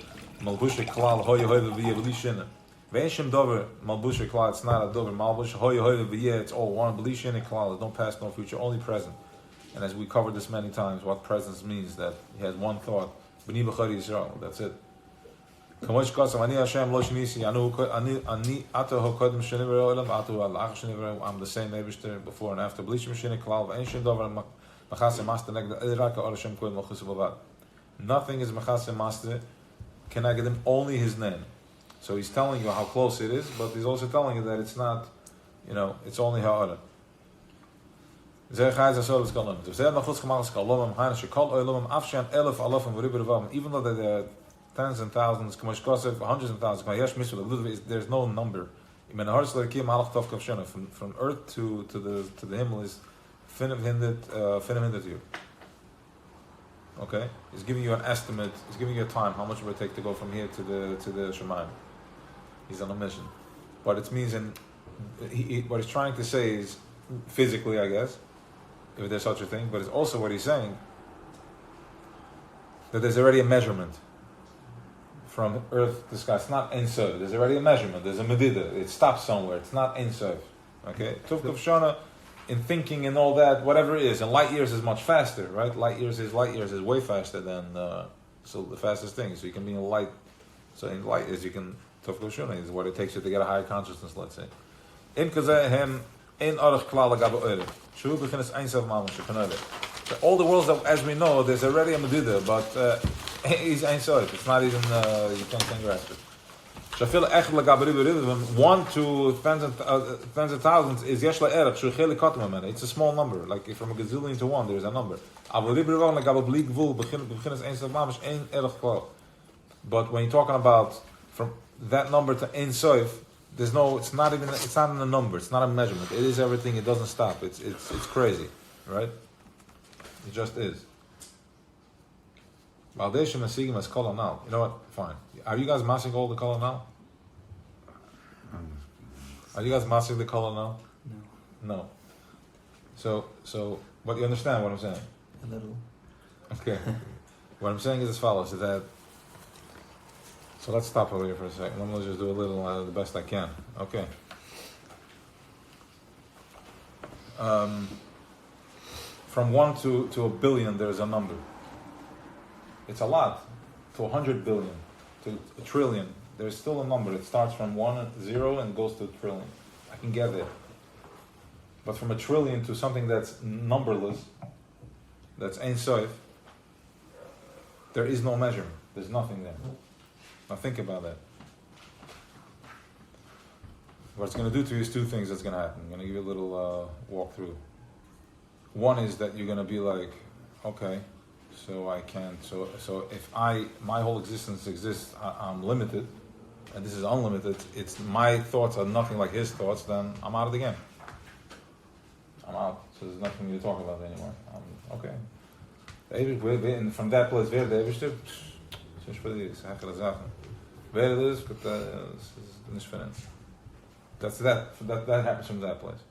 malbushe klal hoye hoye v'yeh v'lishin. Ve'enshem dover malbushe klal, it's not a dover malbush hoye hoye v'yeh, it's all one. V'lishin klal, don't past, no future, only present. And as we covered this many times, what presence means, that he has one thought. B'ni b'chari Yisrael, that's it. Kamosh Kosam, Ani Hashem lo shnisi, Ani ato hokodim shenivre olam, ato al-ach shenivre, I'm the same Eibishter before and after. B'lishim sheni klal, v'enshem dover machase master negda, ediraka or Hashem koed malchus b'vad. Nothing is machase master, can I get him only his name. So he's telling you how close it is, but he's also telling you that it's not, it's only ha'ara. Even though there are tens and thousands, hundreds and thousands, there's no number. From earth to the Himmel is 500 years. Okay, he's giving you an estimate. He's giving you a time. How much it would take to go from here to the Shemayim. He's on a mission. What it means, and what he's trying to say is physically, I guess, if there's such a thing. But it's also what he's saying that there's already a measurement from earth to sky. It's not Ein-Sof. There's already a measurement. There's a medida. It stops somewhere. It's not Ein-Sof. Okay? Tuvkov Shana, in thinking and all that, whatever it is, and light years is much faster, right? Light years is way faster than so the fastest thing. So you can be in light. So in light years you can Tuvkov Shana is what it takes you to get a higher consciousness. Let's say. In Kazehem in Arach Klal Gabe Eure. Shu beginnes Ein-Sof Mamash Shekhanole. All the worlds that, as we know, there's already a Medida, but he's Ein Sof. It's not even, you can't grasp it. Shafil Echad Lagabe Riba Riba, 1 to tens of thousands is Yesh La'erech, Shuchele Kotem Amene. It's a small number, like from a gazillion to 1, there's a number. Avo Riba Riba Lagabe Bli Gvul, Beginnes Ein Sof Mamish, Ein Erech Klal. But when you're talking about from that number to Ein Sof, there's no, it's not in a number, it's not a measurement. It is everything, it doesn't stop. It's crazy, right? It just is. Valdeshim Asigim as Kol Anal. You know what? Fine. Are you guys massing all the Kol Anal? Are you guys massing the Kol Anal? No. So, but you understand what I'm saying? A little. Okay. What I'm saying is as follows: is that. So let's stop over here for a second. I'm gonna just do a little the best I can. Okay. From 1 to a billion, there's a number. It's a lot. To 100 billion, to a trillion, there's still a number. It starts from 0 and goes to a trillion. I can get there. But from a trillion to something that's numberless, that's Ein Sof, there is no measurement. There's nothing there. Now think about that. What it's going to do to you is 2 things that's going to happen. I'm going to give you a little walkthrough. One is that you're going to be like, okay, so I can't. So if my whole existence exists, I'm limited, and this is unlimited. It's my thoughts are nothing like his thoughts. Then I'm out of the game. I'm out. So there's nothing to talk about anymore. Okay. And from that place, where the Eibishter, where it is, but this is that's that happens from that place.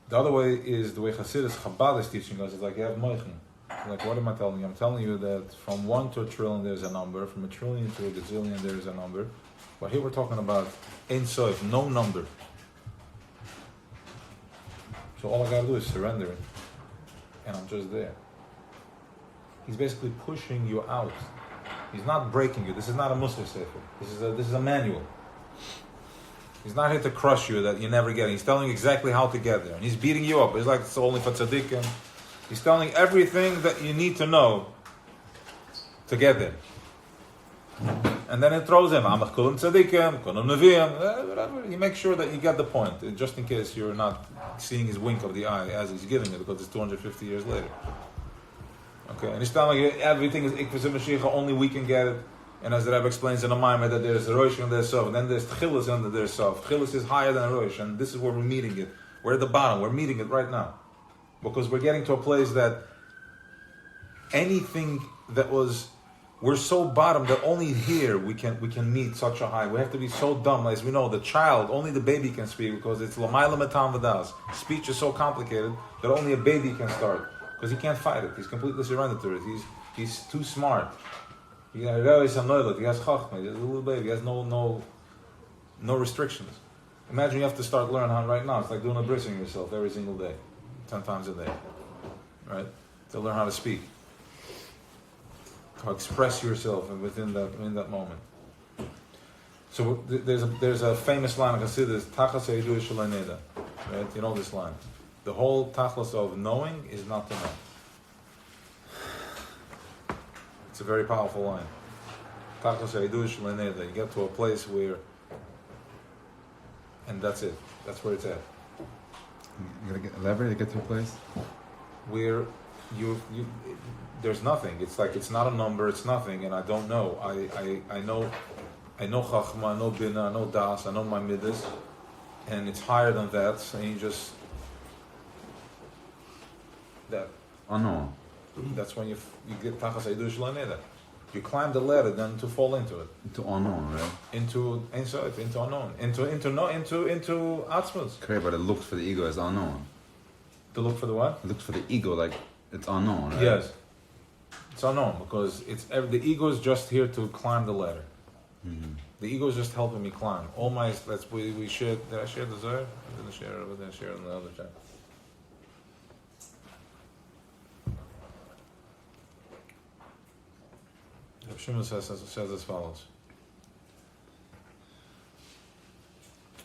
The other way is the way Hasidus Chabad is teaching us. It's like you have moichin. Like, what am I telling you? I'm telling you that from 1 to a trillion there's a number, from a trillion to a gazillion there's a number. But here we're talking about Ein Sof, no number. So all I gotta do is surrender it, and I'm just there. He's basically pushing you out. He's not breaking you. This is not a Musar Sefer. This is a manual. He's not here to crush you that you never get it. He's telling you exactly how to get there. And he's beating you up. It's like it's only for tzaddikim. He's telling everything that you need to know to get there. And then it throws him. Whatever. He makes sure that you get the point. Just in case you're not seeing his wink of the eye as he's giving it, because it's 250 years later. Okay, and he's telling you everything is Ikvus Mashiach, only we can get it. And as the Rebbe explains in the Maimah, that there's Rosh and there's Sof, and then there's Tchilas and there's Sof. Tchilas is higher than Rosh, and this is where we're meeting it. We're at the bottom. We're meeting it right now, because we're getting to a place that anything that was, we're so bottom that only here we can meet such a high. We have to be so dumb, as we know, the child, only the baby can speak, because it's Lamayla Metam Vadas. Speech is so complicated that only a baby can start, because he can't fight it. He's completely surrendered to it. He's too smart. He has chachma. He's a little baby. He has no restrictions. Imagine you have to start learning how right now. It's like doing a brissing yourself every single day, 10 times a day, right? To learn how to speak, to express yourself in that moment. So there's a famous line of Hasidus, Tachas Eidu Shalei Neda, right? You know this line. The whole tachlis of knowing is not to know. It's a very powerful line. You get to a place where, and that's it. That's where it's at. You gotta elaborate to get to a place where you there's nothing. It's like it's not a number. It's nothing, and I don't know. I know chachma. I know bina. I know das. I know my midas, and it's higher than that. And you just that. unknown. That's when you get tachas eidu shlaneda. You climb the ladder, then to fall into it. Into unknown, right? Into unknown. Into atzmus. Correct, but it looks for the ego as unknown. To look for the what? It looks for the ego like it's unknown, right? Yes. It's unknown because the ego is just here to climb the ladder. Mm-hmm. The ego is just helping me climb. All my we shared. Did I share the Zohar? I didn't share it. But I shared it on the other chat. Shimon says as follows.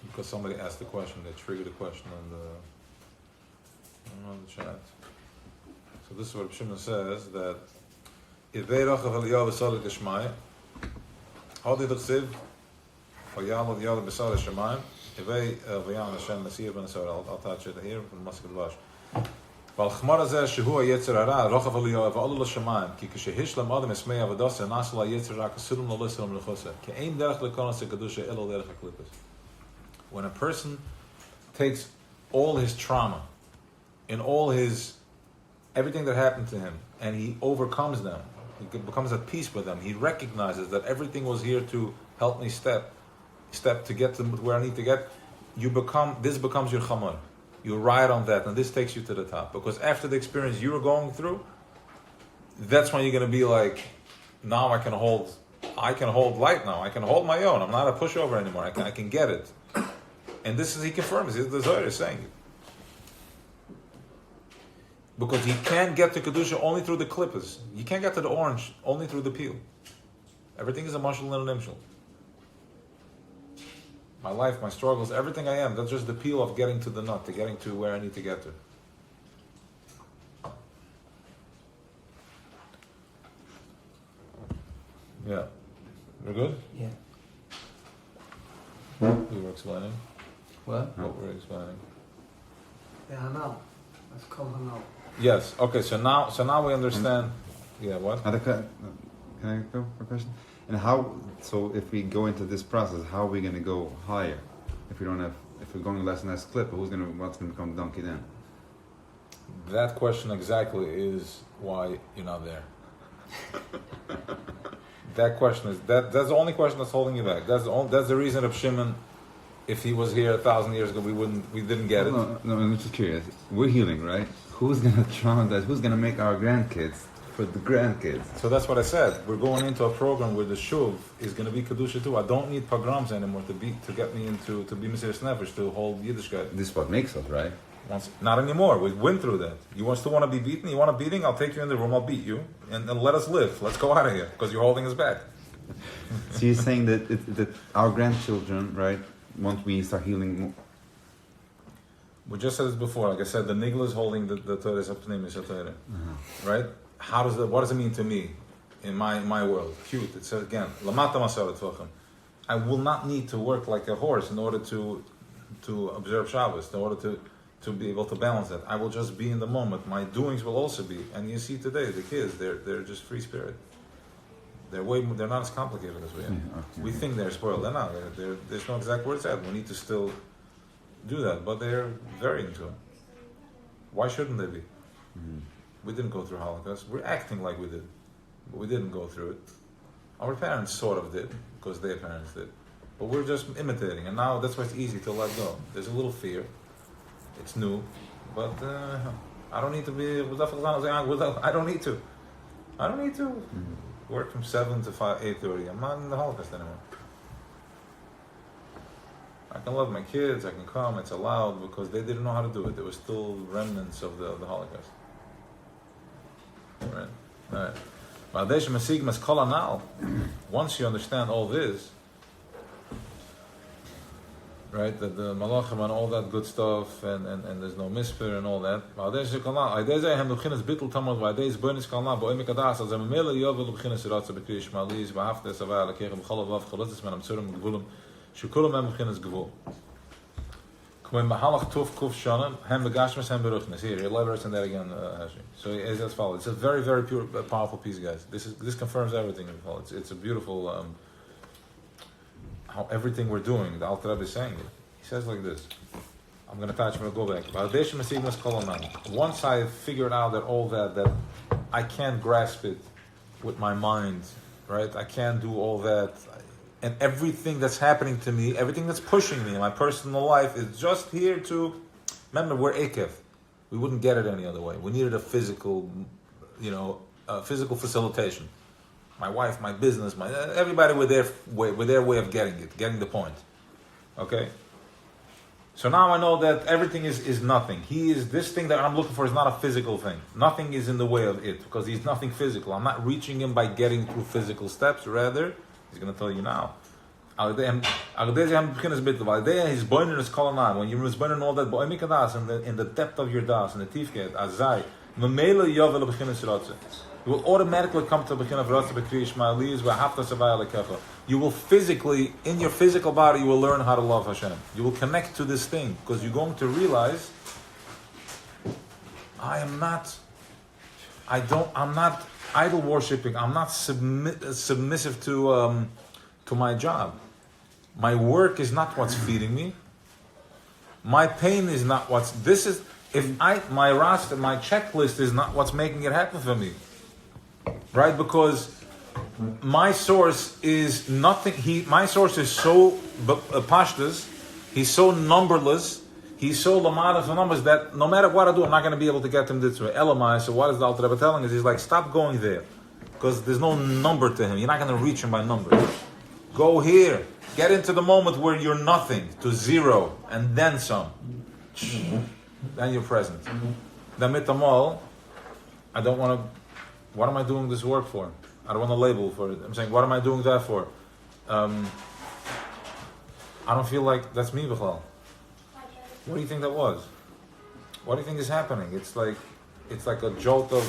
Because somebody asked the question, they triggered a question on the chat. So this is what Shimon says, that Ivei Rachav Eliyahu V'Salik Ishmai, Hodi D'Chsiv, V'Yalav Yalav B'Salik Shemayim, Ivei V'Yam Hashem Nasir Ben Asar. I'll touch it here from Masik Dvash. והחמר הזה שהוא היצר הרע, רוחב עליו ועלו לשמיים, כי כשהשלם אדם הסמי עבודתו, נעשה לו היצר רק סולם לא לסלם לחוסר. כי אין דרך לכנס הקדושה אלא דרך הקליפות. When a person takes all his trauma and all his everything that happened to him and he overcomes them, he becomes at peace with them, he recognizes that everything was here to help me step to get to where I need to get, this becomes your chamar. You ride on that, and this takes you to the top. Because after the experience you were going through, that's when you're going to be like, now I can hold light now. I can hold my own. I'm not a pushover anymore. I can get it. And this is, he confirms, the Zohar is saying it. Because he can't get to Kedusha only through the klippas. You can't get to the orange only through the peel. Everything is a mashal and a nimshal. My life, my struggles, everything I am, that's just the peel of getting to the nut, to getting to where I need to get to. Yeah. We're good? Yeah. We were explaining. What? What were we explaining? The Hanal. Let's call Hanal. Yes. Okay. So now we understand. Yeah. What? Can I go for a question? And how? So if we go into this process, how are we going to go higher? If we're going less and less clip, what's going to become donkey then? That question exactly is why you're not there. That question is that's the only question that's holding you back. That's the reason of Shimon. If he was here 1,000 years ago, we didn't get it. No, I'm just curious. We're healing, right? Who's going to traumatize? Who's going to make our grandkids for the grandkids? So that's what I said. We're going into a program where the shuv is going to be kedusha too. I don't need pogroms anymore to get me into to be Mesiras Nefesh, to hold Yiddishkeit. This is what makes us, right? Not anymore. We went through that. You still want to be beaten? You want a beating? I'll take you in the room. I'll beat you and let us live. Let's go out of here because you're holding us back. So you're saying that our grandchildren, right? Once we start healing. We just said this before. Like I said, the nigla is holding the Torah Sapnim Torah, right? What does it mean to me in my world? Cute. It says again, Lamata Masarat Tvachim. I will not need to work like a horse in order to observe Shabbos, in order to be able to balance that. I will just be in the moment. My doings will also be. And you see today, the kids, they're just free spirit. They're not as complicated as we are. Okay. We think they're spoiled. They're not. There's no exact words out. We need to still do that, but they're very into it. Why shouldn't they be? Mm-hmm. We didn't go through Holocaust. We're acting like we did, but we didn't go through it. Our parents sort of did, because their parents did. But we're just imitating, and now that's why it's easy to let go. There's a little fear. It's new, but I don't need to be... I don't need to. Mm-hmm. Work from 7 to 8:30. I'm not in the Holocaust anymore. I can love my kids, I can come, it's allowed, because they didn't know how to do it. There were still remnants of the Holocaust. Alright. Once you understand all this, right, that the malachim and all that good stuff, and there's no misper and all that. Here, elaborate on that again, Hashi. So it's as follows. It's a very, very pure, powerful piece, guys. This confirms everything. It's a beautiful how everything we're doing. The Alter Rebbe is saying it. He says like this. I'm going to touch. I'm going to go back. Once I figured out that all that I can't grasp it with my mind, right? I can't do all that. And everything that's happening to me, everything that's pushing me in my personal life is just here to... Remember, we're Ekev. We wouldn't get it any other way. We needed a physical, physical facilitation. My wife, my business, everybody with their way of getting the point. Okay? So now I know that everything is nothing. This thing that I'm looking for is not a physical thing. Nothing is in the way of it, because he's nothing physical. I'm not reaching him by getting through physical steps. Rather, he's going to tell you now. When you're born in all that, in the depth of your das, in the tifket, azai, Memela yovel beginnes rotze. You will automatically come to the beginning of rotze b'kriya shema eliyus v'hafta savaya lekecha. You will physically, in your physical body, you will learn how to love Hashem. You will connect to this thing because you're going to realize, I'm not idol worshipping. I'm not submissive to my job. My work is not what's feeding me. My pain is not what's. My roster, my checklist is not what's making it happen for me. Right? Because my source is nothing. My source is so pashtas. He's so numberless. He's so lamada for numbers that no matter what I do, I'm not going to be able to get him this way. Elamai. So what is the Alter Rebbe telling us? He's like, stop going there, because there's no number to him. You're not going to reach him by numbers. Go here. Get into the moment where you're nothing to zero and then some. Then you're present. Then mitamal, I don't want to. What am I doing this work for? I don't want to label for it. I'm saying, what am I doing that for? I don't feel like that's me, B'chal. What do you think that was? What do you think is happening? It's like a jolt of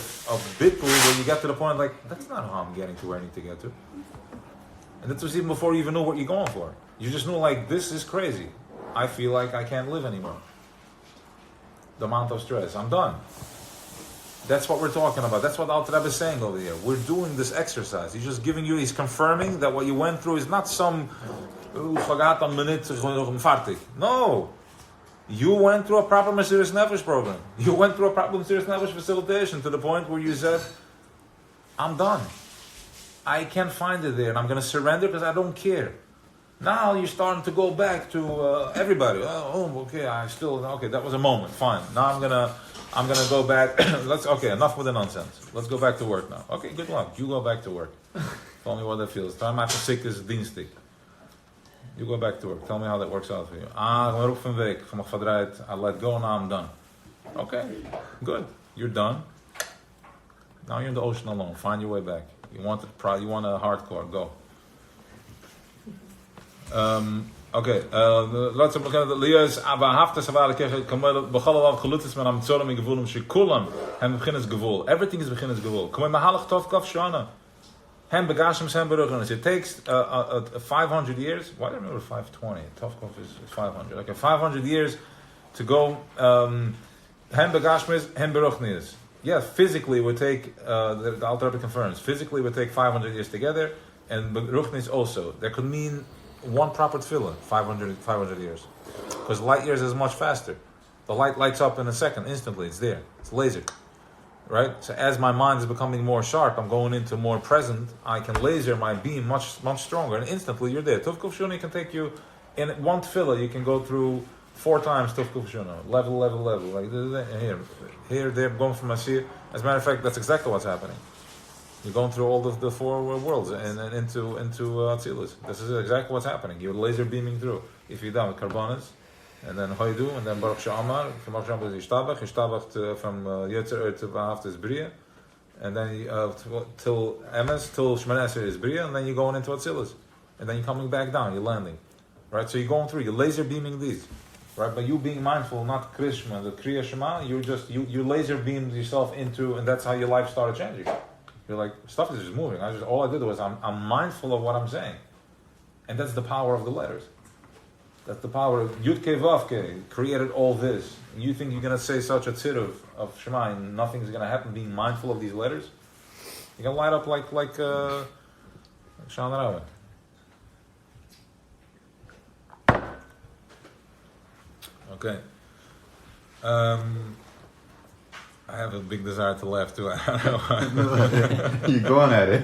bittul where you get to the point like, that's not how I'm getting to where I need to get to. And that was even before you even knew what you're going for. You just knew like, this is crazy. I feel like I can't live anymore. The amount of stress. I'm done. That's what we're talking about. That's what Alter Rebbe is saying over here. We're doing this exercise. He's just giving you, he's confirming that what you went through is not some no. You went through a proper Mesiras Nefesh program. You went through a proper Mesiras Nefesh facilitation to the point where you said, I'm done. I can't find it there, and I'm going to surrender because I don't care. Now you're starting to go back to everybody. Okay, that was a moment. Fine. Now I'm gonna go back. Enough with the nonsense. Let's go back to work now. Okay, good luck. You go back to work. Tell me what that feels. Time after sick is dienstig. You go back to work. Tell me how that works out for you. I let go, now I'm done. Okay, good. You're done. Now you're in the ocean alone. Find your way back. You want a hardcore, go. Okay. Let's look at the Lias. Everything is beginnes gevul. It takes 500 years. Why do I remember 520? Tovkov is 500. Okay, 500 years to go. Yeah, physically it would take, the Alter Rebbe confirms, physically it would take 500 years together, and Beruchnis also. That could mean one proper tefillah, 500 years. Because light years is much faster. The light lights up in a second, instantly, it's there. It's laser. Right? So as my mind is becoming more sharp, I'm going into more present, I can laser my beam much stronger, and instantly you're there. Tuf Kuf Shuna can take you, in one tefillah, you can go through 4 times Tuf Kuf Shuna. Level. Like here, there, going from Masir. As a matter of fact, that's exactly what's happening. You're going through all the 4 worlds and into Atzilus. This is exactly what's happening. You're laser beaming through. If you're done with Karbanas, and then Hoidu, and then Baruch Sha'amar. From Baruch Sha'amar is Yishtabach from Yetzer to Vahavta is Bria, and then till Emes, till Shemana Esrei is Bria, and then you're going into Atzilus. And then you're coming back down, you're landing. Right? So you're going through, you're laser beaming these. Right? But you being mindful, not Krishma, the Kriya Shema, you laser beamed yourself into, and that's how your life started changing. You're like, stuff is just moving. All I did was I'm mindful of what I'm saying. And that's the power of the letters. That's the power of Yud Kei Vav Kei created all this. And you think you're going to say such a tziruf of Shema and nothing's going to happen being mindful of these letters? You're going to light up like Shan Rava. Okay. I have a big desire to laugh too. I don't know why. You're going at it.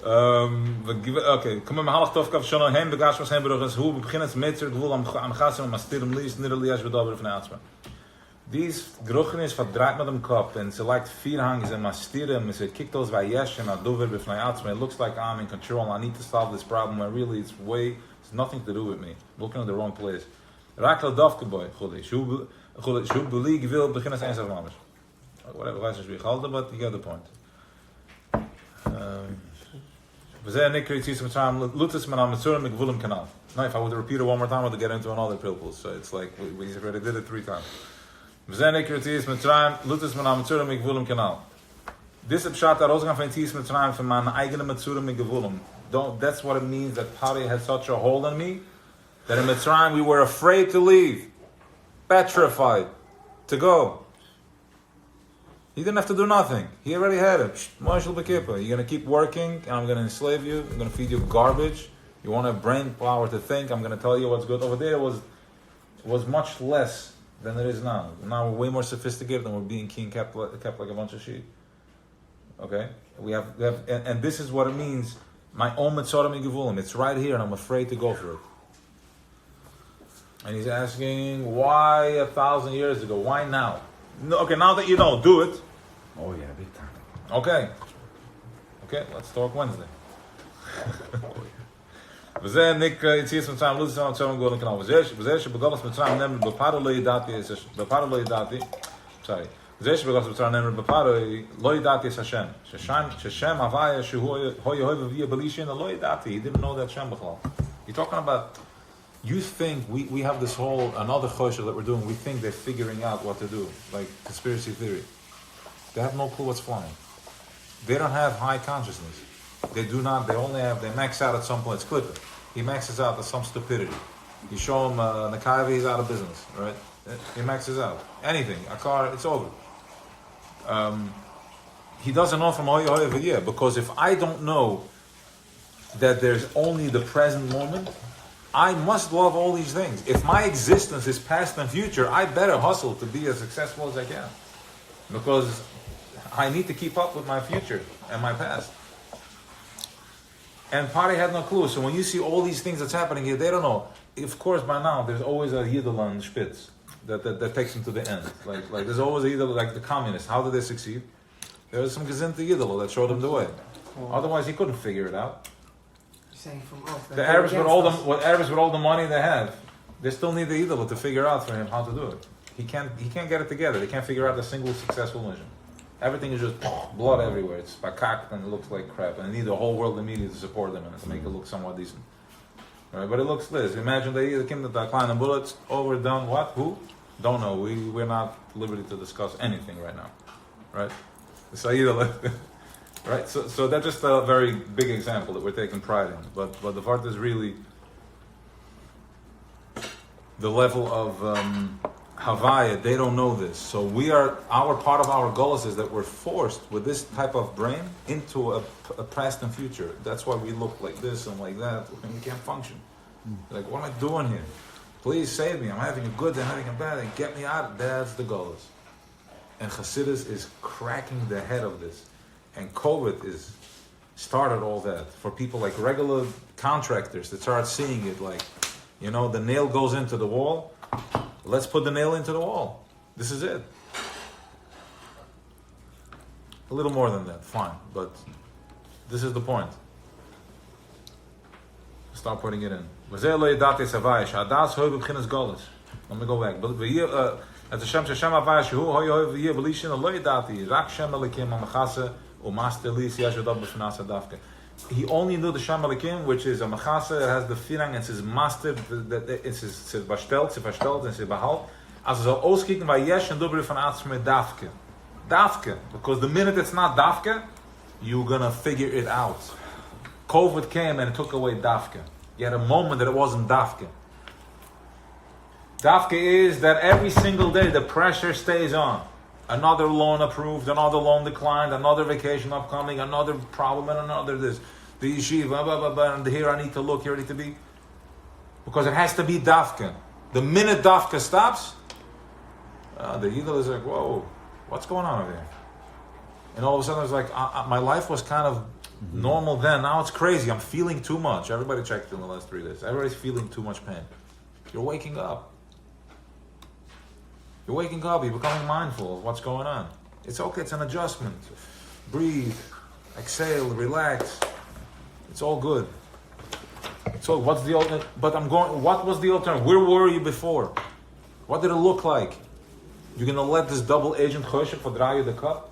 Okay, come on, Mahalach Tovkav Shana Hem Begashmas Hem Beruchas Hu begins Metzer Gvul am Chasim am Astirim Lies Nirliash Vedover von Atzma. These Geruchenis verdreht mit dem Kopf and sie like 4 hangs and Mastirim and it kicked those Vayesh and Adover b'fnei Atzma. It looks like I'm in control. I need to solve this problem when really it's nothing to do with me. I'm looking at the wrong place. Rakla Dovke boy, Chudi. Shu Buli Gvil begins Einsav Mamish. Whatever, I should be called, but you get the point. Now, if I would repeat it one more time, I would get into another pilpul. So it's like we already did it 3 times. This is Pshat Arozgan from Tis Mitzrayim from my eigene Metzurim Gevulum. That's what it means that Pari had such a hold on me that in Mitzrayim we were afraid to leave, petrified to go. He didn't have to do nothing. He already had it. Marshal Bekipa, you're going to keep working and I'm going to enslave you. I'm going to feed you garbage. You won't have brain power to think. I'm going to tell you what's good. Over there it was much less than it is now. Now we're way more sophisticated and we're being kept like a bunch of sheep. Okay? We have and this is what it means. My own Metzorim Gevulim. It's right here and I'm afraid to go for it. And he's asking, why 1,000 years ago? Why now? No, okay, now that you know, do it. Oh yeah, big time. Okay, let's talk Wednesday. וזה ניק יציאס מצרים לא תסתם מצרים גאולה כנעל וזה שבגולס מצרים נאמר בפרו לא ידעתי זה שבגולס מצרים נאמר בפרו לא ידעתי את השם ששם הוויה שהוא אוהב ויהיה בלי שין לא ידעתי. He didn't know that Shem בכלל. You're talking about, you think we have this whole another chosher that we're doing, we think they're figuring out what to do, like conspiracy theory. They have no clue what's flying. They don't have high consciousness. They do not, they max out at some point. It's Clipper. He maxes out at some stupidity. You show him Nakavi, he's out of business, right? He maxes out. Anything, a car, it's over. He doesn't know from Hoya Hoya Vidya, because if I don't know that there's only the present moment, I must love all these things. If my existence is past and future, I better hustle to be as successful as I can. Because I need to keep up with my future and my past. And Pari had no clue. So when you see all these things that's happening here, they don't know. Of course, by now, there's always a Yidel on Spitz that takes them to the end. Like there's always a Yidel, like the communists. How did they succeed? There was some Gazinte Yidel that showed them the way. Otherwise, he couldn't figure it out. You're saying from us. The Arabs with all the money they have, they still need the Yidel to figure out for him how to do it. He can't get it together. They can't figure out a single successful mission. Everything is just blood everywhere. It's bakakt and it looks like crap. And they need the whole world of media to support them and to make it look somewhat decent. Right? But it looks this. Imagine they came to the Klein and bullets, overdone, what? Who? Don't know. We're not at liberty to discuss anything right now. Right? Right? So that's just a very big example that we're taking pride in. But the part is really the level of Havaya. They don't know this. So part of our goals is that we're forced with this type of brain into a past and future. That's why we look like this and like that, and we can't function. Like, what am I doing here? Please save me. I'm having a good day, I'm having a bad day. Get me out. That's the goals. And Chassidus is cracking the head of this. And COVID is started all that for people like regular contractors that start seeing it like, the nail goes into the wall. Let's put the nail into the wall. This is it. A little more than that, fine. But this is the point. Start putting it in. Let me go back. As Hashem Havaya Shehu Hoy Hoy V'Yeh B'Lishin Lo Yidati Rak Shem Elikim HaMachase U'Master Lis Yashudab B'Fnasa Davke. He only knew the Shem Elikim, which is a Machase that has the Firang, it's his master, it's his Bastelt, it's his Behalt. As er soll auskicken bei Yesh and Dubri von Atzme Davke. Davke. Because the minute it's not Davke, you're gonna figure it out. COVID came and it took away Davke. You had a moment that it wasn't Davke. Davke is that every single day the pressure stays on. Another loan approved, another loan declined, another vacation upcoming, another problem, and another this. The yeshiva, blah, blah, blah, and here I need to look, here I need to be. Because it has to be Davke. The minute Davke stops, the Yidel is like, whoa, what's going on over there? And all of a sudden it's like, my life was kind of normal then, now it's crazy, I'm feeling too much. Everybody checked in the last 3 days. Everybody's feeling too much pain. You're waking up. You're waking up, you're becoming mindful of what's going on. It's okay, it's an adjustment. Breathe, exhale, relax. It's all good. So what's the alternative? What was the alternative? Where were you before? What did it look like? You're going to let this double agent Choshe draw you the cup?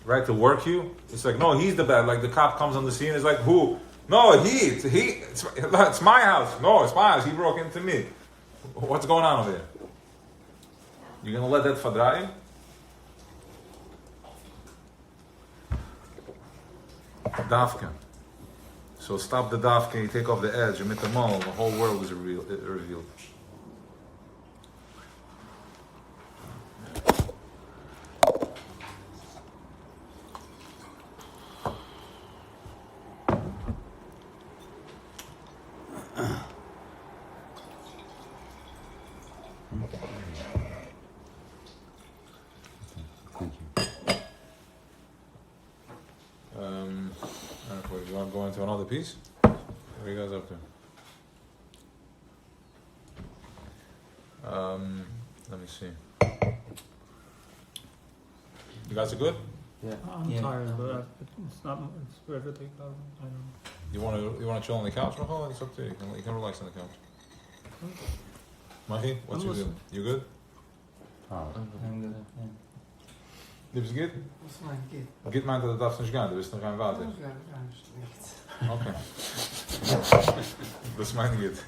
Right, to work you? It's like, no, he's the bad. Like the cop comes on the scene, it's like, who? No, it's my house. No, it's my house. He broke into me. What's going on over there? You're going to let that verdraaien? Dafka. So stop the dafka, you take off the edge, you make the mole, the whole world is revealed. You want to go into another piece? What are you guys up to? Let me see. You guys are good? I'm tired, but it's not. It's riveting. I don't know. You want to chill on the couch, Michael? It's up to you. You can relax on the couch. Mahi, what's you doing? You good? I'm good. Yeah. Liebes geht? Was mein geht? Geht meint, du darfst nicht gehen, du bist noch kein Vater. Ja, gar nicht nichts. Okay. Das meine geht.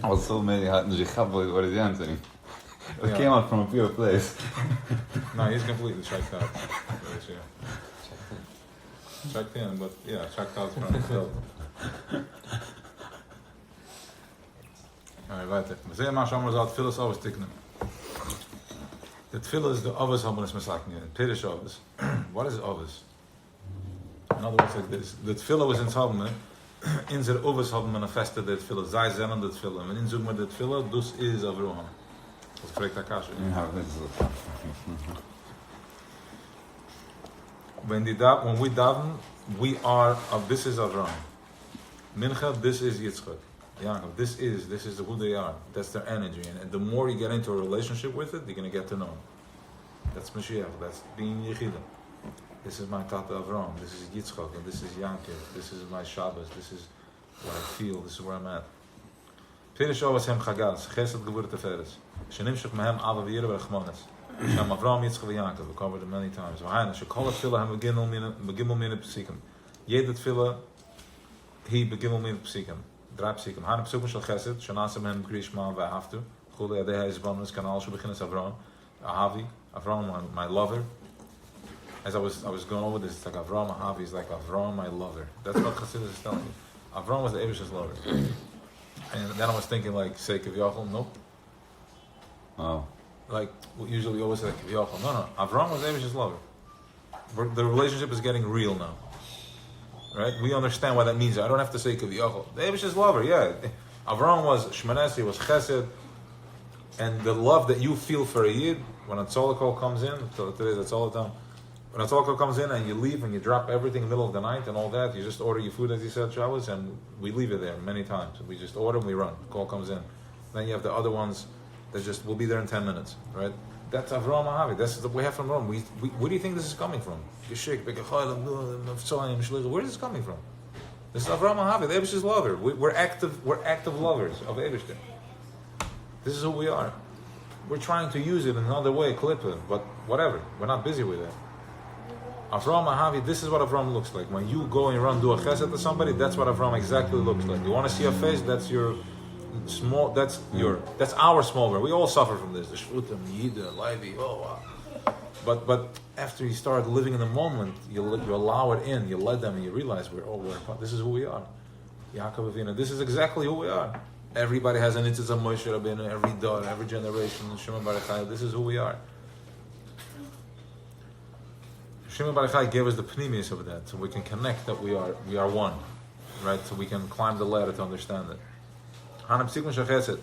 I was so many what is the answer? It Yeah. came out from a pure place. No, he's completely checked out. Checked in, but yeah, checked out from himself. Alright, weiter. We zeggen maar zomaar zo, tefillah is overs tiknen. The tefillah is the overs haben es mesakne. Pirish overs. What is overs? In other words, like this. The tefillah was in Tzavne. In their overs haben manifested the tefillah. Zij zijn the tefillah. En in zoek met the tefillah, dus is Avroham. Dat is correct Akasha. When we daven, we are of this is Avram. Mincha, this is Yitzchak. Yaakov, this is who they are. That's their energy. And the more you get into a relationship with it, you're going to get to know them. That's Mashiach. That's being Yechida. This is my Tata Avram. This is Yitzchak. And this is Yaakov. This is my Shabbos. This is what I feel. This is where I'm at. Pirish Ovas Hem Chagas. Chesed Gebur Teferes. Shenimshach Mehem Ava V'yira V'rechmones. Shem Avram, Yitzchak V'Yaakov. We covered it many times. V'haina. Shekol HaTfilah Hem Begimel Min Pesikim. Jede Tfilah He Begimel Min Pesikim. Drei Pesikim. Haine Pesukim Shal Chesed. Shanasa Mehem Grishma V'Haftu. Chule Adeha Yizbanis Kanal Shu Bechinas Avram. Ahavi. Avram, my lover. As I was going over this, it's like Avram Ahavi is like Avram, my lover. That's what Chassidus is telling you. Avram was the Abish's lover. And then I was thinking like, say Kivyochel, nope. Wow. Like, usually we always say Kivyochel. No. Avram was Abish's lover. The relationship is getting real now. Right? We understand what that means. I don't have to say Kivyochel. The Abish's lover, yeah. Avram was Shmanesi, was Chesed. And the love that you feel for a Yid, when a Tzolakol comes in, so today that's all the time. When a Tzolakol comes in and you leave and you drop everything in the middle of the night and all that, you just order your food as you said, Shabbos, and we leave it there many times. We just order and we run. Call comes in. Then you have the other ones that just will be there in 10 minutes, right? That's Avram Ahavi. That's what we have from Rome. Where do you think this is coming from? Where is this coming from? This is Avram Ahavi, the Eibishter's lover. We're active lovers of Eibishter. This is who we are. We're trying to use it in another way, clip it, but whatever. We're not busy with it. Avram Ahavi, this is what Avram looks like. When you go and run do a chesed to somebody, that's what Avram exactly looks like. You want to see a face? That's your small. That's our small world. We all suffer from this. The Shvutim, Yida, Levi. Oh, wow. But after you start living in the moment, you allow it in. You let them, and you realize this is who we are. Yaakov Avinu. This is exactly who we are. Everybody has an Itzitz of Moshe Rabbeinu, every daughter, every generation. Shimon Bar Yochai. This is who we are. Shimon Bar Yochai gave us the pnimius of that, so we can connect that we are one, right? So we can climb the ladder to understand it. Hanam Psikman Shachesed,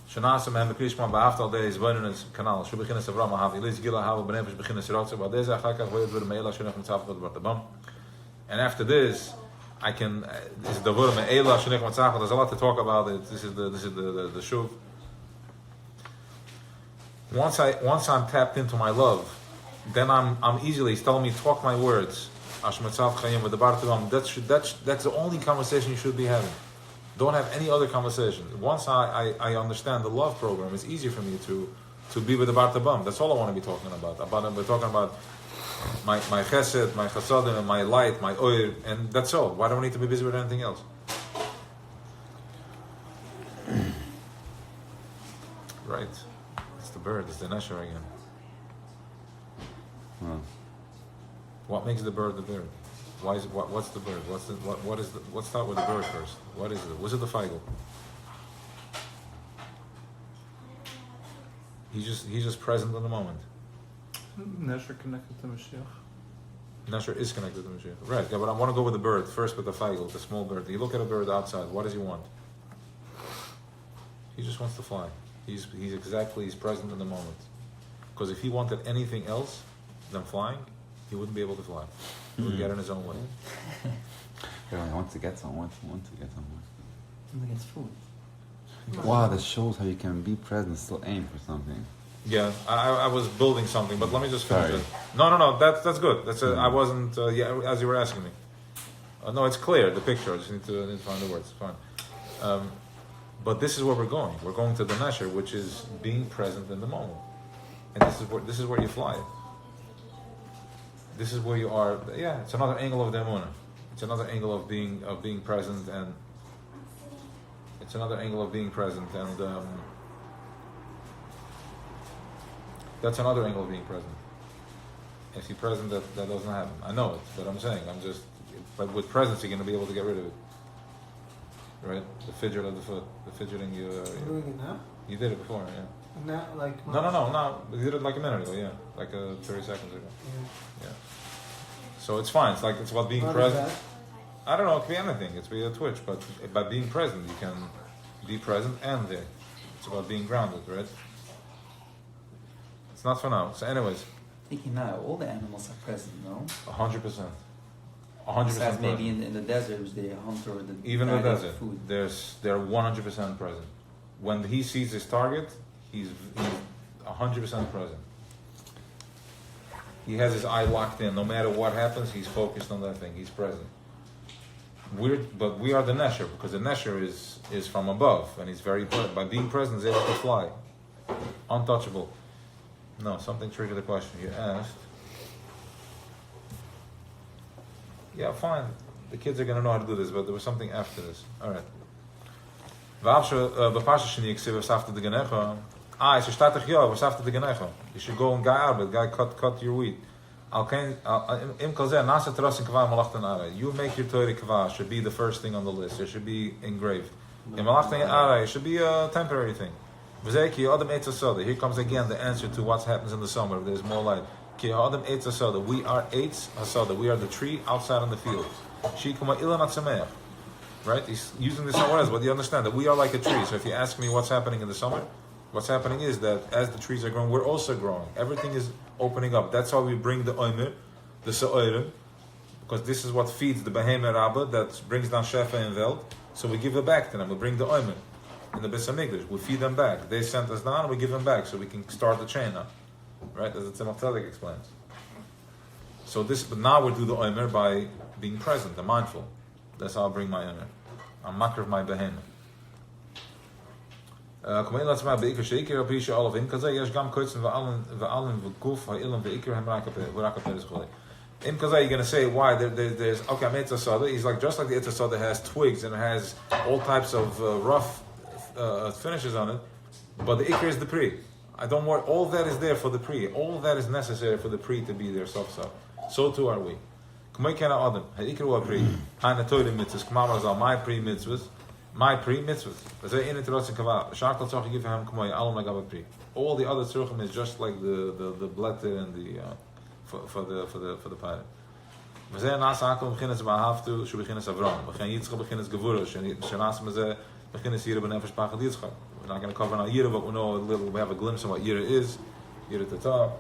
Shanasam Hem Krishma Ba'aftal Deis Voinus Kanal Shubechinas Avram Ahavi Liz Gila Hava Benefish Bechinas Rotsa Badeza Chakach Voyed Vur Meila Shunach Mitzaf Vod Bartabam. And after this, I can. This is the Vur Meila Shunach Mitzaf. There's a lot to talk about. This is the shuv. Once I'm tapped into my love, then I'm easily. He's telling me talk my words. That's the only conversation you should be having. Don't have any other conversation. Once I understand the love program, it's easier for me to be with the Bartabam. That's all I want to be talking about. We're talking about my chesed, my chasadim, and my light, my oil, and that's all. Why do I need to be busy with anything else? right. It's the bird. It's the nesher again. Well, What makes the bird the bird? Why is it? What's the bird? What is the? Let's start with the bird first. What is it? Was it the feigl? He's just present in the moment. Nesher connected to Mashiach. Nesher is connected to Mashiach. Right, yeah, but I want to go with the bird first, with the feigl, the small bird. You look at a bird outside, what does he want? He just wants to fly. He's present in the moment. Because if he wanted anything else than flying, he wouldn't be able to fly. He would get in his own way. yeah, he wants to get somewhere. Wants to get somewhere. Something against food. Wow, that shows how you can be present, still aim for something. Yeah, I was building something, but let me just finish Sorry. it. No, that's good. I wasn't, as you were asking me. No, it's clear, the picture. I just need to find the words. Fine. But this is where we're going. We're going to the nesher, which is being present in the moment. And this is where you fly it. This is where you are. Yeah, it's another angle of the emunah. It's another angle of being present, and it's another angle of being present, and that's another angle of being present. If you're present, that doesn't happen. I know it, but I'm saying, but with presence, you're going to be able to get rid of it. Right? The fidget of the foot, the fidgeting. You're doing it now? You did it before, yeah. Now, like... No. You did it like a minute ago, yeah. Like 30 seconds ago. Yeah. Yeah. So it's fine. It's about being What present. is that? I don't know, it could be anything. It's be a twitch, but by being present, you can be present and there. It's about being grounded, right? It's not for now. So anyways, Thinking now, all the animals are present, no? 100%. 100% Besides present. maybe in the desert, which they hunt or the Even in the guy gets desert, food. they're 100% present. When he sees his target, he's 100% present. He has his eye locked in. No matter what happens, he's focused on that thing. He's present. But we are the nesher, because the nesher is from above, and he's very present. By being present, he's able to fly. Untouchable. No, something triggered the question. You asked. Yeah, fine. The kids are going to know how to do this, but there was something after this. All right. You should go and guy cut your wheat. You make your Torah kavah, should be the first thing on the list. It should be engraved. It should be a temporary thing. Here comes again the answer to what happens in the summer. There's more light. We are eitz hasada. We are the tree outside in the field. Right? He's using this somewhere else, but you understand that we are like a tree. So if you ask me what's happening in the summer, what's happening is that as the trees are growing, we're also growing. Everything is opening up. That's why we bring the omer, the sa'orim, because this is what feeds the behemoth rabbah that brings down shefa and veld. So we give it back to them. We bring the omer in the Beis Hamikdash. We feed them back. They sent us down, we give them back, so we can start the chain now. Right? As the Tzemach Tzedek explains. So but now we do the omer by being present and mindful. That's how I bring my omer. I'm makar of my behemoth. You're going to say why there's okay, Mitzvah. He's like just like the Mitzvah has twigs and it has all types of rough finishes on it, but the Ikr is the Pri. I don't worry. All that is there for the Pri. All that is necessary for the Pri to be there. So too are we. My Pri mitzvahs. My Pri mitzvahs. All the other tzruchim is just like the blätter and the for the pilot. We're not going to cover now Yira, but we know a little. We have a glimpse of what Yira is. Yira at the top.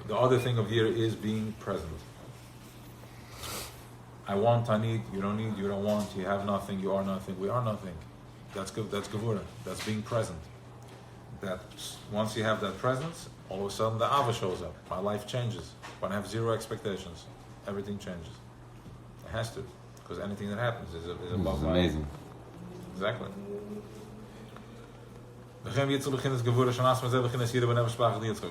The other thing of Yira is being present. I want, I need, you don't need, you don't want, you have nothing, you are nothing, we are nothing. That's good. That's Gevura. That's being present. That once you have that presence, all of a sudden the Ava shows up. My life changes. When I have zero expectations, everything changes. It has to, because anything that happens is above my amazing. Exactly.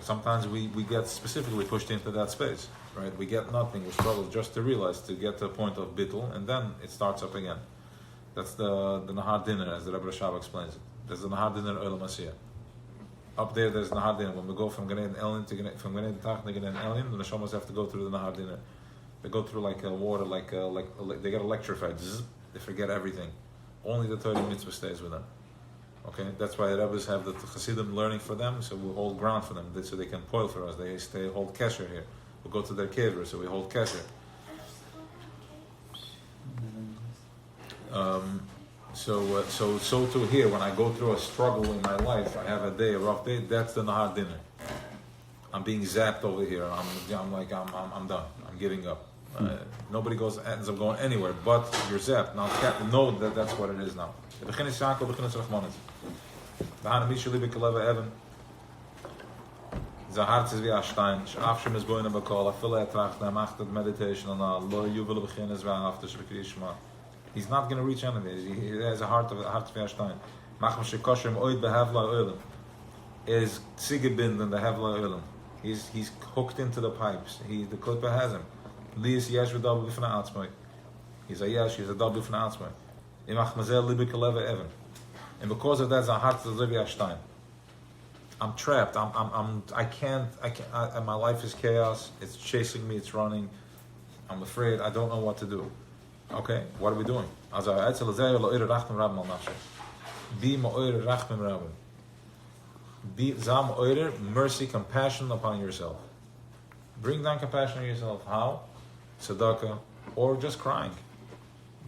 Sometimes we get specifically pushed into that space, right? We get nothing, we struggle just to realize, to get to a point of bittul, and then it starts up again. That's the Nahar Dinner, as the Rebbe Rashab explains it. There's the Nahar Dinner Olam Asiyah. Up there, there's Nahar Dinner. When we go from Gan Eden Elyon to from Gan Eden Tach to Gan Eden Elyon, the Neshamas have to go through the Nahar Dinner. They go through like water, like they get electrified. Zzz, they forget everything. Only the 30 mitzvah stays with them. Okay, that's why the Rebbes have the Chassidim learning for them, so we hold ground for them, so they can poil for us. They hold kesher here. We go to their kever, so we hold kesher. So too here, when I go through a struggle in my life, I have a rough day. That's the Nahar Dinner. I'm being zapped over here. I'm done. I'm giving up. Nobody ends up going anywhere, but you're zapped. Now know that that's what it is now. The begin is Shakel, begin is Rachmanis. The Hana Mishali Bekaleva Evan. The heart is via Stein. Afshem is going to call. I feel attract. I'm after meditation and Lo Yuvel begin is via after Shema. He's not going to reach anywhere. He has a heart via Stein. Machem Shekoshem Oid Behavla Oilim is Sigebind in the Havla Oilim. He's hooked into the pipes. The Klipa has him. Lies Yesh v'Dabel B'fnei Atzmai. He's a Yesh. He's a Dabel B'fnei Atzmai. Imach Mazel Libe Kaleva Evan. And because of that, Zahat Zevia Stein. I'm trapped. I can't. My life is chaos. It's chasing me. It's running. I'm afraid. I don't know what to do. Okay, what are we doing? Be ma'oyer rachmim rabim. Be zam oyer, mercy, compassion upon yourself. Bring down compassion on yourself. How? Tzedakah, or just crying.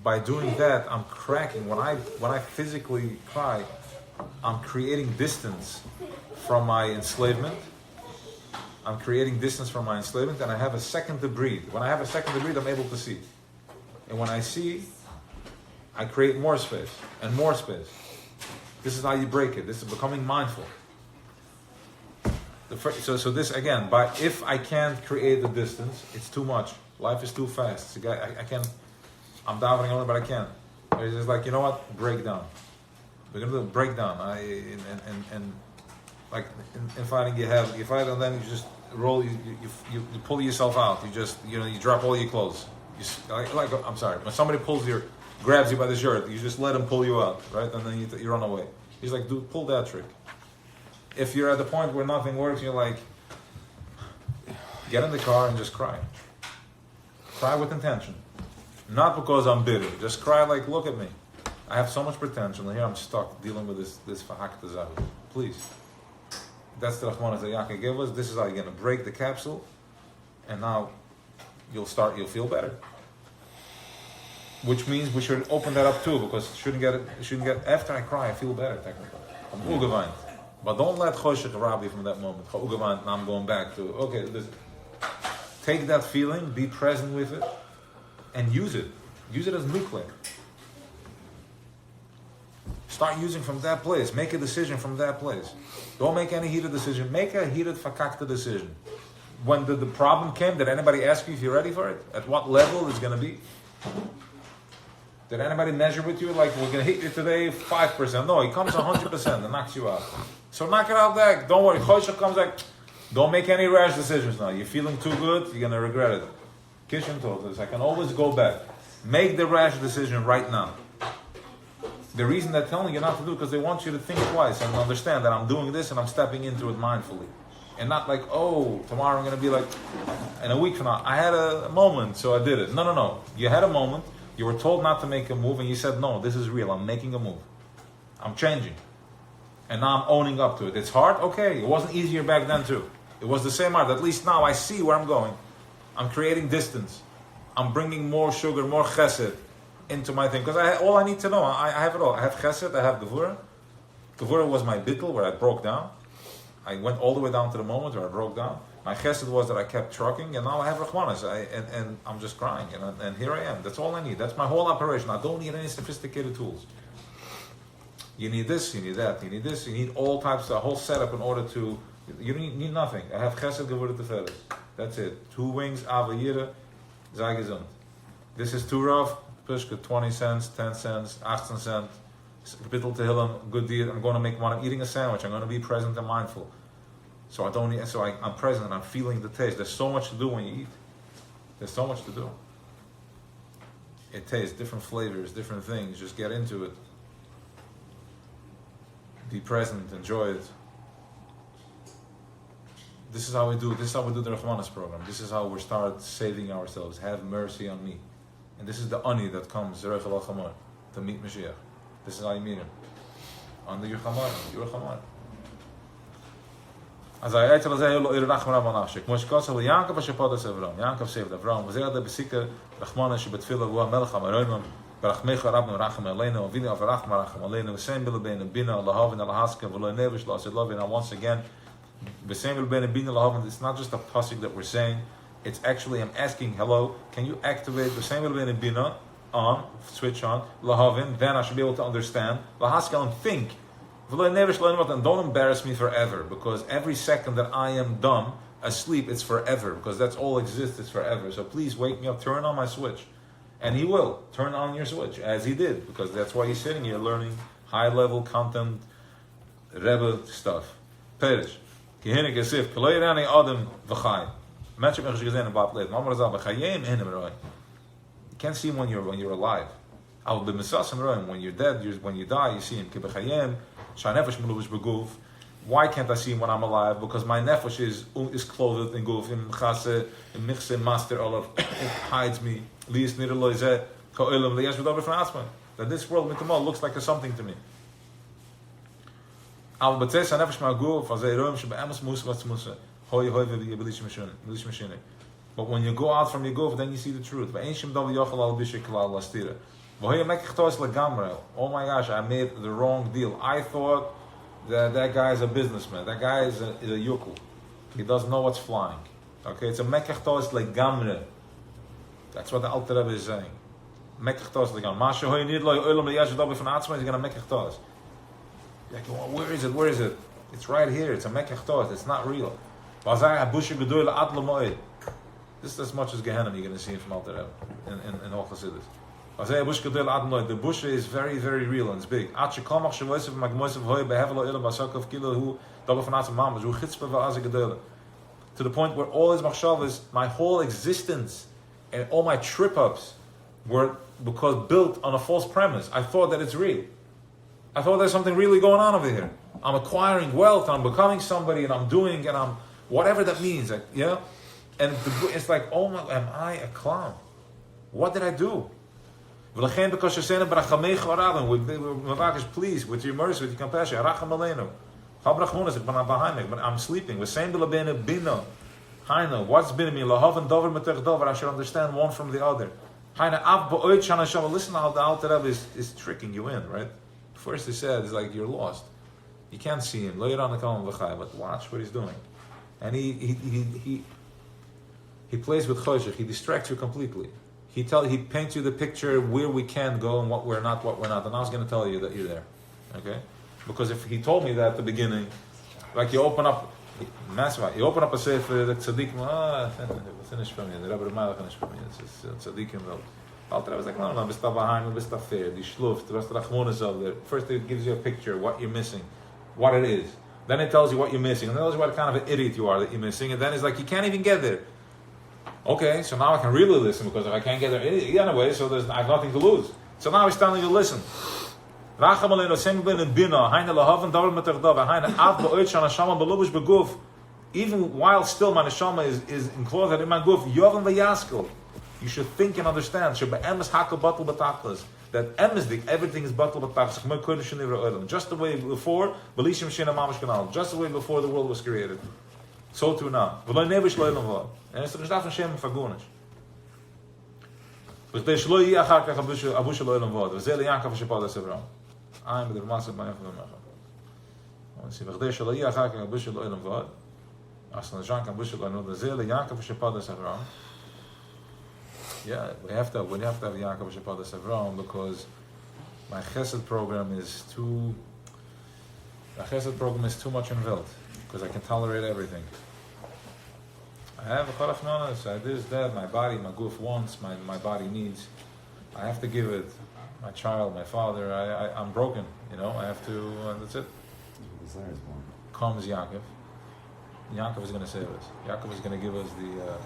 By doing that, I'm cracking. When I physically cry, I'm creating distance from my enslavement. I'm creating distance from my enslavement, and I have a second to breathe. When I have a second to breathe, I'm able to see. And when I see, I create more space and more space. This is how you break it. This is becoming mindful. So this again, if I can't create the distance, it's too much. Life is too fast. I can't. I'm davening on it, but I can't. It's just like, you know what? Break down. We're gonna do a breakdown. Like in fighting, you fight and then you just roll. You pull yourself out. You drop all your clothes. I'm sorry. When somebody grabs you by the shirt, you just let him pull you out, right? And then you run away. He's like, dude, pull that trick. If you're at the point where nothing works, you're like, get in the car and just cry. Cry with intention. Not because I'm bitter. Just cry like, look at me. I have so much potential, and here I'm stuck dealing with this fahakta zahu. Please. That's the Rahmanas that Yaakov gave us. This is how you're going to break the capsule, and now you'll feel better. Which means we should open that up too, because it shouldn't get after I cry, I feel better technically. I'm ugeweint. But don't let Choshech rob you from that moment. Ugeweint, now I'm going back to, okay, listen. Take that feeling, be present with it, and use it. Use it as nuclear. Start using from that place. Make a decision from that place. Don't make any heated decision. Make a heated fakakta decision. When the problem came, did anybody ask you if you're ready for it? At what level it's going to be? Did anybody measure with you? Like, we're going to hit you today 5%. No, he comes 100% and knocks you out. So knock it out there. Don't worry. Choshech comes like, don't make any rash decisions now. You're feeling too good, you're going to regret it. Kishin told us, I can always go back. Make the rash decision right now. The reason they're telling you not to do it because they want you to think twice and understand that I'm doing this and I'm stepping into it mindfully. And not like, oh, tomorrow I'm going to be like, in a week from now, I had a moment, so I did it. No. You had a moment, you were told not to make a move, and you said, no, this is real, I'm making a move. I'm changing. And now I'm owning up to it. It's hard? Okay. It wasn't easier back then too. It was the same hard. At least now I see where I'm going. I'm creating distance. I'm bringing more sugar, more chesed into my thing. Because all I need to know, I have it all. I have chesed, I have gevura. Gevura was my bittul, where I broke down. I went all the way down to the moment where I broke down. My chesed was that I kept trucking, and now I have rachmanas, and I'm just crying, and here I am. That's all I need. That's my whole operation. I don't need any sophisticated tools. You need this, you need that, you need this, you need all types, a whole setup in order to, you need nothing. I have chesed gevura teferes. That's it. 2 wings, ava yira, sei gesund. This is too rough, pushka, 20 cents, 10 cents, 18 cents, bittul tehillim, good deed. I'm going to make one. I'm eating a sandwich. I'm going to be present and mindful. So I'm present and I'm feeling the taste. There's so much to do when you eat. There's so much to do. it tastes, different flavors, different things. Just get into it. Be present, enjoy it. This is how we do the Rahmanas program. This is how we start saving ourselves. Have mercy on me. And this is the ani that comes to meet Mashiach. This is how you meet him. Under your chamar, your chamar. As I ate al zei lo irachman amanashik. Moshe Kosel Yaakov shepodas Avram. Yaakov saved Avram. Was the besika Rahmanas shebetfila hu melech hamaronim. Barachmecha rabnu rachem aleinu. Avinu avarach marachem aleinu. Same bilbein bina lahavin alahaska v'lo nevish la sedlovin. And once again, the same bilbein bina lahavin. It's not just a pasuk that we're saying. It's actually, I'm asking, hello, can you activate the same bilbein bina on, switch on, lahavin? Then I should be able to understand. Lahaska and think. And don't embarrass me forever, because every second that I am dumb, asleep, it's forever, because that's all exists, it's forever. So please wake me up, turn on my switch. And he will turn on your switch, as he did, because that's why he's sitting here learning high-level content, Rebbe stuff. Perish. You can't see him when you're alive. When you're dead, when you die, you see him. Why can't I see him when I'm alive? Because my nefesh is clothed in guf, in chase, in michse, master olav, it hides me. That this world looks like a something to me. But when you go out from your guf, then you see the truth. Oh my gosh, I made the wrong deal. I thought that guy is a businessman. That guy is a yukul. He doesn't know what's flying. Okay, it's a mekechtos legamre. That's what the Alter Rebbe is saying. Mekechtos legamre. Masha hoy nid lo olam leyashu dabi from atzma. He's gonna mekechtos. Like, well, where is it? Where is it? It's right here. It's a mekechtos. It's not real. This is as much as Gehenna you're going to see from Alter Rebbe in all Chassidus. The bush is very, very real and it's big. To the point where all his machshavas, my whole existence and all my trip-ups were built on a false premise. I thought that it's real. I thought there's something really going on over here. I'm acquiring wealth, I'm becoming somebody, and I'm doing, and I'm whatever that means. Yeah, and it's like, oh my, am I a clown? What did I do? We're pleased with your mercy, with your compassion. I'm sleeping. What's been in me? I should understand one from the other. Listen how the Alter Rebbe is tricking you in, right? First he said, it's like you're lost. You can't see him. But watch what he's doing. And he plays with choshech. He distracts you completely. He paints you the picture where we can go and what we're not. And I was going to tell you that you're there. Okay? Because if he told me that at the beginning, like you open up a sefer, the tzaddikim, finish from you. The Rebbe Malach finished from you. It's tzaddikim. Alter Rebbe was like, no, bist da behind, bist da fair, die schluft, was da chmones over there. First it gives you a picture, what you're missing, what it is. Then it tells you what you're missing, and it tells you what kind of an idiot you are that you're missing, and then it's like, you can't even get there. Okay, so now I can really listen, because if I can't get there anyway, so I have nothing to lose. So now he's telling you, listen. Even while still my neshama is enclosed in my guf, you should think and understand that everything is batal b'tachlis, just the way before, just the way before the world was created. So too now. And it's the Gestav Hashem Fagunish. I'm the Ramasa Bayam from the Mecha. Let's see. V'chdei shelo yeh achar kach abushel lo'elam v'od. Aslan Jean kan abushel lo'elam v'od. Zeh le'Yaakov shepadas Avram. Yeah, we have to have Yaakov shepadas Avram because my Chesed program is too much involved because I can tolerate everything. I have a chalach I this, that, my body, my goof wants, my body needs. I have to give it. My child, my father, I'm broken, I have to, that's it. Desire is born. Comes Yaakov. Yaakov is going to save us. Yaakov is going to give us the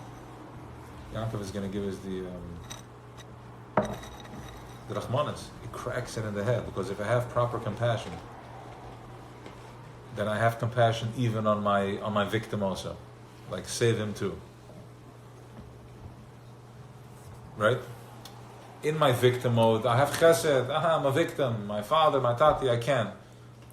the Rahmanis, it cracks it in the head. Because if I have proper compassion, then I have compassion even on my victim also. Like, save him too. Right? In my victim mode, I have chesed, I'm a victim, my father, my tati, I can.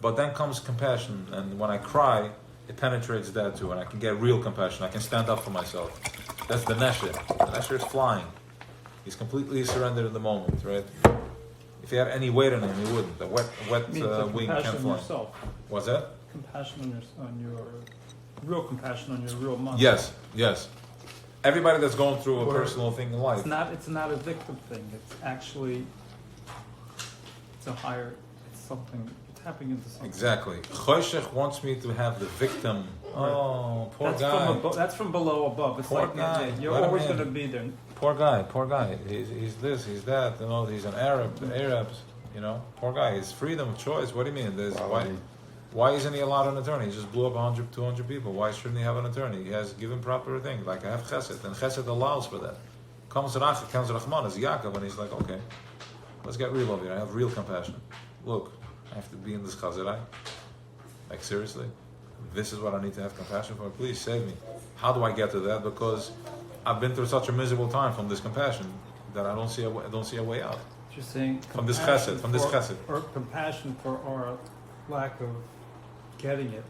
But then comes compassion, and when I cry, it penetrates that too, and I can get real compassion. I can stand up for myself. That's the nesher. The nesher is flying. He's completely surrendered in the moment, right? If he had any weight on him, he wouldn't. The wet wing can't compassion fly. on yourself. What's that? Compassion on your real compassion on your real mind. Yes. Everybody that's going through a personal thing in life. It's not a victim thing. It's actually it's something. It's tapping into something. Exactly. Choshech wants me to have the victim. Oh, poor guy. That's from below above. It's Poor like guy. you're Let him always in. going to be there. Poor guy. He's this, he's that. You know, he's an Arab. The Arabs. You know, poor guy. It's freedom of choice. What do you mean? Why isn't he allowed an attorney? He just blew up 100, 200 people. Why shouldn't he have an attorney? He has given proper things. Like, I have chesed, and chesed allows for that. Comes Rahman, as Yaakov, and he's like, okay, let's get real over here. I have real compassion. Look, I have to be in this chazerai. Like, seriously? This is what I need to have compassion for? Please save me. How do I get to that? Because I've been through such a miserable time from this compassion that I don't see a way out. You're saying From this chesed. Or compassion for our lack of getting it,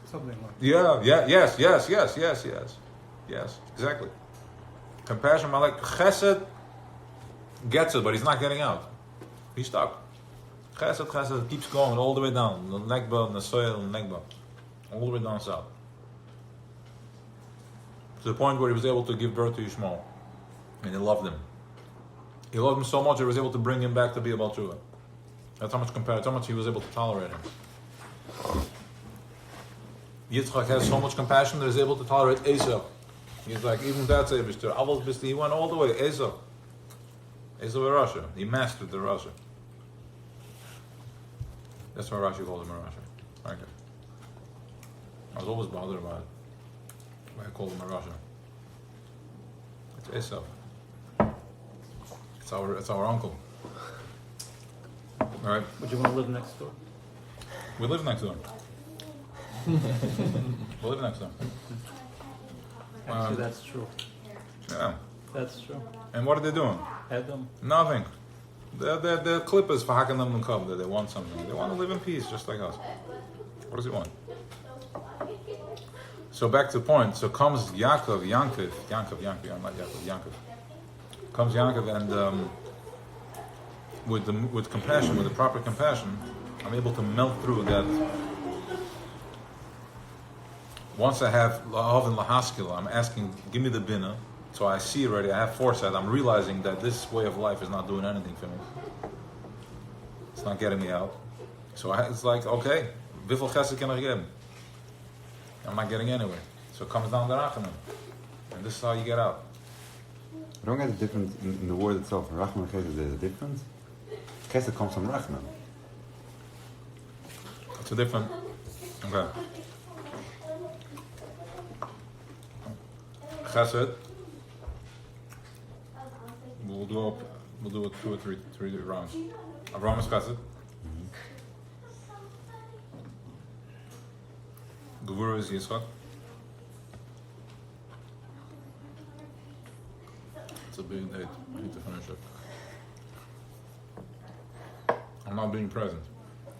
something like that. Yes, exactly. Compassion, like chesed gets it, but he's not getting out. He's stuck. Chesed keeps going all the way down. The nekba, the soil, and nekba. All the way down south. To the point where he was able to give birth to Yishmael. And he loved him. He loved him so much that he was able to bring him back to be a Baal Tshuva. That's how much he was able to tolerate him. Yitzchak has so much compassion that he's able to tolerate Esau. He's like, even that's Abel. He went all the way. Esau of Russia. He mastered the Russia. That's why Rashi called him a Russia. Okay. I was always bothered about it. Why I called him a Russia. It's Esau. It's our uncle. All right. Would you want to live next door? We live next door. We live next door. Actually, that's true. Yeah. That's true. And what are they doing? Adam. Nothing. They're clippers for hacking them and cover. They want something. They want to live in peace, just like us. What does he want? So back to the point. So comes Yaakov. I'm not Yaakov. Comes Yaakov, and with compassion, with the proper compassion, I'm able to melt through that. Once I have la'av and lahaskila, I'm asking, give me the bina. So I see already, I have foresight. I'm realizing that this way of life is not doing anything for me. It's not getting me out. So it's like, okay, wifel chesed can I give? I'm not getting anywhere. So it comes down the rachamim. And this is how you get out. I don't get the difference in the word itself. Rachman and Chesed, there's a difference. Chesed comes from Rachman. It's a different. Okay. Chesed. We'll do it 2 or 3 rounds. Avram is Chesed. Gevura is Yitzchak. It's a big date. I need to finish it. I'm not being present.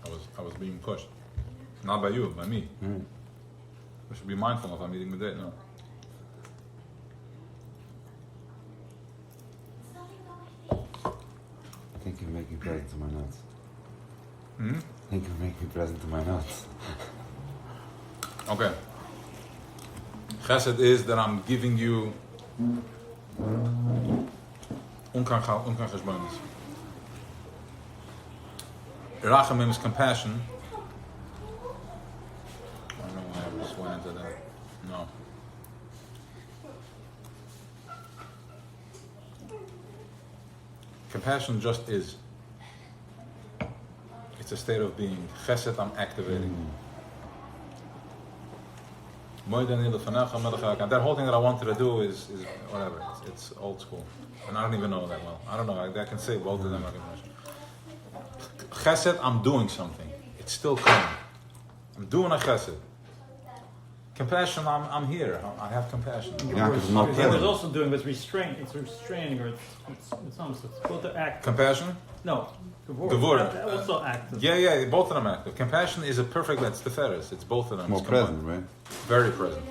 I was being pushed. Not by you, by me. I should be mindful if I'm eating the date now. Thank you for making present to my notes. Thank you for making present to my notes. Okay. Chesed is that I'm giving you unkan cheshbonos. Rachamim is compassion. I don't know why I just went into that. No. Compassion just is. It's a state of being. Chesed, I'm activating. That whole thing that I wanted to do is whatever. It's old school, and I don't even know that well. I don't know. I can say both of them. Chesed, I'm doing something. It's still coming. I'm doing a chesed. Compassion, I'm here. I have compassion. Yeah, because not There's present. also doing with restraint. It's restraining, or it's almost both the act. Compassion? No, Gevura. Also active. Yeah, both of them active. Compassion is a perfect, it's the Teres. It's both of them. More It's present, combined. right? Very present.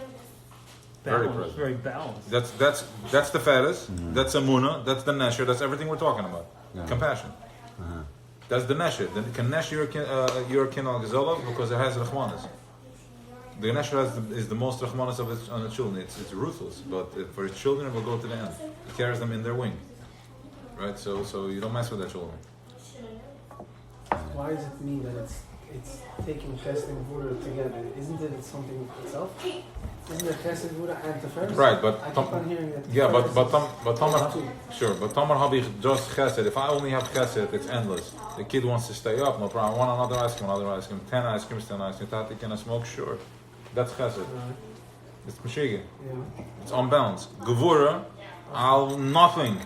Very Balanced, present. very balanced. That's the Teres. That's Amuna. That's the Nesher. That's everything we're talking about. Yeah. Compassion. That's the Nesher. The Nesher you're kin al Gezolov because it has Rachmanis. The Nesher is the most Rachmanis of its on the children. It's ruthless, but for its children it will go to the end. It carries them in their wing. Right? So you don't mess with their children. Why does it mean that it's taking chesed and gvura together? Isn't it something itself? Isn't it chesed, gvura, and teferes? Right, but I keep on hearing that. yeah, but teferes Tomer, is two. sure, but Tomer Habi just chesed. If I only have chesed, it's endless. The kid wants to stay up, no problem. I want another ice cream, 10 ice creams, 10 ice cream. Tati, can I smoke? Sure. That's chesed. It's Mashiach. Yeah. It's unbalanced. Gevura, I'll nothing.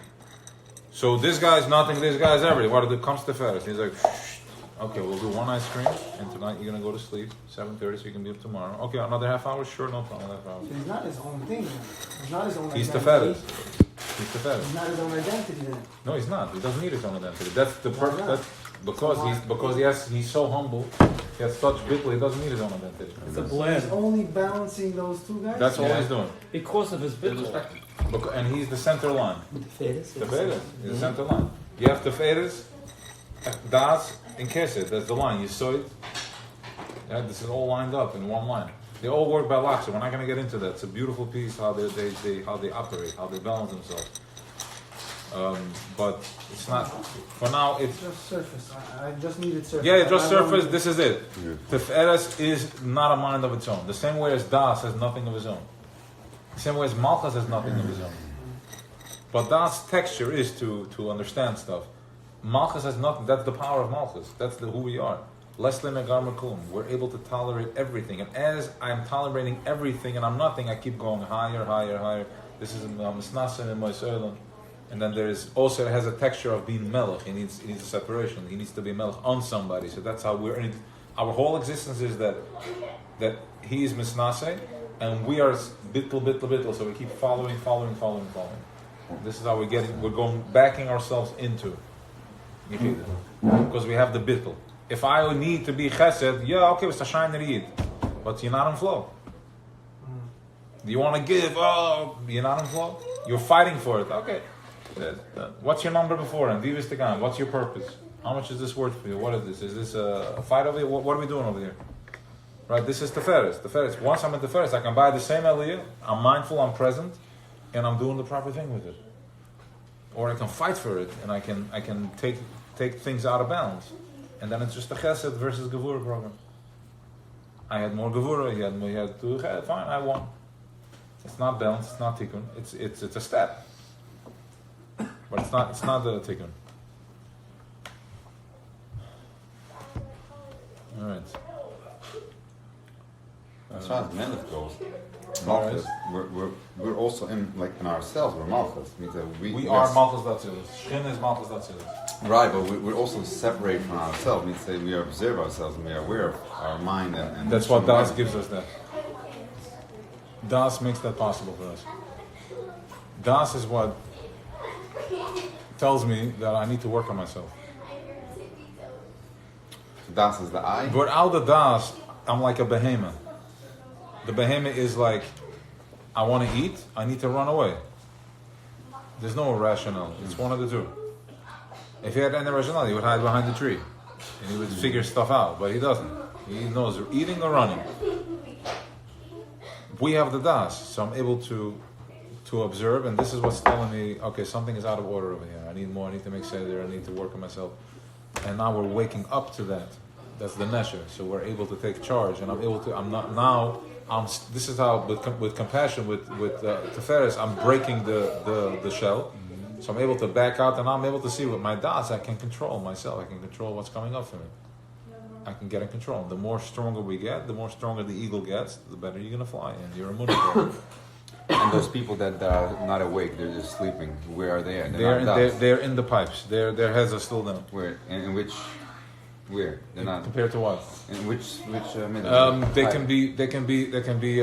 So this guy's nothing, this guy's everything. What it comes to Ferris? He's like, shh. Okay, we'll do one ice cream, and tonight you're gonna go to sleep 7:30, so you can be up tomorrow. Okay, another half hour, sure, no problem. Another half hour. So he's not his own thing. He's not his own He's identity. the He's the Ferris. He's not his own identity then. No, he's not. He doesn't need his own identity. That's the perfect. not? That's because he's so humble. He has such bittul. He doesn't need his own identity. It's a He's blend. only balancing those two guys. That's all he's doing. Because of his bittul. And he's the center line. The fetus. The Vedas is the center line. You have the Vedas, Das, and Kesed. That's the line. You saw it. Yeah, this is all lined up in one line. They all work by laksa. We're not going to get into that. It's a beautiful piece how they operate, how they balance themselves. But it's not. For now, it's just surface. I just needed surface. yeah, just I surface. wanted- This is it. The Vedas is not a mind of its own. The same way as Das has nothing of his own. The same way as Malchus has nothing of his own. But Das texture is to understand stuff. Malchus has nothing. That's the power of Malchus. That's who we are. Leslie Megar Makum. We're able to tolerate everything. And as I'm tolerating everything and I'm nothing, I keep going higher, higher, higher. This is Misnasen in my soil. And then there is also, it has a texture of being Melech. He needs a separation. He needs to be Melech on somebody. So that's how we're in. Our whole existence is that he is Misnase and we are bittul. So we keep following. This is how we're going backing ourselves into. Because we have the bittul. If I need to be chesed, yeah, okay, it's a shine read, but you're not in flow. Do you want to give? Oh, you're not in flow. You're fighting for it. Okay. What's your number before? And Divis Tegan. What's your purpose? How much is this worth for you? What is this? Is this a fight over here? What are we doing over here? Right. This is Teferes. Once I'm in Teferes, I can buy the same Aliyah. I'm mindful. I'm present, and I'm doing the proper thing with it. Or I can fight for it, and I can take things out of bounds. And then it's just a chesed versus gevura program. I had more gevura, he had two chesed, fine, I won. It's not balanced, it's not tikkun, it's a step. But it's not the tikkun. Alright. As far as Melech goes, Malchus, we're also in ourselves. We're Malchus. Means that We are Malchus Datzilis. Shin is Malchus Datzilis. Right, but we're also separate from ourselves. Means that we observe ourselves and we are aware of our mind and That's what Das gives us that. Das makes that possible for us. Das is what tells me that I need to work on myself. Das is the I. Without the Das, I'm like a behemoth. The behemoth is like, I want to eat, I need to run away. There's no rationale. It's one of the two. If he had any rationale, he would hide behind the tree. And he would figure stuff out, but he doesn't. He knows eating or running. We have the Das, so I'm able to observe, and this is what's telling me, okay, something is out of order over here. I need more, I need to make seder, I need to work on myself. And now we're waking up to that. That's the nesher. So we're able to take charge, and this is how, with compassion, with Teferes, I'm breaking the shell. So I'm able to back out, and I'm able to see with my Das, I can control myself. I can control what's coming up for me. I can get in control. The more stronger we get, the more stronger the eagle gets, the better you're gonna fly, and you're a motivator. And those people that are not awake, they're just sleeping. Where are they? They're in the pipes. Their heads are still down. Where? In which? Where? They're not. Compared to what? In which They can be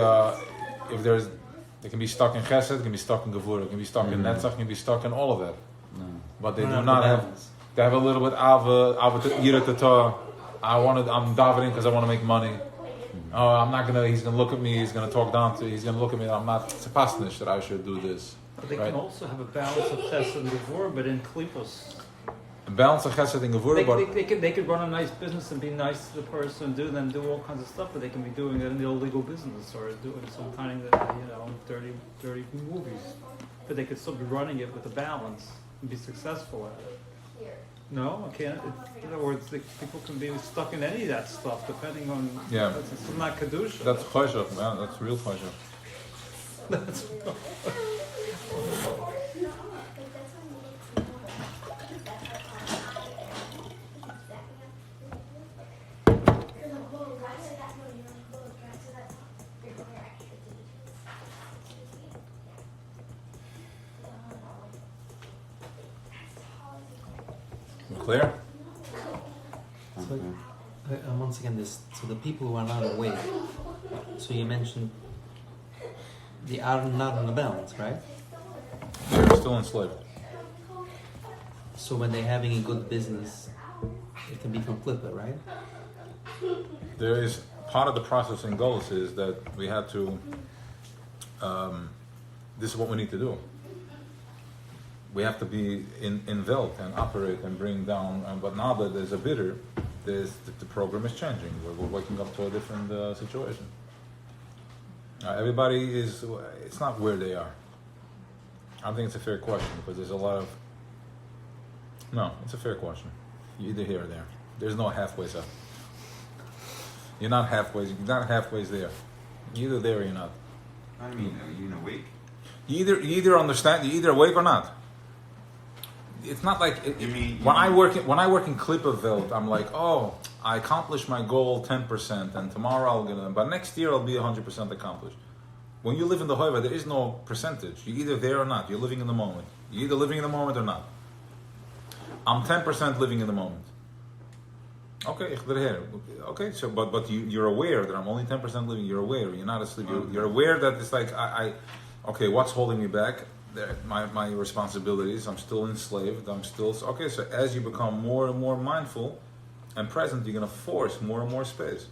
if there's they can be stuck in Chesed, can be stuck in Gevurah, can be stuck in Netzach, can be stuck in all of that. No. But they do not have. They have a little bit of Yirat Torah. I'm davening because I want to make money. Oh, I'm not gonna. He's gonna look at me. He's gonna talk down to. He's gonna look at me. I'm not. It's a pasnish that I should do this. But they right? can also have a balance of chesed and gevurah, but in klipos. A balance of Chesed and Gevurah, but They could run a nice business and be nice to the person, do all kinds of stuff, but they can be doing an illegal business or doing some kind of dirty movies. But they could still be running it with a balance and be successful at it. No, I can't. In other words, people can be stuck in any of that stuff, depending on. Yeah. It's not kedusha. that's choshev, man. That's real choshev. That's Clear? So, once again, so the people who are not awake. So you mentioned they are not on the balance, right? They're still enslaved. So when they're having a good business, it can be from Klippa, right? There is part of the process in Golos is that we had to. This is what we need to do. We have to be in Welt and operate and bring down. But now that there's a bidder, the program is changing. We're waking up to a different situation. Everybody is. It's not where they are. I think it's a fair question because there's a lot of. No, it's a fair question. You're either here or there. There's no halfways up. You're not halfways. You're not halfways there. You're either there or you're not. I mean, are you awake? You either understand. You're either awake or not. It's not like when I work in Klippa Welt, I'm like, oh, I accomplished my goal 10%, and tomorrow I'll get it. But next year I'll be 100% accomplished. When you live in the Hoiva, there is no percentage. You're either there or not. You're living in the moment. You're either living in the moment or not. I'm 10% living in the moment. Okay, okay. So, but you're aware that I'm only 10% living. You're aware. You're not asleep. You're aware that it's like okay. What's holding me back? My responsibilities. I'm still enslaved. I'm still okay. So as you become more and more mindful and present, you're gonna force more and more space.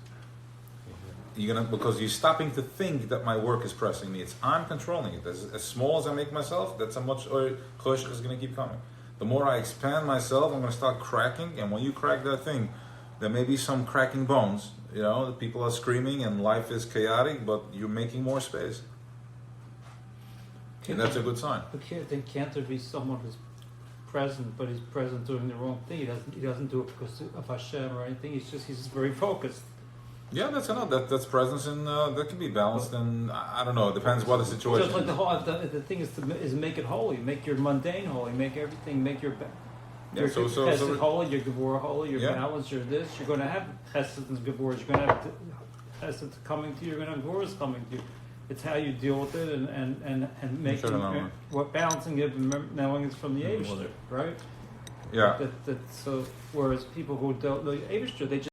Because you're stopping to think that my work is pressing me. I'm controlling it. As small as I make myself, that's how much chosh is gonna keep coming. The more I expand myself, I'm gonna start cracking. And when you crack that thing, there may be some cracking bones. The people are screaming and life is chaotic, but you're making more space. And that's a good sign. But can't there be someone who's present, but he's present doing the wrong thing? He doesn't do it because of Hashem or anything. He's just very focused. Yeah, that's enough. That's presence, and that can be balanced. And I don't know. It depends what the situation. Just like the thing is make it holy. Make your mundane holy. Make everything. Make your chesed holy. Your gevurah holy. Your balance. Your this. You're going to have chesed and gevurah. You're going to have chesed coming to you. You're going to have gevurahs coming to you. It's how you deal with it and making what balancing it and knowing it's from the Eibishter, right? Yeah. So whereas people who don't know the Eibishter, they just